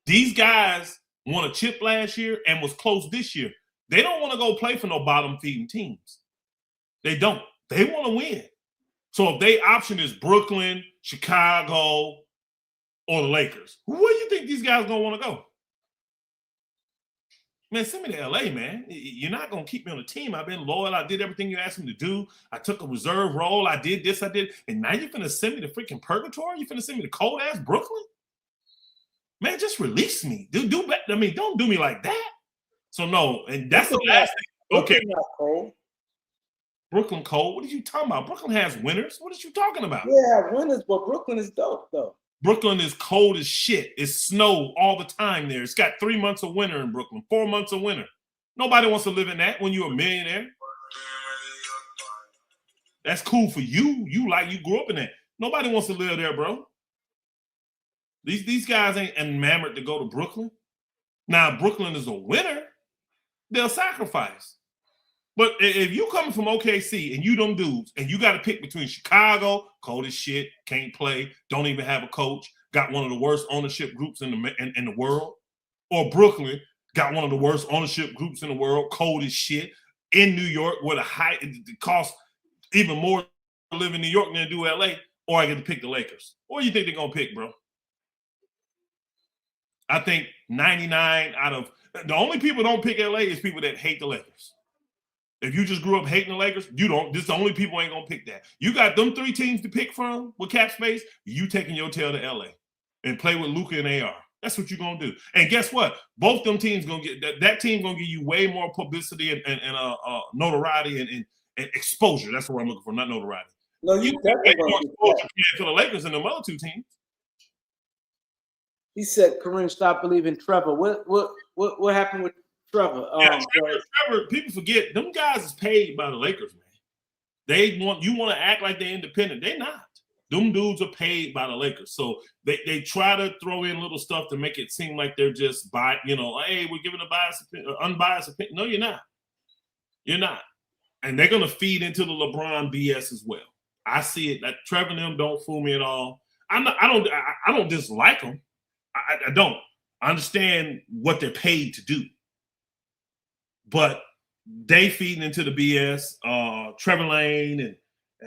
These guys won a chip last year and was close this year. They don't want to go play for no bottom feeding teams. They don't. They want to win. So if their option is Brooklyn, Chicago, or the Lakers, where do you think these guys gonna want to go? Man, send me to LA, man. You're not going to keep me on the team. I've been loyal. I did everything you asked me to do. I took a reserve role. I did this, I did. And now you're going to send me to freaking purgatory? You're going to send me to cold-ass Brooklyn? Man, just release me. Do better. I mean, don't do me like that. So, no. And that's the last thing. Okay. Cold. Brooklyn cold? What are you talking about? Brooklyn has winners. What are you talking about? Yeah, winners, but Brooklyn is dope, though. Brooklyn is cold as shit. It's snow all the time there. It's got 3 months of winter in Brooklyn, 4 months of winter. Nobody wants to live in that when you're a millionaire. That's cool for you. You grew up in that. Nobody wants to live there, bro. These guys ain't enamored to go to Brooklyn. Now, Brooklyn is a winner. They'll sacrifice. But if you coming from OKC and you them dudes and you got to pick between Chicago, cold as shit, can't play, don't even have a coach, got one of the worst ownership groups in the world, or Brooklyn, got one of the worst ownership groups in the world, cold as shit, in New York, where it costs even more to live in New York than to do LA, or I get to pick the Lakers. What do you think they're going to pick, bro? I think 99 out of – the only people don't pick LA is people that hate the Lakers. If you just grew up hating the Lakers, you don't. This the only people ain't gonna pick that. You got them 3 teams to pick from with cap space. You taking your tail to LA and play with Luka and AR. That's what you're gonna do. And guess what? Both them teams gonna get that team gonna give you way more publicity and notoriety and exposure. That's what I'm looking for, not notoriety. No, you definitely more exposure for the Lakers and the other 2 teams. He said, "Kareem, stop believing Trevor." What happened with Trevor? Trevor, people forget them guys is paid by the Lakers, man. You want to act like they're independent. They're not. Them dudes are paid by the Lakers. So they try to throw in little stuff to make it seem like they're just hey, we're giving a unbiased opinion. No, you're not. You're not. And they're gonna feed into the LeBron BS as well. I see it. That Trevor and them don't fool me at all. I don't dislike them. I don't. I understand what they're paid to do. But they feeding into the BS. Trevor Lane and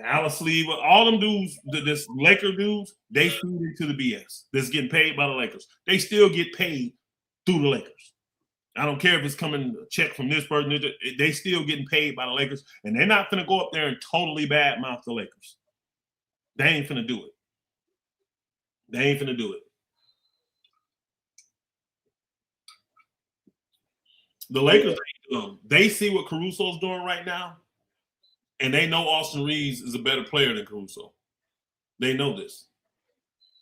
Alice Lever, all them dudes, this Laker dudes, they feed into the BS. That's getting paid by the Lakers. They still get paid through the Lakers. I don't care if it's coming a check from this person. They still getting paid by the Lakers, and they're not going to go up there and totally badmouth the Lakers. They ain't finna do it. They ain't finna do it. The Lakers, they see what Caruso's doing right now, and they know Austin Reeves is a better player than Caruso. They know this.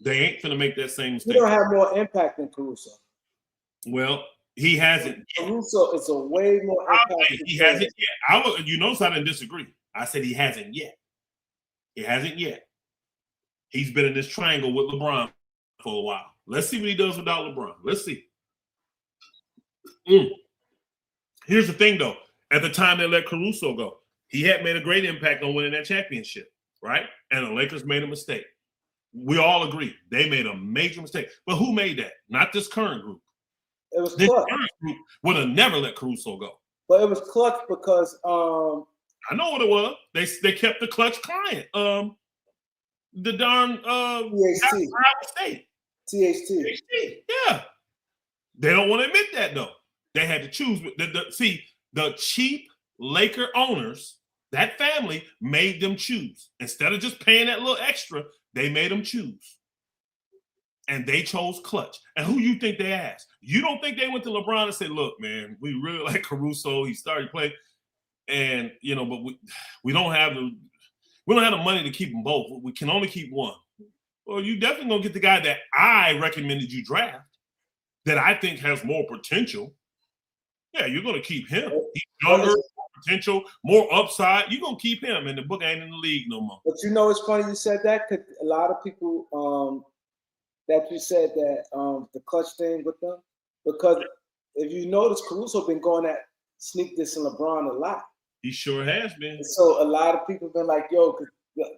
They ain't going to make that same mistake. He don't have more impact than Caruso. Well, he hasn't. Caruso is a way more impact. He hasn't yet. You notice I didn't disagree. I said he hasn't yet. He hasn't yet. He's been in this triangle with LeBron for a while. Let's see what he does without LeBron. Let's see. Here's the thing, though. At the time they let Caruso go, he had made a great impact on winning that championship, right? And the Lakers made a mistake. We all agree. They made a major mistake. But who made that? Not this current group. It was this clutch. current group would have never let Caruso go. But it was clutch because I know what it was. They kept the clutch client. The darn THT. State. THT. Yeah. They don't want to admit that, though. They had to choose. The cheap Laker owners, that family made them choose. Instead of just paying that little extra, they made them choose. And they chose clutch. And who you think they asked? You don't think they went to LeBron and said, look, man, we really like Caruso. He started playing. And, but we don't have the money to keep them both. We can only keep one. Well, you definitely gonna get the guy that I recommended you draft, that I think has more potential. Yeah, you're gonna keep him. He's younger, more potential, more upside. You're gonna keep him, and the book ain't in the league no more. But it's funny you said that, because a lot of people that you said that the clutch thing with them, because if you notice, Caruso been going at sneak this and LeBron a lot. He sure has been. And so a lot of people been like, yo,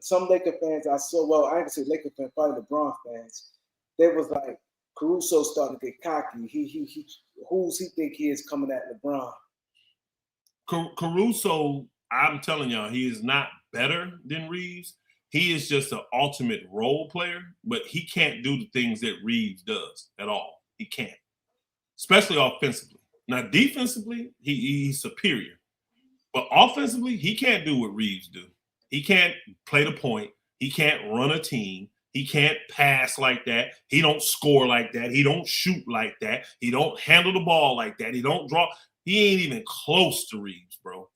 some Laker fans I saw. Well, I ain't gonna say Laker fans, probably LeBron fans. They was like Caruso starting to get cocky. He who's he think he is coming at LeBron? Caruso, I'm telling y'all, he is not better than Reeves. He is just an ultimate role player, but he can't do the things that Reeves does at all. He can't, especially offensively. Now, defensively, he's superior. But offensively, he can't do what Reeves do. He can't play the point. He can't run a team. He can't pass like that. He don't score like that. He don't shoot like that. He don't handle the ball like that. He don't draw. He ain't even close to Reeves, bro.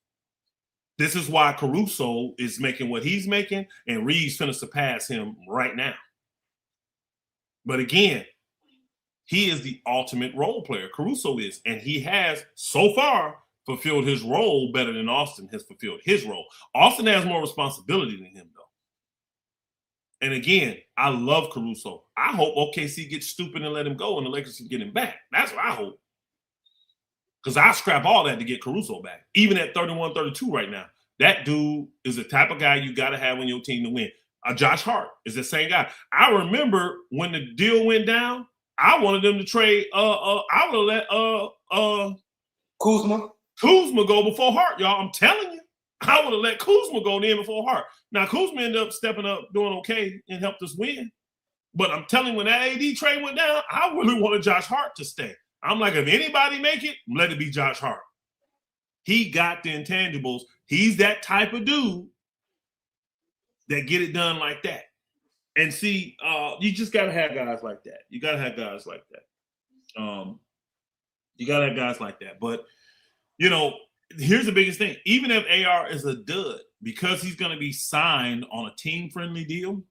This is why Caruso is making what he's making, and Reeves finna surpass him right now. But again, he is the ultimate role player. Caruso is, and he has so far fulfilled his role better than Austin has fulfilled his role. Austin has more responsibility than him, though. And again, I love Caruso. I hope OKC gets stupid and let him go, and the Lakers can get him back. That's what I hope. Because I scrap all that to get Caruso back, even at 31-32 right now. That dude is the type of guy you got to have on your team to win. Josh Hart is the same guy. I remember when the deal went down, I wanted them to trade. I would have let Kuzma go before Hart, y'all. I'm telling you, I would have let Kuzma go in before Hart. Now Kuzma ended up stepping up, doing okay, and helped us win. But I'm telling you, when that AD trade went down, I really wanted Josh Hart to stay. I'm like, if anybody make it, let it be Josh Hart. He got the intangibles. He's that type of dude that get it done like that. And see, you just got to have guys like that. You got to have guys like that. You got to have guys like that. But, you know, here's the biggest thing. Even if AR is a dud, because he's going to be signed on a team-friendly deal,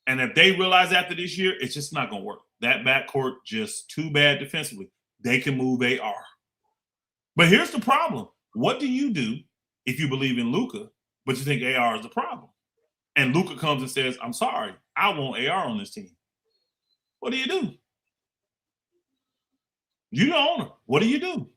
and if they realize after this year, it's just not going to work. That backcourt just too bad defensively. They can move AR. But here's the problem. What do you do if you believe in Luka, but you think AR is the problem? And Luka comes and says, I'm sorry, I want AR on this team. What do you do? You the owner. What do you do?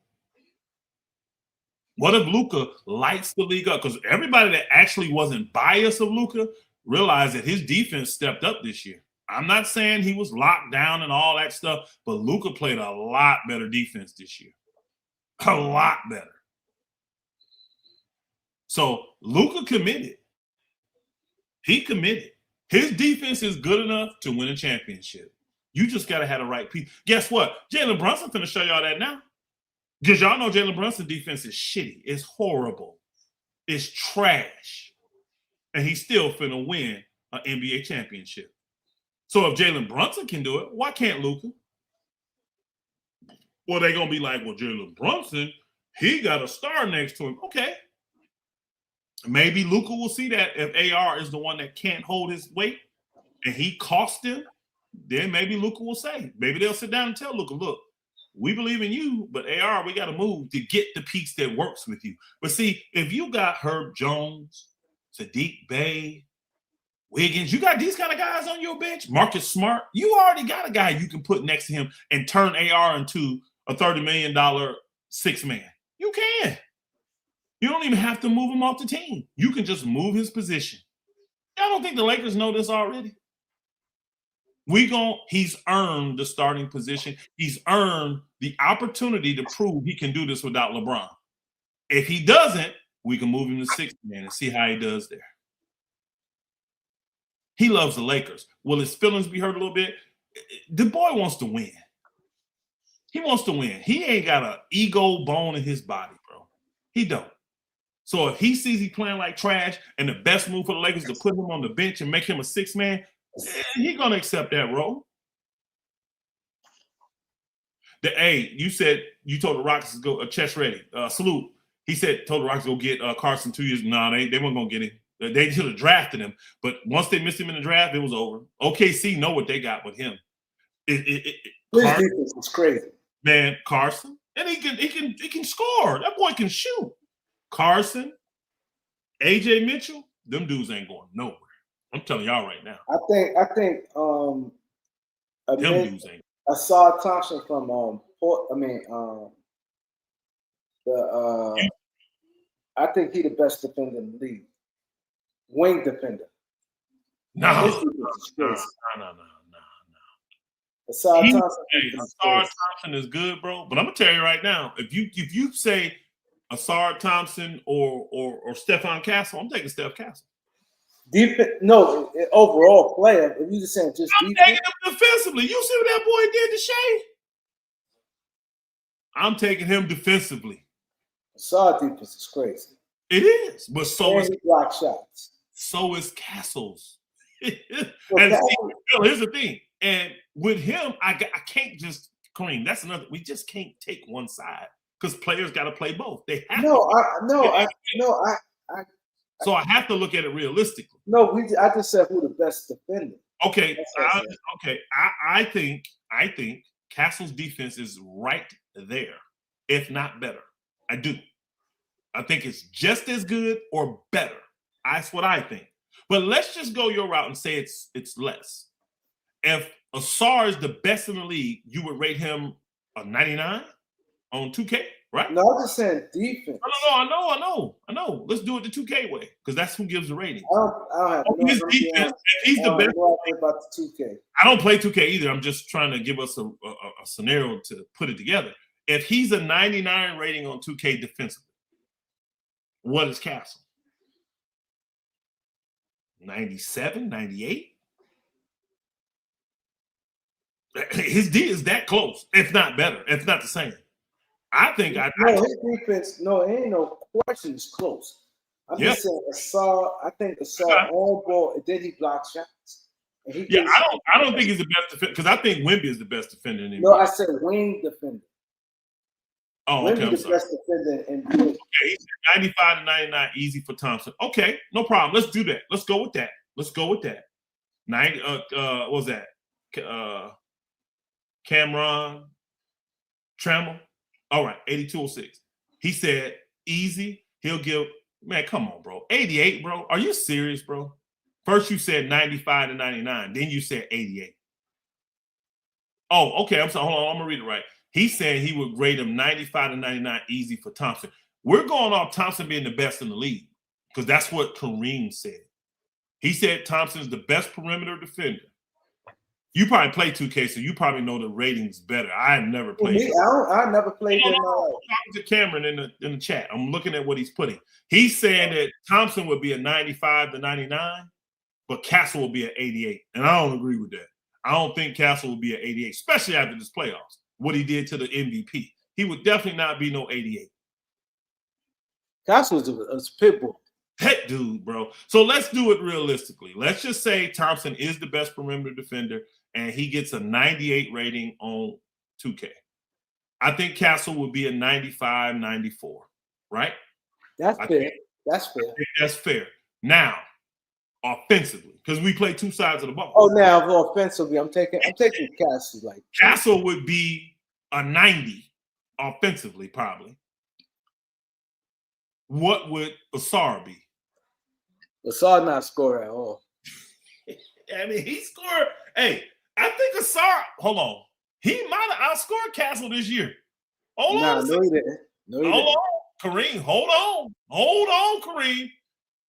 What if Luka lights the league up? Because everybody that actually wasn't biased of Luka realized that his defense stepped up this year. I'm not saying he was locked down and all that stuff, but Luka played a lot better defense this year. A lot better. So Luka committed. He committed. His defense is good enough to win a championship. You just got to have the right piece. Guess what? Jalen Brunson finna show y'all that now. Because y'all know Jalen Brunson's defense is shitty. It's horrible. It's trash. And he's still finna win an NBA championship. So if Jalen Brunson can do it, why can't Luka? Well, they're going to be like, well, Jalen Brunson, he got a star next to him. Okay. Maybe Luka will see that if AR is the one that can't hold his weight and he cost him, then maybe Luka will say, maybe they'll sit down and tell Luka, look, we believe in you, but AR, we got to move to get the piece that works with you. But see, if you got Herb Jones, Sadiq Bey, Wiggins, you got these kind of guys on your bench, Marcus Smart, you already got a guy you can put next to him and turn AR into a $30 million six-man. You can. You don't even have to move him off the team. You can just move his position. I don't think the Lakers know this already. He's earned the starting position. He's earned the opportunity to prove he can do this without LeBron. If he doesn't, we can move him to sixth man and see how he does there. He loves the Lakers. Will his feelings be hurt a little bit? The boy wants to win. He wants to win. He ain't got an ego bone in his body, bro. He don't. So if he sees he playing like trash and the best move for the Lakers is to put him on the bench and make him a sixth man, he's going to accept that role. You said you told the Rockets to go chest ready. Salute. He told the Rockets to go get Carson 2 years. No, they weren't going to get him. They should have drafted him. But once they missed him in the draft, it was over. OKC know what they got with him. His defense is crazy. Man, Carson. And he can score. That boy can shoot. Carson, AJ Mitchell, them dudes ain't going nowhere. I'm telling y'all right now. I think them dudes ain't. Asad Thompson from I think he the best defender in the league. Wing defender. No, His defense is crazy. no. Asad Thompson. Asard Thompson is good, bro. But I'm gonna tell you right now, if you say Asard Thompson or Stephon Castle, I'm taking Steph Castle. Defense, no, overall player. If you just saying just I'm defense, taking him defensively. You see what that boy did to Shea? I'm taking him defensively. Asad defense is crazy. It is, but so And is he block shots. so is Castles. Well, And see, Castles- Bill, here's the thing. And with him, I can't just Kareem. That's another. We just can't take one side because players got to play both. They have to. So I have to look at it realistically. I just said who the best defender. Okay, That's what I said. I think Castle's defense is right there, if not better. I do. I think it's just as good or better. That's what I think. But let's just go your route and say it's less. If Asar is the best in the league, you would rate him a 99 on 2K, right? No, I'm just saying defense. No, I know. Let's do it the 2K way because that's who gives the rating. I don't have no His idea. defense, if he's the I best. don't know about the 2K. I don't play 2K either. I'm just trying to give us a scenario to put it together. If he's a 99 rating on 2K defensively, what is Castle? 97, 98? His D is that close, if not better, if not the same. I think his defense, it ain't no question it's close. I'm just saying I think Asar on ball, and then he blocks shots. And I don't think he's the best defender because I think Wemby is the best defender in the NBA. No, I said wing defender. Oh, okay. Wemby the best defender in NBA. Okay, he said 95 to 99, easy for Thompson. Okay, no problem. Let's do that. Let's go with that. 90. What was that? Cameron Trammell. All right, 8206. He said easy. He'll give. Man, come on, bro. 88, bro. Are you serious, bro? First you said 95 to 99. Then you said 88. Oh, okay. I'm sorry. Hold on. I'm gonna read it right. He said he would grade him 95 to 99 easy for Thompson. We're going off Thompson being the best in the league because that's what Kareem said. He said Thompson's the best perimeter defender. You probably play 2K, so you probably know the ratings better. I've never played. I never played I'm talking to Cameron in the chat. I'm looking at what he's putting. He's saying that Thompson would be a 95 to 99, but Castle will be an 88. And I don't agree with that. I don't think Castle will be an 88, especially after this playoffs. What he did to the MVP. He would definitely not be no 88. Castle's a pit bull. That dude, bro. So let's do it realistically. Let's just say Thompson is the best perimeter defender and he gets a 98 rating on 2K. I think Castle would be a 95, 94, right? That's fair. That's fair. I think that's fair. Now, offensively, because we play two sides of the ball. Oh, now offensively, I'm taking Castle. Like Castle would be a 90 offensively, probably. What would Asar be? Asar not score at all. I mean, he scored. Hey, I think Asar. Hold on. He might have outscored Castle this year. Hold on. No, he didn't. No, he hold didn't. on, Kareem. Hold on, Kareem.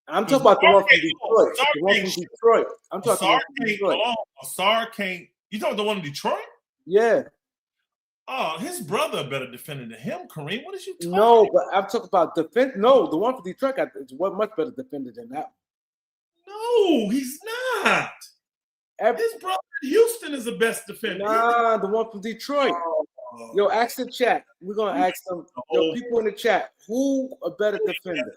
I'm talking about the one from Detroit. The one from Detroit. I'm talking about Detroit. Hold on. Asar can't. You talking about the one in Detroit? Yeah. Oh, his brother a better defender than him, Kareem. What is you talking No, about? but I'm talking about defense. No, the one from Detroit is much better defender than that. No, he's not. His brother in Houston is the best defender. Nah, the one from Detroit. Yo, ask the chat. We're gonna ask them. Yo, people in the chat, who a better defender?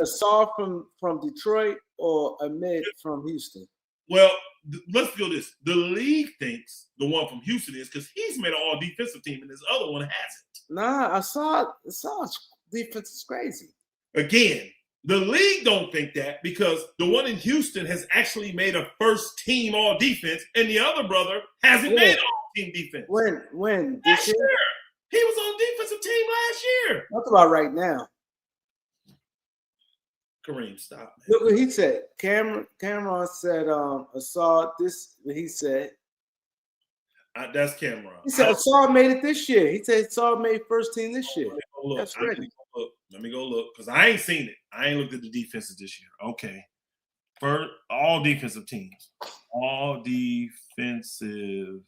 Asar from Detroit or Ahmed from Houston? Well, let's feel this. The league thinks the one from Houston is because he's made an all-defensive team and this other one hasn't. Nah, Asar's defense is crazy. Again, the league don't think that because the one in Houston has actually made a first-team all-defense and the other brother hasn't made all-team defense. When? Last year. He was on defensive team last year. Talk about right now. Kareem, stop. Man. Look what he said. Cameron said, Asar, this what he said. That's Cameron. He said Asar made it this year. He said Asar made first team this year. That's ready. Let me go look because I ain't seen it. I ain't looked at the defenses this year. Okay. For all defensive teams. All defensive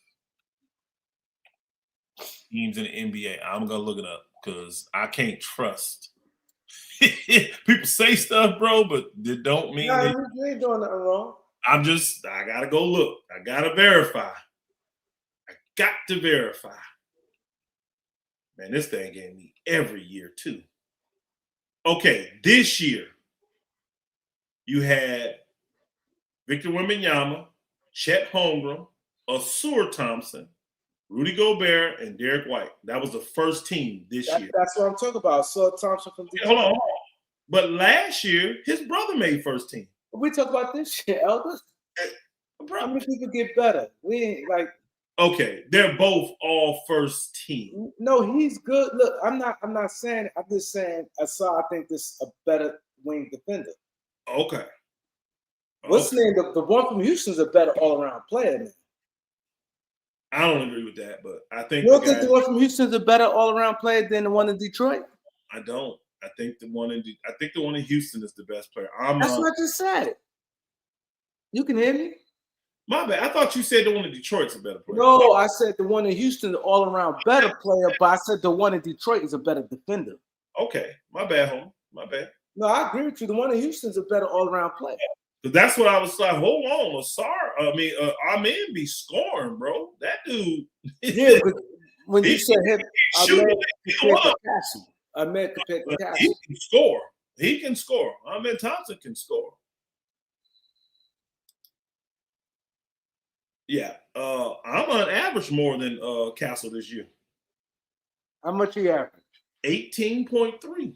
teams in the NBA. I'm gonna look it up because I can't trust. People say stuff, bro, but it don't mean No, it. you ain't doing nothing wrong. I gotta go look. I gotta verify. I got to verify. Man, this thing getting me every year, too. Okay, this year, you had Victor Wembanyama, Chet Holmgren, Asur Thompson, Rudy Gobert, and Derek White. That was the first team this year. That's what I'm talking about. So Thompson from Detroit. Hold on. But last year, his brother made first team. We talk about this shit, Elder. How many people get better? We ain't like. Okay, they're both all first team. No, he's good. Look, I'm not saying. I'm just saying. I think this is a better wing defender. Okay. What's the name? The one from Houston's a better all-around player. Man. I don't agree with that, but I think You don't think the one from Houston's a better all-around player than the one in Detroit? I don't. I think the one in Houston is the best player. That's what I just said. You can hear me? My bad. I thought you said the one in Detroit's a better player. No, I said the one in Houston, the all-around better player, but I said the one in Detroit is a better defender. Okay. My bad, homie. My bad. No, I agree with you. The one in Houston's a better all-around player. But that's what I was like, hold on, Amen be scoring, bro. That dude. Yeah, but when you said him, I meant compared to Castle. He can score. He can score. Amen Thompson can score. Yeah. I'm on average more than Castle this year. How much he average? 18.3.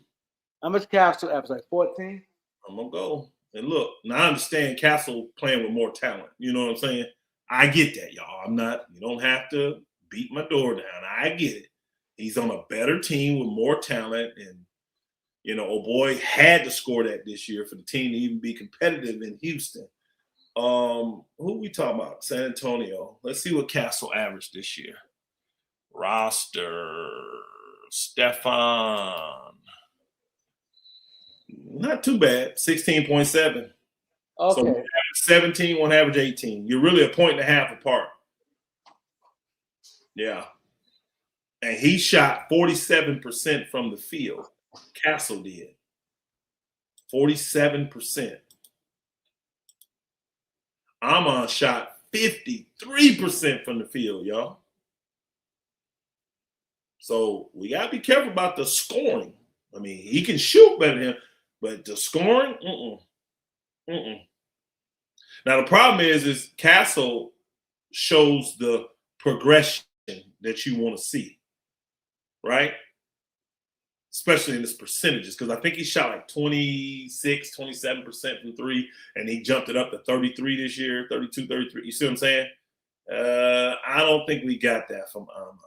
How much Castle average? Like 14? I'm gonna go. And look, now I understand Castle playing with more talent. You know what I'm saying? I get that, y'all. You don't have to beat my door down. I get it. He's on a better team with more talent. And, boy had to score that this year for the team to even be competitive in Houston. Who we talking about? San Antonio. Let's see what Castle averaged this year. Roster. Stefan. Not too bad. 16.7. Okay. So one average 17, one average 18. You're really a point and a half apart. Yeah. And he shot 47% from the field. Castle did. 47%. Amon shot 53% from the field, y'all. So we got to be careful about the scoring. I mean, he can shoot better than him, but the scoring, Now, the problem is Castle shows the progression that you want to see, right? Especially in his percentages, because I think he shot like 26, 27% from three, and he jumped it up to 33 this year, 32, 33. You see what I'm saying? I don't think we got that from Amon.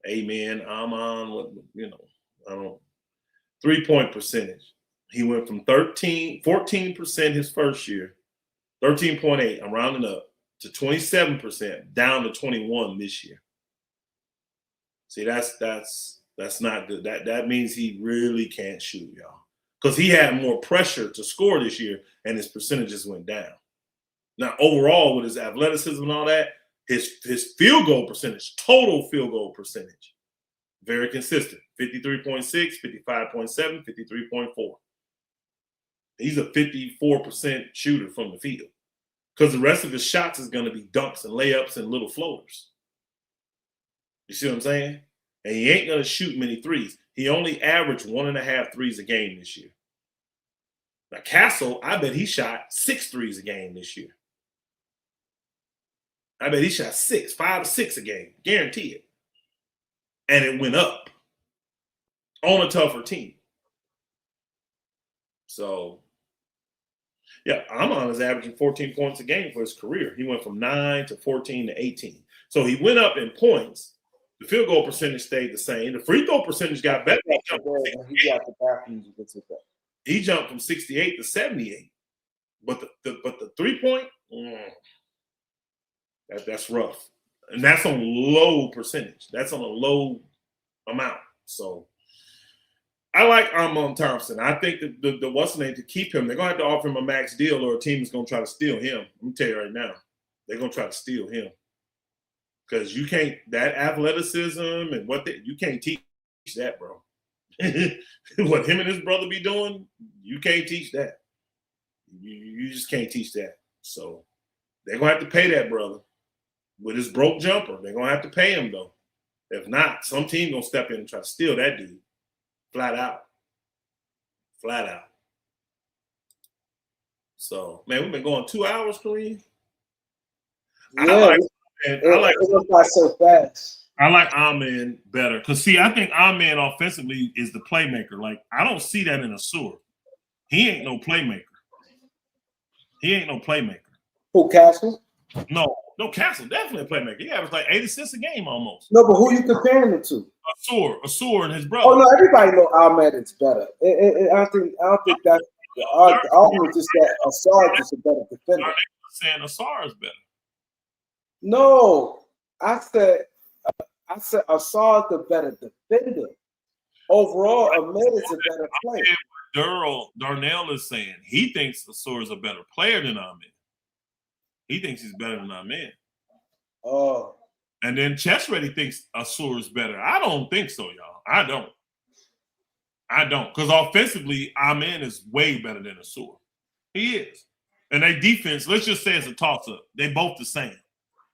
Amen. Amon, I don't. 3-point percentage. He went from 14% his first year, 13.8, I'm rounding up, to 27%, down to 21 this year. See, that's not good. That means he really can't shoot, y'all. Because he had more pressure to score this year, and his percentages went down. Now, overall, with his athleticism and all that, his field goal percentage, total field goal percentage, very consistent. 53.6, 55.7, 53.4. He's a 54% shooter from the field. Because the rest of his shots is going to be dunks and layups and little floaters. You see what I'm saying? And he ain't going to shoot many threes. He only averaged 1.5 threes a game this year. Now, Castle, I bet he shot 6 threes a game this year. I bet he shot 5 or 6 a game. Guarantee it. And it went up on a tougher team. So, yeah, Amon is averaging 14 points a game for his career. He went from 9 to 14 to 18. So he went up in points. The field goal percentage stayed the same. The free throw percentage got better. He jumped from 68 to 78. But the 3-point, that's rough. And that's on low percentage. That's on a low amount. So I like Amon Thompson. I think that the what's the name to keep him, they're gonna have to offer him a max deal, or a team is gonna try to steal him. Let me tell you right now, they're gonna try to steal him because you can't that athleticism and you can't teach that, bro. What him and his brother be doing, you can't teach that. You just can't teach that. So they're gonna have to pay that brother with his broke jumper. They're gonna have to pay him though. If not, some team gonna step in and try to steal that dude. Flat out. Flat out. So, man, we've been going 2 hours, Kareem. Yeah, it went by so fast. I like Amen better. Because, see, I think Amen offensively is the playmaker. Like, I don't see that in Asur. He ain't no playmaker. Who, Castle? No, Castle definitely a playmaker. He averaged like 8 assists a game almost. No, but who you comparing him to? Asur and his brother. Oh no, everybody know Ahmed is better. I don't think that's the argument. Is that Asar is a better defender. Are they saying Asar is better? No, I said Asar is the better defender. Overall, Ahmed is a better player. Darnell is saying he thinks Asur is a better player than Ahmed. He thinks he's better than Ahmed. Oh. And then Chess Ready thinks Asur is better. I don't think so, y'all. I don't. Because offensively, Ahmed is way better than Asur. He is. And their defense, let's just say it's a toss-up. They both the same.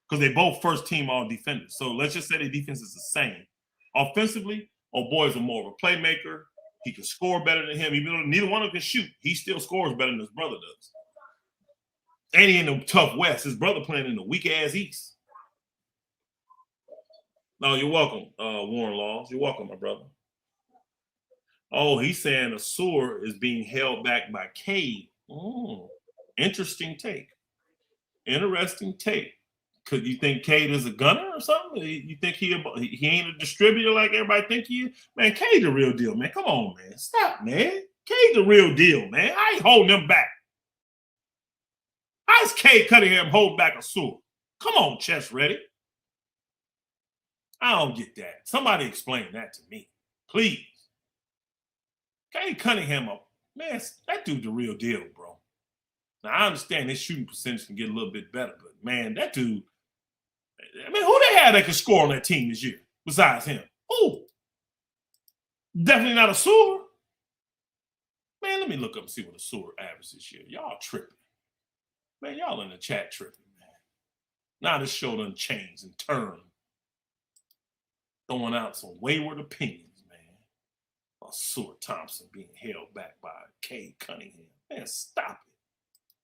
Because they both first-team all defenders. So let's just say their defense is the same. Offensively, old boys are more of a playmaker. He can score better than him. Even though neither one of them can shoot, he still scores better than his brother does. And he in the tough West. His brother playing in the weak-ass East. No, you're welcome, Warren Laws. You're welcome, my brother. Oh, he's saying Asur is being held back by Cade. Interesting take. Could you think Cade is a gunner or something? You think he ain't a distributor like everybody think he is? Man, Cade the real deal, man. Come on, man. Stop, man. Cade the real deal, man. I ain't holding him back. How is Cade Cunningham holding back Asur? Come on, Chess Ready. I don't get that. Somebody explain that to me, please. Cade Cunningham, man, that dude the real deal, bro. Now, I understand his shooting percentage can get a little bit better, but, man, that dude, I mean, who they had that could score on that team this year besides him? Who? Definitely not Asur. Man, let me look up and see what Asur averaged this year. Y'all tripping. Man, y'all in the chat tripping, man. Now this show done changed and turned. Throwing out some wayward opinions, man. Asur Thompson being held back by Cade Cunningham. Man, stop it.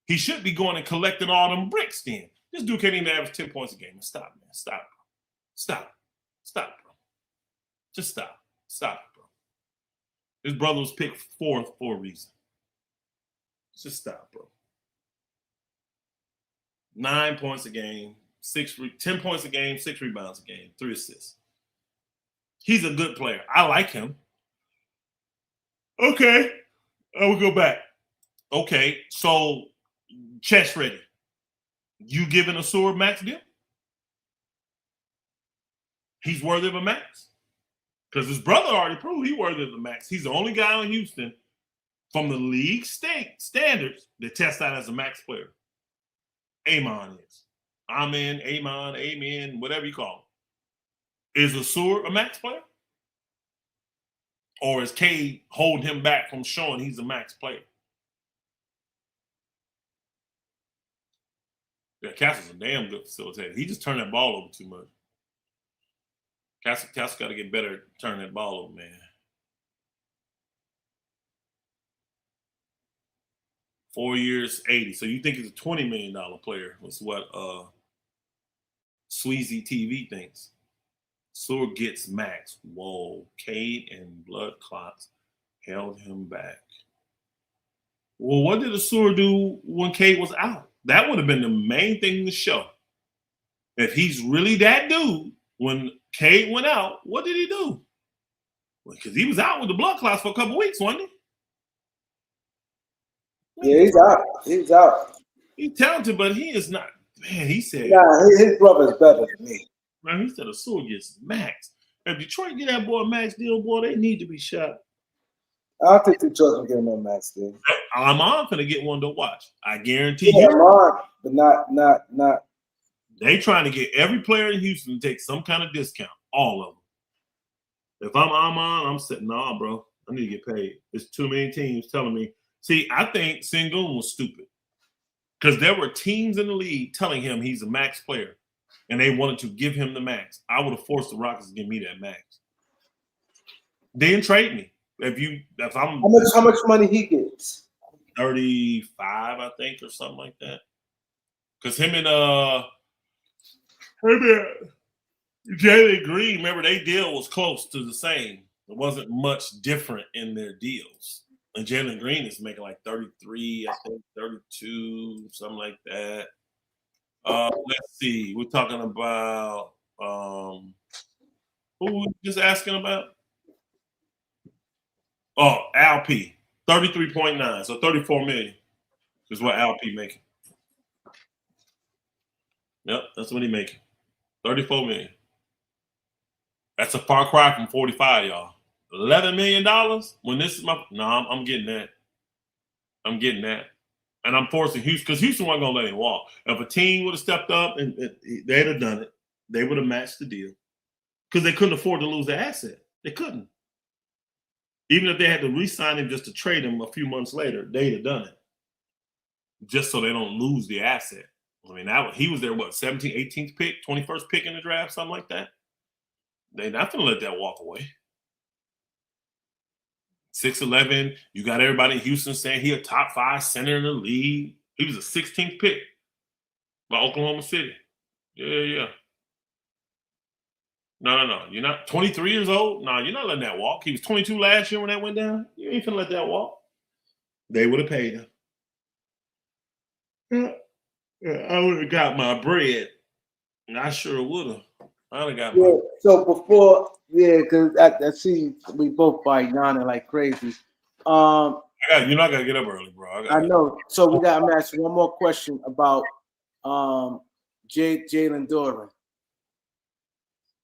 He should be going and collecting all them bricks then. This dude can't even average 10 points a game. Stop, man. Stop, bro. Stop, bro. Just stop. Stop it, bro. His brother was picked fourth for a reason. Just stop, bro. 9 points a game, 10 points a game, 6 rebounds a game, 3 assists. He's a good player. I like him. Okay. I will go back. Okay. So, Chess Ready. You giving Asur max deal? He's worthy of a max. Because his brother already proved he's worthy of the max. He's the only guy in Houston from the league standards that tests out as a max player. Amon is. Amen, whatever you call him. Is Asur a max player? Or is Cade holding him back from showing he's a max player? Yeah, Castle's a damn good facilitator. He just turned that ball over too much. Castle got to get better at turning that ball over, man. 4 years, 80. So you think he's a $20 million player? That's what Sweezy TV thinks. Asur gets max. Whoa. Cade and blood clots held him back. Well, what did Asur do when Cade was out? That would have been the main thing to show. If he's really that dude, when Cade went out, what did he do? Because he was out with the blood clots for a couple weeks, wasn't he? Yeah, he's out. He's out. He's talented, but he is not. Man, he said. Nah, his brother's better than me. Man, he said Asur gets max. If Detroit get that boy a max deal, boy, they need to be shot. I don't think Detroit can get no max deal. I'm gonna get one to watch. I guarantee Yeah, you. Lamar, but not. They trying to get every player in Houston to take some kind of discount. All of them. If I'm Amon, I'm saying, nah, bro. I need to get paid. There's too many teams telling me. See, I think Sengun was stupid because there were teams in the league telling him he's a max player, and they wanted to give him the max. I would have forced the Rockets to give me that max. They didn't trade me. If I'm How much money he gets? 35, I think, or something like that. Because him and Jalen Green, remember, their deal was close to the same. It wasn't much different in their deals. And Jalen Green is making like 33, I think 32, something like that. Let's see. We're talking about who were we just asking about? Oh, Al P. 33.9, so 34 million is what Al P making. Yep, that's what he making. 34 million. That's a far cry from 45, y'all. $11 million when this is my I'm getting that. I'm getting that. And I'm forcing Houston because Houston wasn't gonna let him walk. If a team would have stepped up and they'd have done it, they would have matched the deal. Because they couldn't afford to lose the asset. They couldn't. Even if they had to re-sign him just to trade him a few months later, they'd have done it. Just so they don't lose the asset. I mean, he was their 17th, 18th pick, 21st pick in the draft, something like that. They're not gonna let that walk away. 6'11", you got everybody in Houston saying he a top 5 center in the league. He was a 16th pick by Oklahoma City. Yeah. No. You're not 23 years old? No, you're not letting that walk. He was 22 last year when that went down. You ain't finna let that walk. They would have paid him. Yeah, I would have got my bread. And I sure would have. I would have got my. So before, because I see we both bite yawning like crazy. You're not gonna get up early, bro. I know. So I'm gonna ask you one more question about Jalen Duren.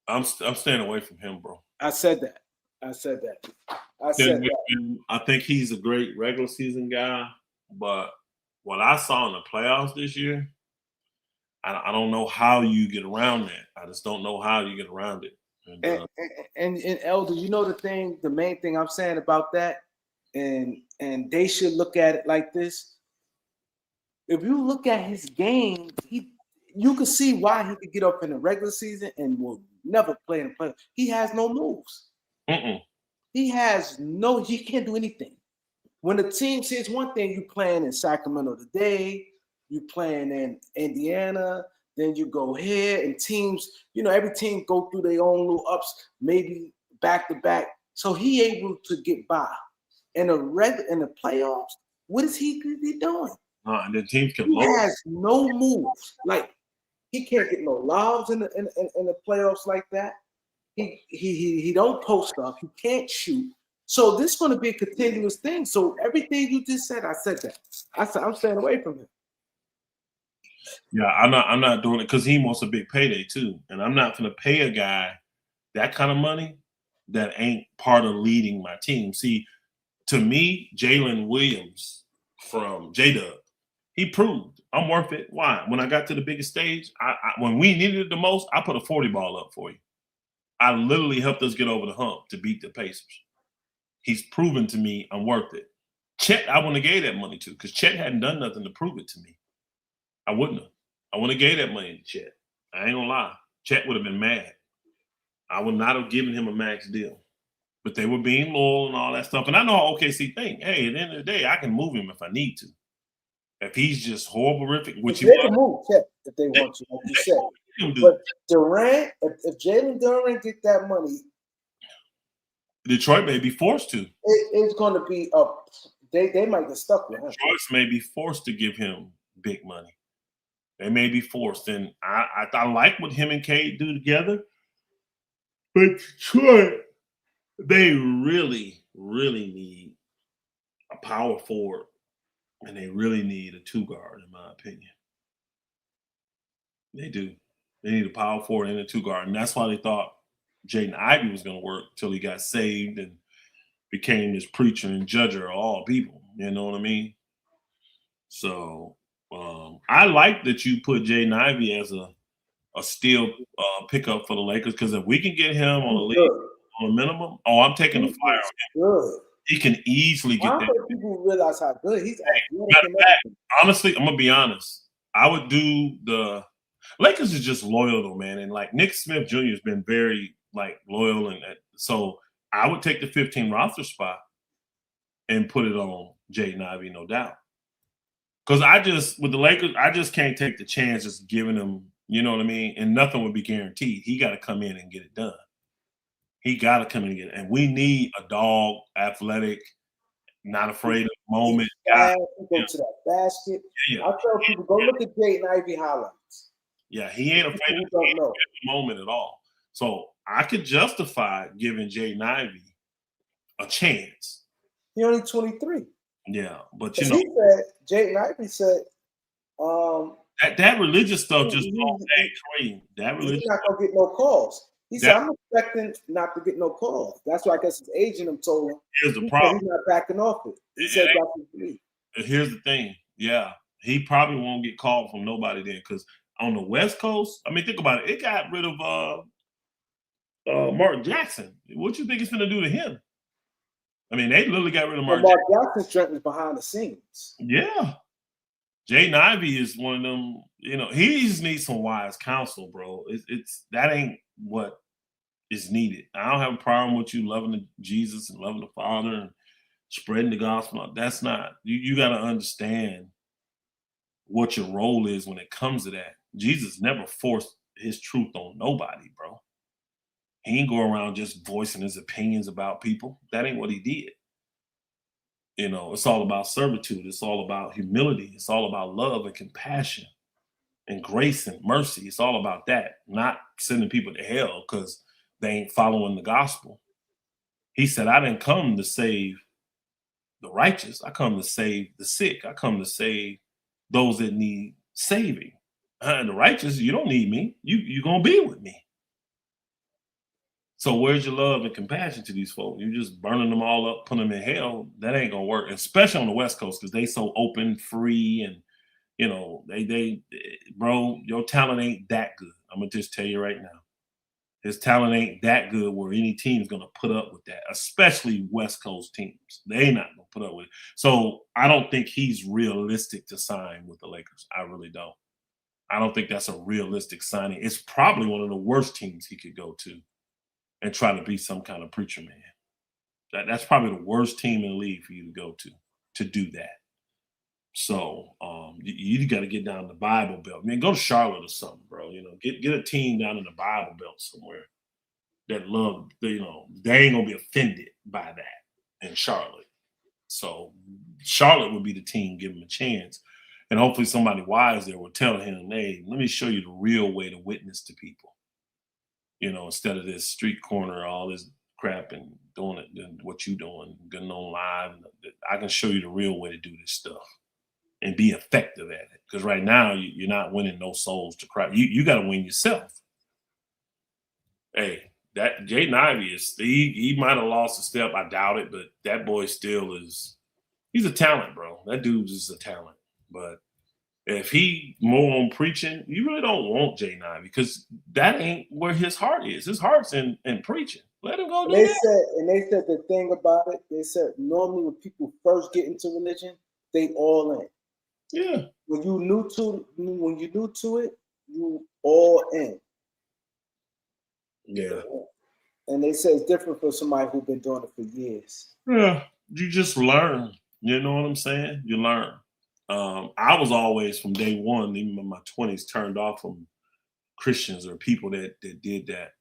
I'm staying away from him, bro. I said that. I think he's a great regular season guy, but what I saw in the playoffs this year, I don't know how you get around that. I just don't know how you get around it. And Elder, you know the main thing I'm saying about that, and they should look at it like this. If you look at his game, you can see why he could get up in the regular season and will never play in the playoffs. He has no moves. He can't do anything. When the team says one thing, you playing in Sacramento today, you playing in Indiana, then you go here, and teams, every team go through their own little ups, maybe back to back. So he able to get by. In the playoffs, what is he doing? And the teams can he has no moves. Like he can't get no lobs in the playoffs like that. He don't post up. He can't shoot. So this is going to be a continuous thing. So everything you just said, I said that. I'm staying away from him. Yeah, I'm not doing it because he wants a big payday too, and I'm not going to pay a guy that kind of money that ain't part of leading my team. See, to me, Jalen Williams from J-Dub, he proved I'm worth it. Why? When I got to the biggest stage, when we needed it the most, I put a 40 ball up for you. I literally helped us get over the hump to beat the Pacers. He's proven to me I'm worth it. Chet, I wouldn't have gave that money to because Chet hadn't done nothing to prove it to me. I wouldn't have. I wouldn't have gave that money to Chet. I ain't gonna lie. Chet would have been mad. I would not have given him a max deal. But they were being loyal and all that stuff. And I know how OKC think. Hey, at the end of the day, I can move him if I need to. If he's just horrific, which they can move Chet if they want to, like you said. But Durant, if Jalen Duren get that money, Detroit may be forced to. It's going to be up. They might get stuck with him. Detroit may be forced to give him big money. They may be forced, and I like what him and Cade do together. But Detroit, they really, really need a power forward, and they really need a 2-guard, in my opinion. They do. They need a power forward and a 2-guard, and that's why they thought Jaden Ivey was going to work till he got saved and became this preacher and judger of all people. You know what I mean? So I like that you put Jaden Ivey as a steal pickup for the Lakers, because if we can get him on a He's league good. on a minimum, I'm taking the He's flyer. good. He can easily I get don't that. think people realize how good he's athletic Matter and of fact, everything. honestly, I'm gonna be honest. I would do the Lakers is just loyal though, man, and like Nick Smith Jr. has been very like loyal, and so I would take the 15 roster spot and put it on Jaden Ivey, no doubt. Because with the Lakers, I just can't take the chance just giving him, you know what I mean, and nothing would be guaranteed. He got to come in and get it done. He got to come in and get it, and we need a dog, athletic, not afraid of the moment. He go to that basket. Yeah. I tell people, go look at Jaden Ivey highlights. Yeah, he ain't afraid of the moment at all. So I could justify giving Jaden Ivey a chance. He only 23. Yeah, but He said, Jaden Ivey said, that religious stuff just don't Kareem. That religious he's not gonna get no calls. He said, I'm expecting not to get no calls. That's why I guess his agent him told him. Here's the problem. He's not backing off it. He said that's his belief. Here's the thing. Yeah, he probably won't get called from nobody then, because on the West Coast, I mean, think about it. It got rid of Mark Jackson. What you think it's going to do to him? I mean, they literally got rid of Mark Jackson. Mark Jackson's strength is behind the scenes. Yeah. Jaden Ivey is one of them, you know, he just needs some wise counsel, bro. It's that ain't what is needed. I don't have a problem with you loving Jesus and loving the Father and spreading the gospel. That's not, you got to understand what your role is when it comes to that. Jesus never forced his truth on nobody, bro. He ain't go around just voicing his opinions about people. That ain't what he did. You know, it's all about servitude. It's all about humility. It's all about love and compassion and grace and mercy. It's all about that, not sending people to hell because they ain't following the gospel. He said, I didn't come to save the righteous. I come to save the sick. I come to save those that need saving. And the righteous, you don't need me. You're going to be with me. So where's your love and compassion to these folks? You're just burning them all up, putting them in hell. That ain't gonna work, especially on the West Coast, because they so open, free, and you know, bro, your talent ain't that good. I'm gonna just tell you right now. His talent ain't that good where any team is gonna put up with that, especially West Coast teams. They not gonna put up with it. So I don't think he's realistic to sign with the Lakers. I really don't. I don't think that's a realistic signing. It's probably one of the worst teams he could go to and try to be some kind of preacher man. That's probably the worst team in the league for you to go to do that. So you got to get down the Bible Belt. I mean, go to Charlotte or something, bro. You know, get a team down in the Bible Belt somewhere that love, you know, they ain't gonna be offended by that in Charlotte. So Charlotte would be the team, give him a chance. And hopefully somebody wise there will tell him, hey, let me show you the real way to witness to people. You know, instead of this street corner, all this crap and doing it, what you doing, getting on live. I can show you the real way to do this stuff and be effective at it. Because right now, you're not winning no souls to Christ. You got to win yourself. Hey, that Jaden Ivey he might have lost a step. I doubt it, but that boy still is. He's a talent, bro. That dude's just a talent. But if he more on preaching, you really don't want Jaden Ivey because that ain't where his heart is. His heart's in preaching. Let him go do that. They said the thing about it, they said normally when people first get into religion, they all in. Yeah. When you new to it, you all in. Yeah. And they say it's different for somebody who's been doing it for years. Yeah. You just learn. You know what I'm saying? You learn. I was always from day one, even in my 20s, turned off from Christians or people that did that.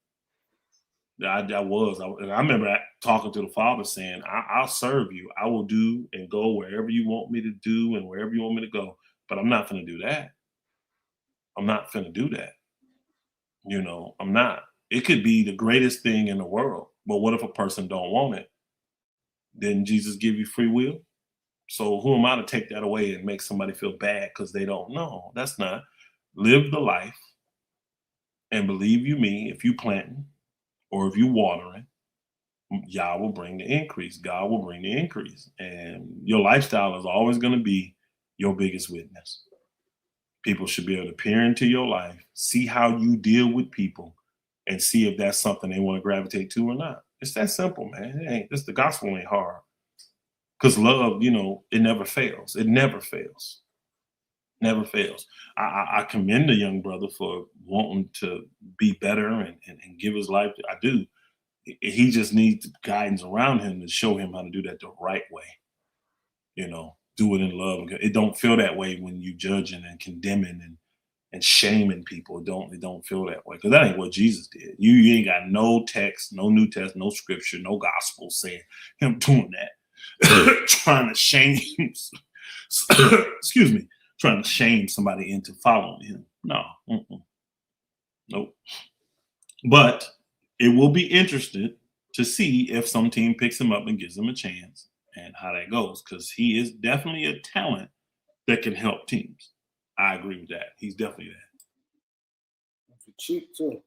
I remember talking to the Father saying, I'll serve you. I will do and go wherever you want me to do and wherever you want me to go. But I'm not going to do that. I'm not going to do that. You know, I'm not. It could be the greatest thing in the world. But what if a person don't want it? Didn't Jesus give you free will? So who am I to take that away and make somebody feel bad because they don't know? That's not. Live the life and believe you me, if you planting or if you watering, Yah will bring the increase. God will bring the increase. And your lifestyle is always going to be your biggest witness. People should be able to peer into your life, see how you deal with people, and see if that's something they want to gravitate to or not. It's that simple, man. The gospel ain't hard. Because love, it never fails. It never fails. Never fails. I commend the young brother for wanting to be better and give his life. I do. He just needs guidance around him to show him how to do that the right way. Do it in love. It don't feel that way when you judging and condemning and shaming people. It don't feel that way, because that ain't what Jesus did. You ain't got no text, no New Testament, no scripture, no gospel saying him doing that, trying to shame. Excuse me, trying to shame somebody into following him. No, nope. But it will be interesting to see if some team picks him up and gives him a chance and how that goes, because he is definitely a talent that can help teams. I agree with that. He's definitely that. Cheap too.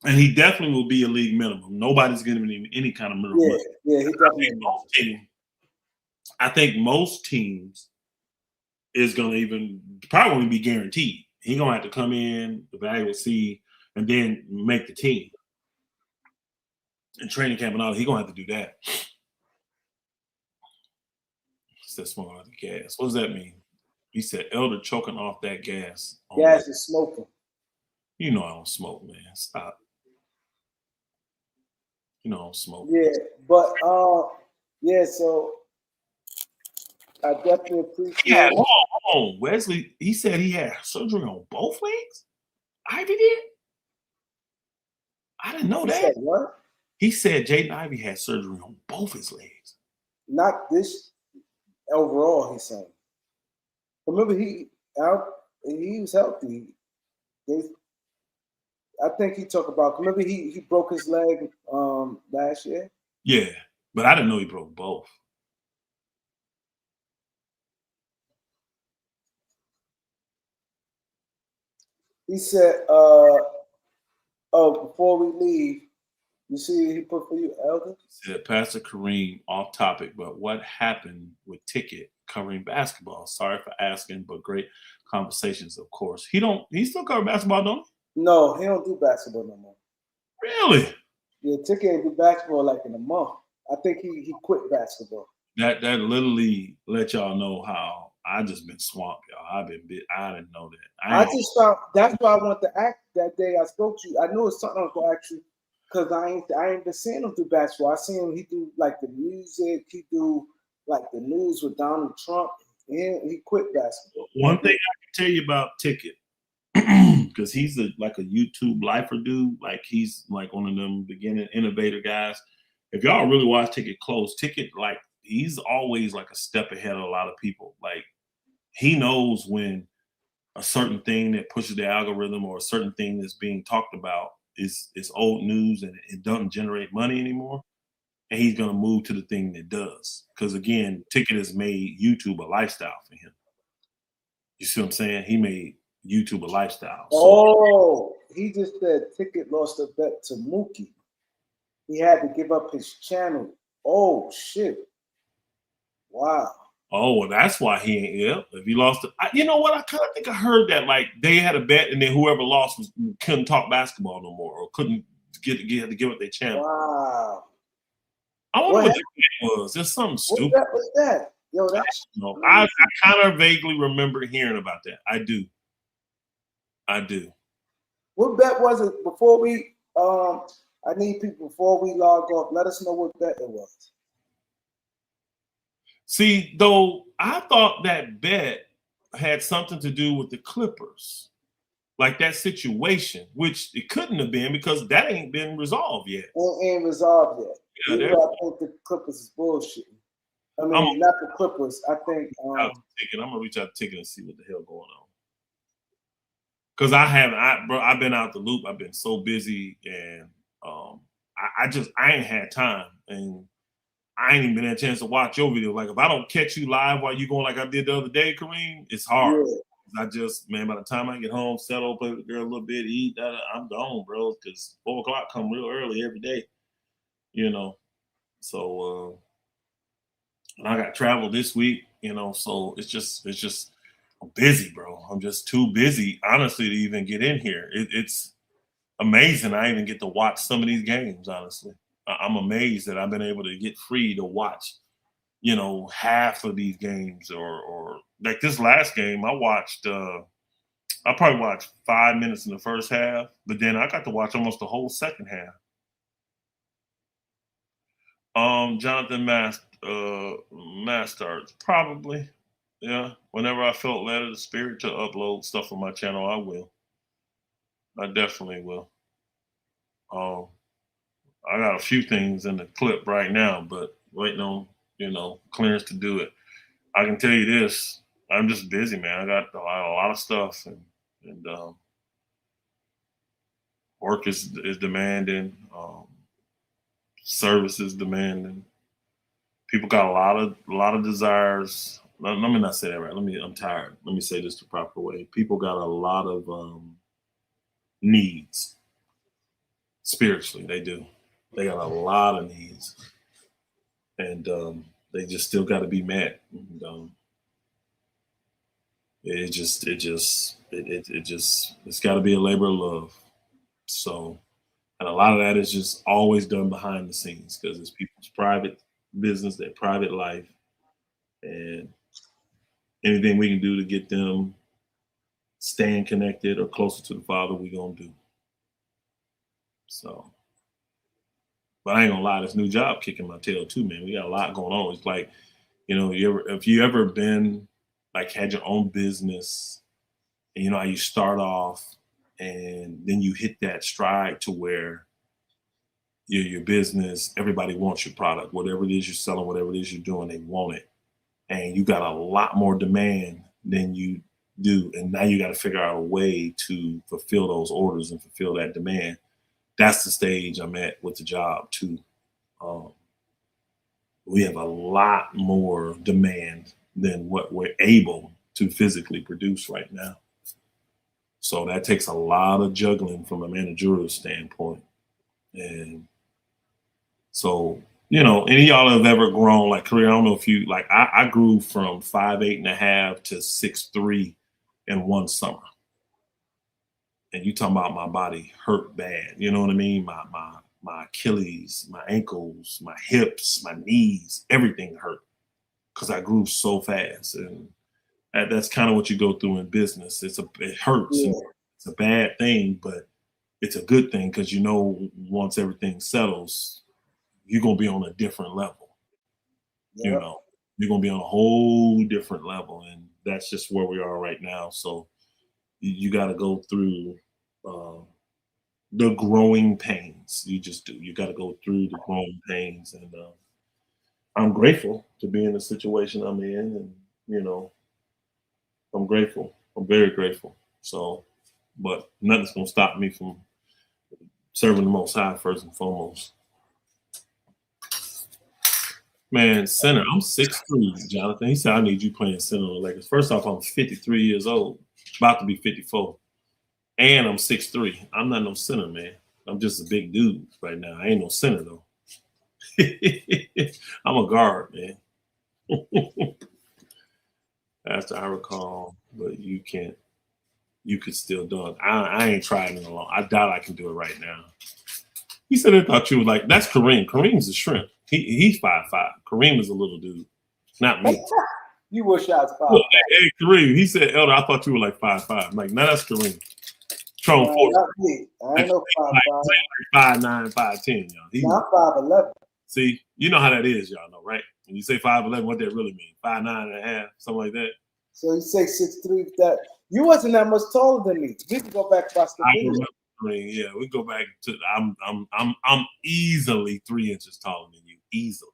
And he definitely will be a league minimum. Nobody's giving him any kind of minimum money. Yeah, he definitely. I think most teams is going to even probably be guaranteed. He's going to have to come in, evaluate, see, and then make the team. In training camp and all, he's going to have to do that. What's that smoking out the gas? What does that mean? He said, Elder choking off that gas. Gas is smoking. I don't smoke, man. Stop. I don't smoke. Yeah, but so I definitely appreciate. Yeah, hold on. Wesley, he said he had surgery on both legs. Ivy did. I didn't know that. Said what? He said Jaden Ivey had surgery on both his legs. Not this overall, he's saying. Remember, he was healthy. I think he talked about. Remember, he broke his leg last year. Yeah, but I didn't know he broke both. He said, before we leave, you see he put for you, Elder? Said Pastor Kareem, off topic, but what happened with Ticket covering basketball? Sorry for asking, but great conversations, of course. He still cover basketball, don't he? No, he don't do basketball no more. Really? Yeah, Ticket ain't do basketball like in a month. I think he quit basketball. That literally let y'all know how I just been swamped, y'all. I didn't know that. I just found, that's why I want to act that day I spoke to you. I knew it's something I was gonna ask you, because I ain't been seeing him do basketball. I seen him, he do like the music, he do like the news with Donald Trump, and he quit basketball. One thing I can tell you about Ticket, because he's like a YouTube lifer dude, like he's like one of them beginning innovator guys. If y'all really watch Ticket close, Ticket, like, he's always like a step ahead of a lot of people. Like, he knows when a certain thing that pushes the algorithm or a certain thing that's being talked about is old news and it doesn't generate money anymore. And he's going to move to the thing that does. Because again, Ticket has made YouTube a lifestyle for him. You see what I'm saying? He made YouTube a lifestyle. So, he just said Ticket lost a bet to Mookie. He had to give up his channel. Oh, shit. Wow. Oh, well, that's why he ain't. Yeah, if he lost it, you know what? I kind of think I heard that. Like, they had a bet, and then whoever lost couldn't talk basketball no more, or couldn't had to give up their channel. Wow. I wonder what that was. There's something stupid. What's that? Yo, that's. I kind of vaguely remember hearing about that. I do. What bet was it before we? I need people before we log off. Let us know what bet it was. See, though, I thought that bet had something to do with the Clippers, like that situation, which it couldn't have been because that ain't been resolved yet. It ain't resolved yet. Yeah, I think the Clippers is bullshit. I mean, not the Clippers. I think. I'm gonna reach out to Ticket and see what the hell going on. Because I've been out the loop. I've been so busy, and I ain't had time, and I ain't even been had a chance to watch your video. Like, if I don't catch you live while you going like I did the other day, Kareem, it's hard. Yeah. I just, man, by the time I get home, settle, play with the girl a little bit, eat, I'm gone, bro. Because 4 o'clock come real early every day, you know. So and I got travel this week, you know. So it's just I'm busy, bro. I'm just too busy, honestly, to even get in here. It's amazing. I even get to watch some of these games. Honestly, I'm amazed that I've been able to get free to watch, you know, half of these games or like this last game. I watched. I probably watched 5 minutes in the first half, but then I got to watch almost the whole second half. Jonathan Masters, probably. Yeah. Whenever I felt led of the spirit to upload stuff on my channel, I will. I definitely will. I got a few things in the clip right now, but waiting on, you know, clearance to do it. I can tell you this, I'm just busy, man. I got a lot of stuff and work is demanding, service is demanding. People got a lot of desires. Let me not say that right. I'm tired. Let me say this the proper way. People got a lot of needs spiritually. They do. They got a lot of needs, and they just still got to be met. And, it's got to be a labor of love. So, and a lot of that is just always done behind the scenes because it's people's private business, their private life, and anything we can do to get them staying connected or closer to the Father, we gonna do. So, but I ain't gonna lie, this new job kicking my tail too, man. We got a lot going on. It's like, you know, if you ever been like had your own business, and you know how you start off, and then you hit that stride to where your business, everybody wants your product, whatever it is you're selling, whatever it is you're doing, they want it, and you got a lot more demand than you do, and now you got to figure out a way to fulfill those orders and fulfill that demand. That's the stage I'm at with the job too. We have a lot more demand than what we're able to physically produce right now. So that takes a lot of juggling from a managerial standpoint. And so, you know, any of y'all have ever grown like Kareem, I don't know if you like, I grew from 5'8.5" to 6'3" in one summer. And you talking about my body hurt bad. You know what I mean? My Achilles, my ankles, my hips, my knees, everything hurt because I grew so fast. And that's kind of what you go through in business. It hurts. Yeah. It's a bad thing, but it's a good thing because you know once everything settles, you're gonna be on a different level. Yep. You know, you're gonna be on a whole different level, and that's just where we are right now. So you got to go through the growing pains. You just do. You got to go through the growing pains, and I'm grateful to be in the situation I'm in, and you know, I'm grateful. I'm very grateful. So, but nothing's gonna stop me from serving the Most High first and foremost. Man, center. I'm 6'3", Jonathan. He said I need you playing center on the Lakers. First off, I'm 53 years old, about to be 54, and I'm 6'3". I'm not no center, man. I'm just a big dude right now. I ain't no center though. I'm a guard, man. As I recall, but you can't. You could still dunk. I ain't tried in a long. I doubt I can do it right now. He said I thought you were like, that's Kareem. Kareem's a shrimp. He's 5'5". Kareem is a little dude, not me. You wish I was 5'5". Look, hey, Kareem. He said, Elder, I thought you were like 5'5". I'm like, no, that's Kareem. Tron Ford. Not me. I ain't no 5'5". Like 5'9", 5'10", y'all. I'm 5'11". See, you know how that is, y'all know, right? When you say 5'11", what that really mean? 5'9 and a half, something like that. So you say 6'3". That you wasn't that much taller than me. We can go back to the video. I mean, yeah, we go back to I'm easily 3 inches taller than you, easily.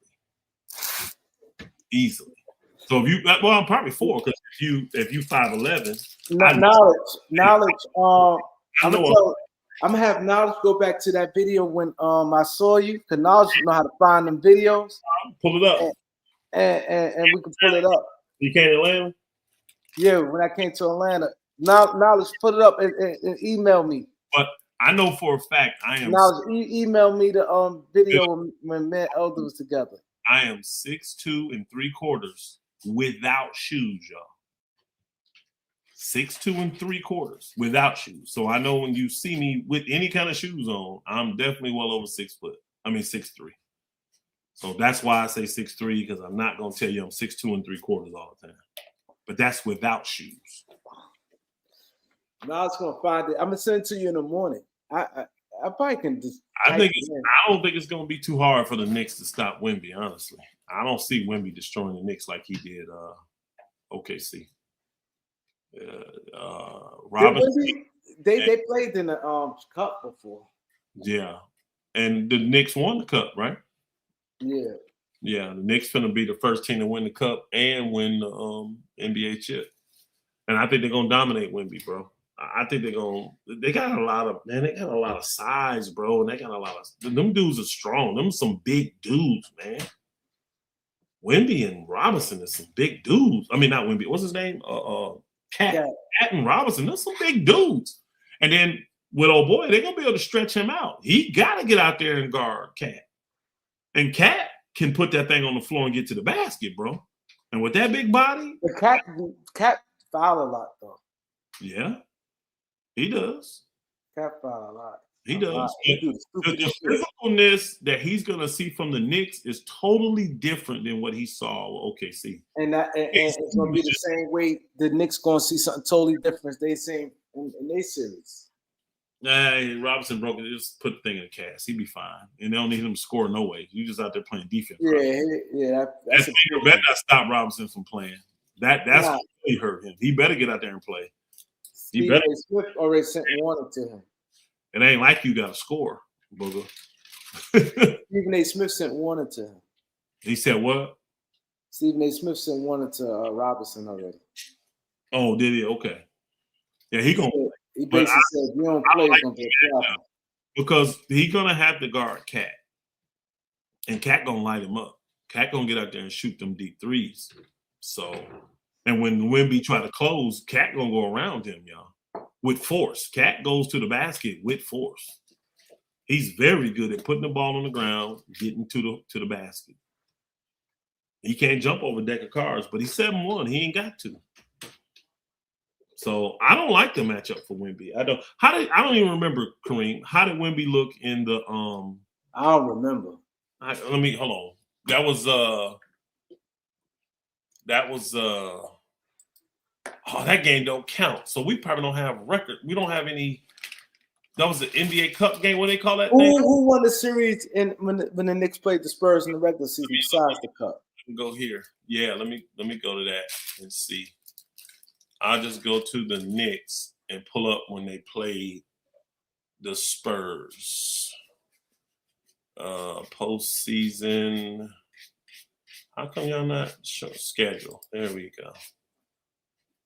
So if you, well, I'm probably 4 because if you 5'11", Knowledge. I'm gonna have Knowledge go back to that video when I saw you. Cause Knowledge know how to find them videos. Pull it up, and we can pull it up. You can't in Atlanta. Yeah, when I came to Atlanta. Knowledge, put it up and email me. But I know for a fact I am. Knowledge, email me the video when me and Elder was together. I am 6'2" and 3/4 without shoes, y'all. 6'2" and 3/4 without shoes. So I know when you see me with any kind of shoes on, I'm definitely well over 6 foot. I mean 6'3". So that's why I say 6'3", because I'm not gonna tell you I'm 6'2" and 3/4 all the time. But that's without shoes. Now I was gonna find it. I'm gonna send it to you in the morning. I probably can just. I don't think it's gonna be too hard for the Knicks to stop Wemby. Honestly, I don't see Wemby destroying the Knicks like he did OKC. Robinson. They played in the cup before. Yeah, and the Knicks won the cup, right? Yeah. Yeah, the Knicks finna be the first team to win the cup and win the NBA chip. And I think they're gonna dominate Wemby, bro. I think they got a lot of size, bro, and they got a lot of them dudes are strong. Them some big dudes, man. Wemby and Robinson is some big dudes. I mean, not Wemby. What's his name? Cat and Robinson. They're some big dudes. And then with old boy, they're gonna be able to stretch him out. He gotta get out there and guard Cat. And Cat can put that thing on the floor and get to the basket, bro. And with that big body, the Cat foul a lot though. Yeah, he does. Cat foul a lot. He does. The physicalness that he's gonna see from the Knicks is totally different than what he saw with OKC. And it's gonna be the same way the Knicks gonna see something totally different. They same in their series. Nah, Robinson broke it. Just put the thing in the cast. He'd be fine. And they don't need him to score no way. You just out there playing defense. Yeah. That's better not stop Robinson from playing. That's what really hurt him. He better get out there and play. Stephen A. Smith already sent warning to him. It ain't like you got to score, booger. Stephen A. Smith sent warning to him. He said what? Stephen A. Smith sent warning to Robinson already. Oh, did he? Okay. Yeah, he gonna. He basically said, "If you don't play, it's gonna be a problem." Because he's gonna have to guard Cat, and Cat gonna light him up. Cat gonna get out there and shoot them deep threes. So, and when Wemby try to close, Cat gonna go around him, y'all, with force. Cat goes to the basket with force. He's very good at putting the ball on the ground, getting to the basket. He can't jump over a deck of cards, but he's 7'1". He ain't got to. So I don't like the matchup for Wemby. I don't even remember, Kareem. How did Wemby look in the I don't remember. Hold on. That that game don't count. So we probably don't have record. We don't have any. That was the NBA Cup game. What do they call that thing? Who won the series when the Knicks played the Spurs in the regular season besides the Cup? Go here. Yeah, let me go to that and see. I'll just go to the Knicks and pull up when they played the Spurs. Postseason. How come y'all not show schedule? There we go.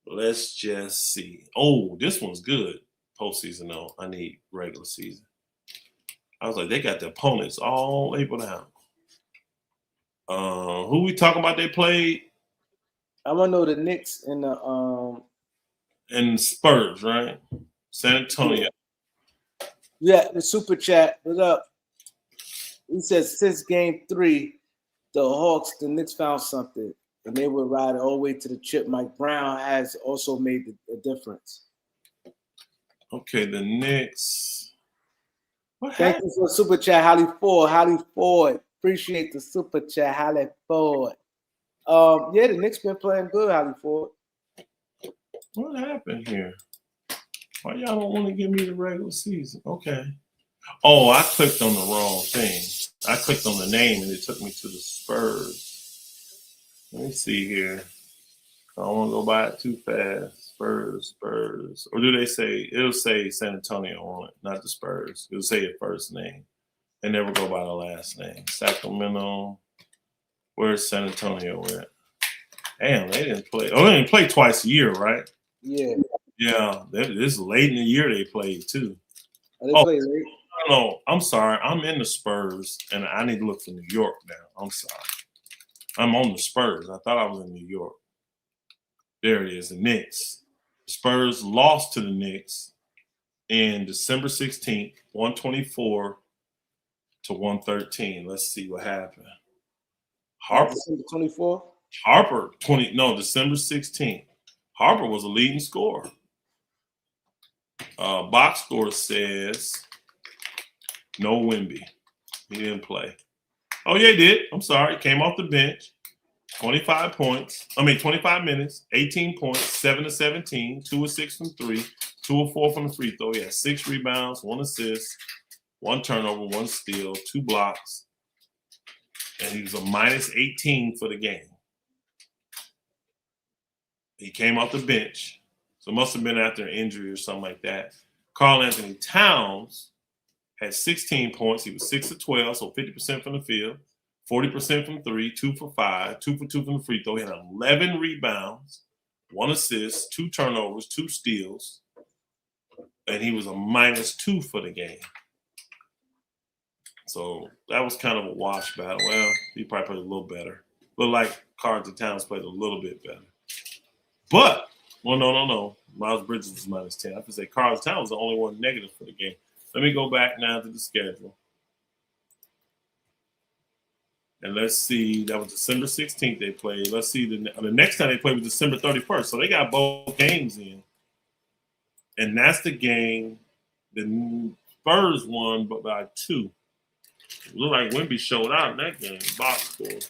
Let's just see. Oh, this one's good. Postseason, though. I need regular season. I was like, they got the opponents all able to have. Who we talking about they played? I want to know the Knicks and the Spurs, right? San Antonio. Yeah, the super chat. What up? He says since game 3, the Knicks found something, and they were riding all the way to the chip. Mike Brown has also made the difference. Okay, the Knicks. Thank you for the super chat, Holly Ford. Appreciate the super chat, Holly Ford. Yeah, the Knicks been playing good, Holly Ford. What happened here? Why y'all don't want to give me the regular season? Okay. Oh, I clicked on the wrong thing. I clicked on the name and it took me to the Spurs. Let me see here. I don't want to go by it too fast. Spurs. Or do they say, it'll say San Antonio on it, not the Spurs. It'll say your first name. They never go by the last name. Sacramento. Where's San Antonio at? Damn, they didn't play. Oh, they didn't play twice a year, right? Yeah. Yeah, this is late in the year they played too. They played late? No, I'm sorry. I'm in the Spurs, and I need to look for New York now. I'm sorry. I'm on the Spurs. I thought I was in New York. There it is, the Knicks. Spurs lost to the Knicks in December 16th, 124 to 113. Let's see what happened. December 24th. December 16th. Harper was a leading scorer. Box score says no Wemby. He didn't play. Oh, yeah, he did. I'm sorry. Came off the bench. 25 minutes, 18 points, 7 of 17, 2 of 6 from 3, 2 of 4 from the free throw. He had 6 rebounds, 1 assist, 1 turnover, 1 steal, 2 blocks. And he was a minus 18 for the game. He came off the bench. So it must have been after an injury or something like that. Karl Anthony Towns had 16 points. He was 6 of 12, so 50% from the field. 40% from 3, 2 for 5, 2 for 2 from the free throw. He had 11 rebounds, 1 assist, 2 turnovers, 2 steals, and he was a minus 2 for the game. So that was kind of a wash battle. Well, he probably played a little better. Looked like Cards and Towns played a little bit better. But, well, no. Miles Bridges was minus 10. I have to say Cards and Towns was the only one negative for the game. Let me go back now to the schedule. And let's see, that was December 16th they played. Let's see, the next time they played was December 31st. So they got both games in. And that's the game the Spurs won but by 2. It looked like Wemby showed out in that game. Box score.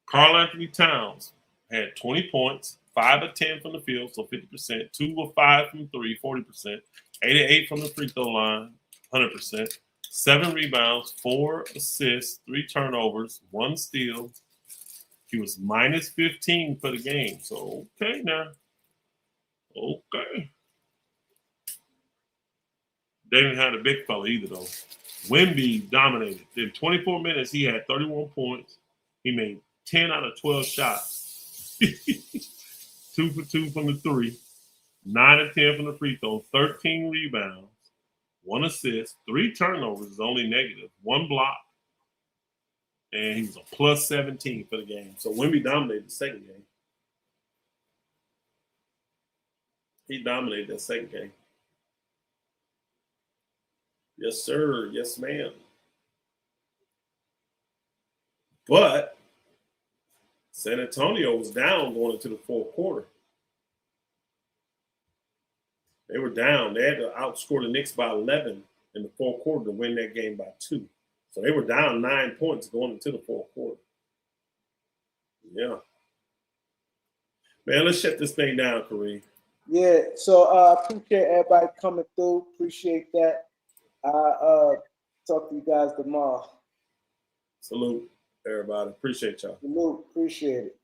Karl Anthony Towns had 20 points, 5 of 10 from the field, so 50%, 2 of 5 from 3, 40%, 8 of 8 from the free throw line, 100%. 7 rebounds, 4 assists, 3 turnovers, 1 steal. He was minus 15 for the game. So, okay now. Okay. They didn't have a big fella either, though. Wemby dominated. In 24 minutes, he had 31 points. He made 10 out of 12 shots. 2 for 2 from the 3. 9 of 10 from the free throw. 13 rebounds. 1 assist, 3 turnovers is only negative, 1 block, and he was a plus 17 for the game. So Wemby dominated the second game. He dominated that second game. Yes, sir. Yes, ma'am. But San Antonio was down going into the fourth quarter. They were down. They had to outscore the Knicks by 11 in the fourth quarter to win that game by 2. So they were down 9 points going into the fourth quarter. Yeah. Man, let's shut this thing down, Kareem. Yeah, so I appreciate everybody coming through. Appreciate that. Talk to you guys tomorrow. Salute, everybody. Appreciate y'all. Salute. Appreciate it.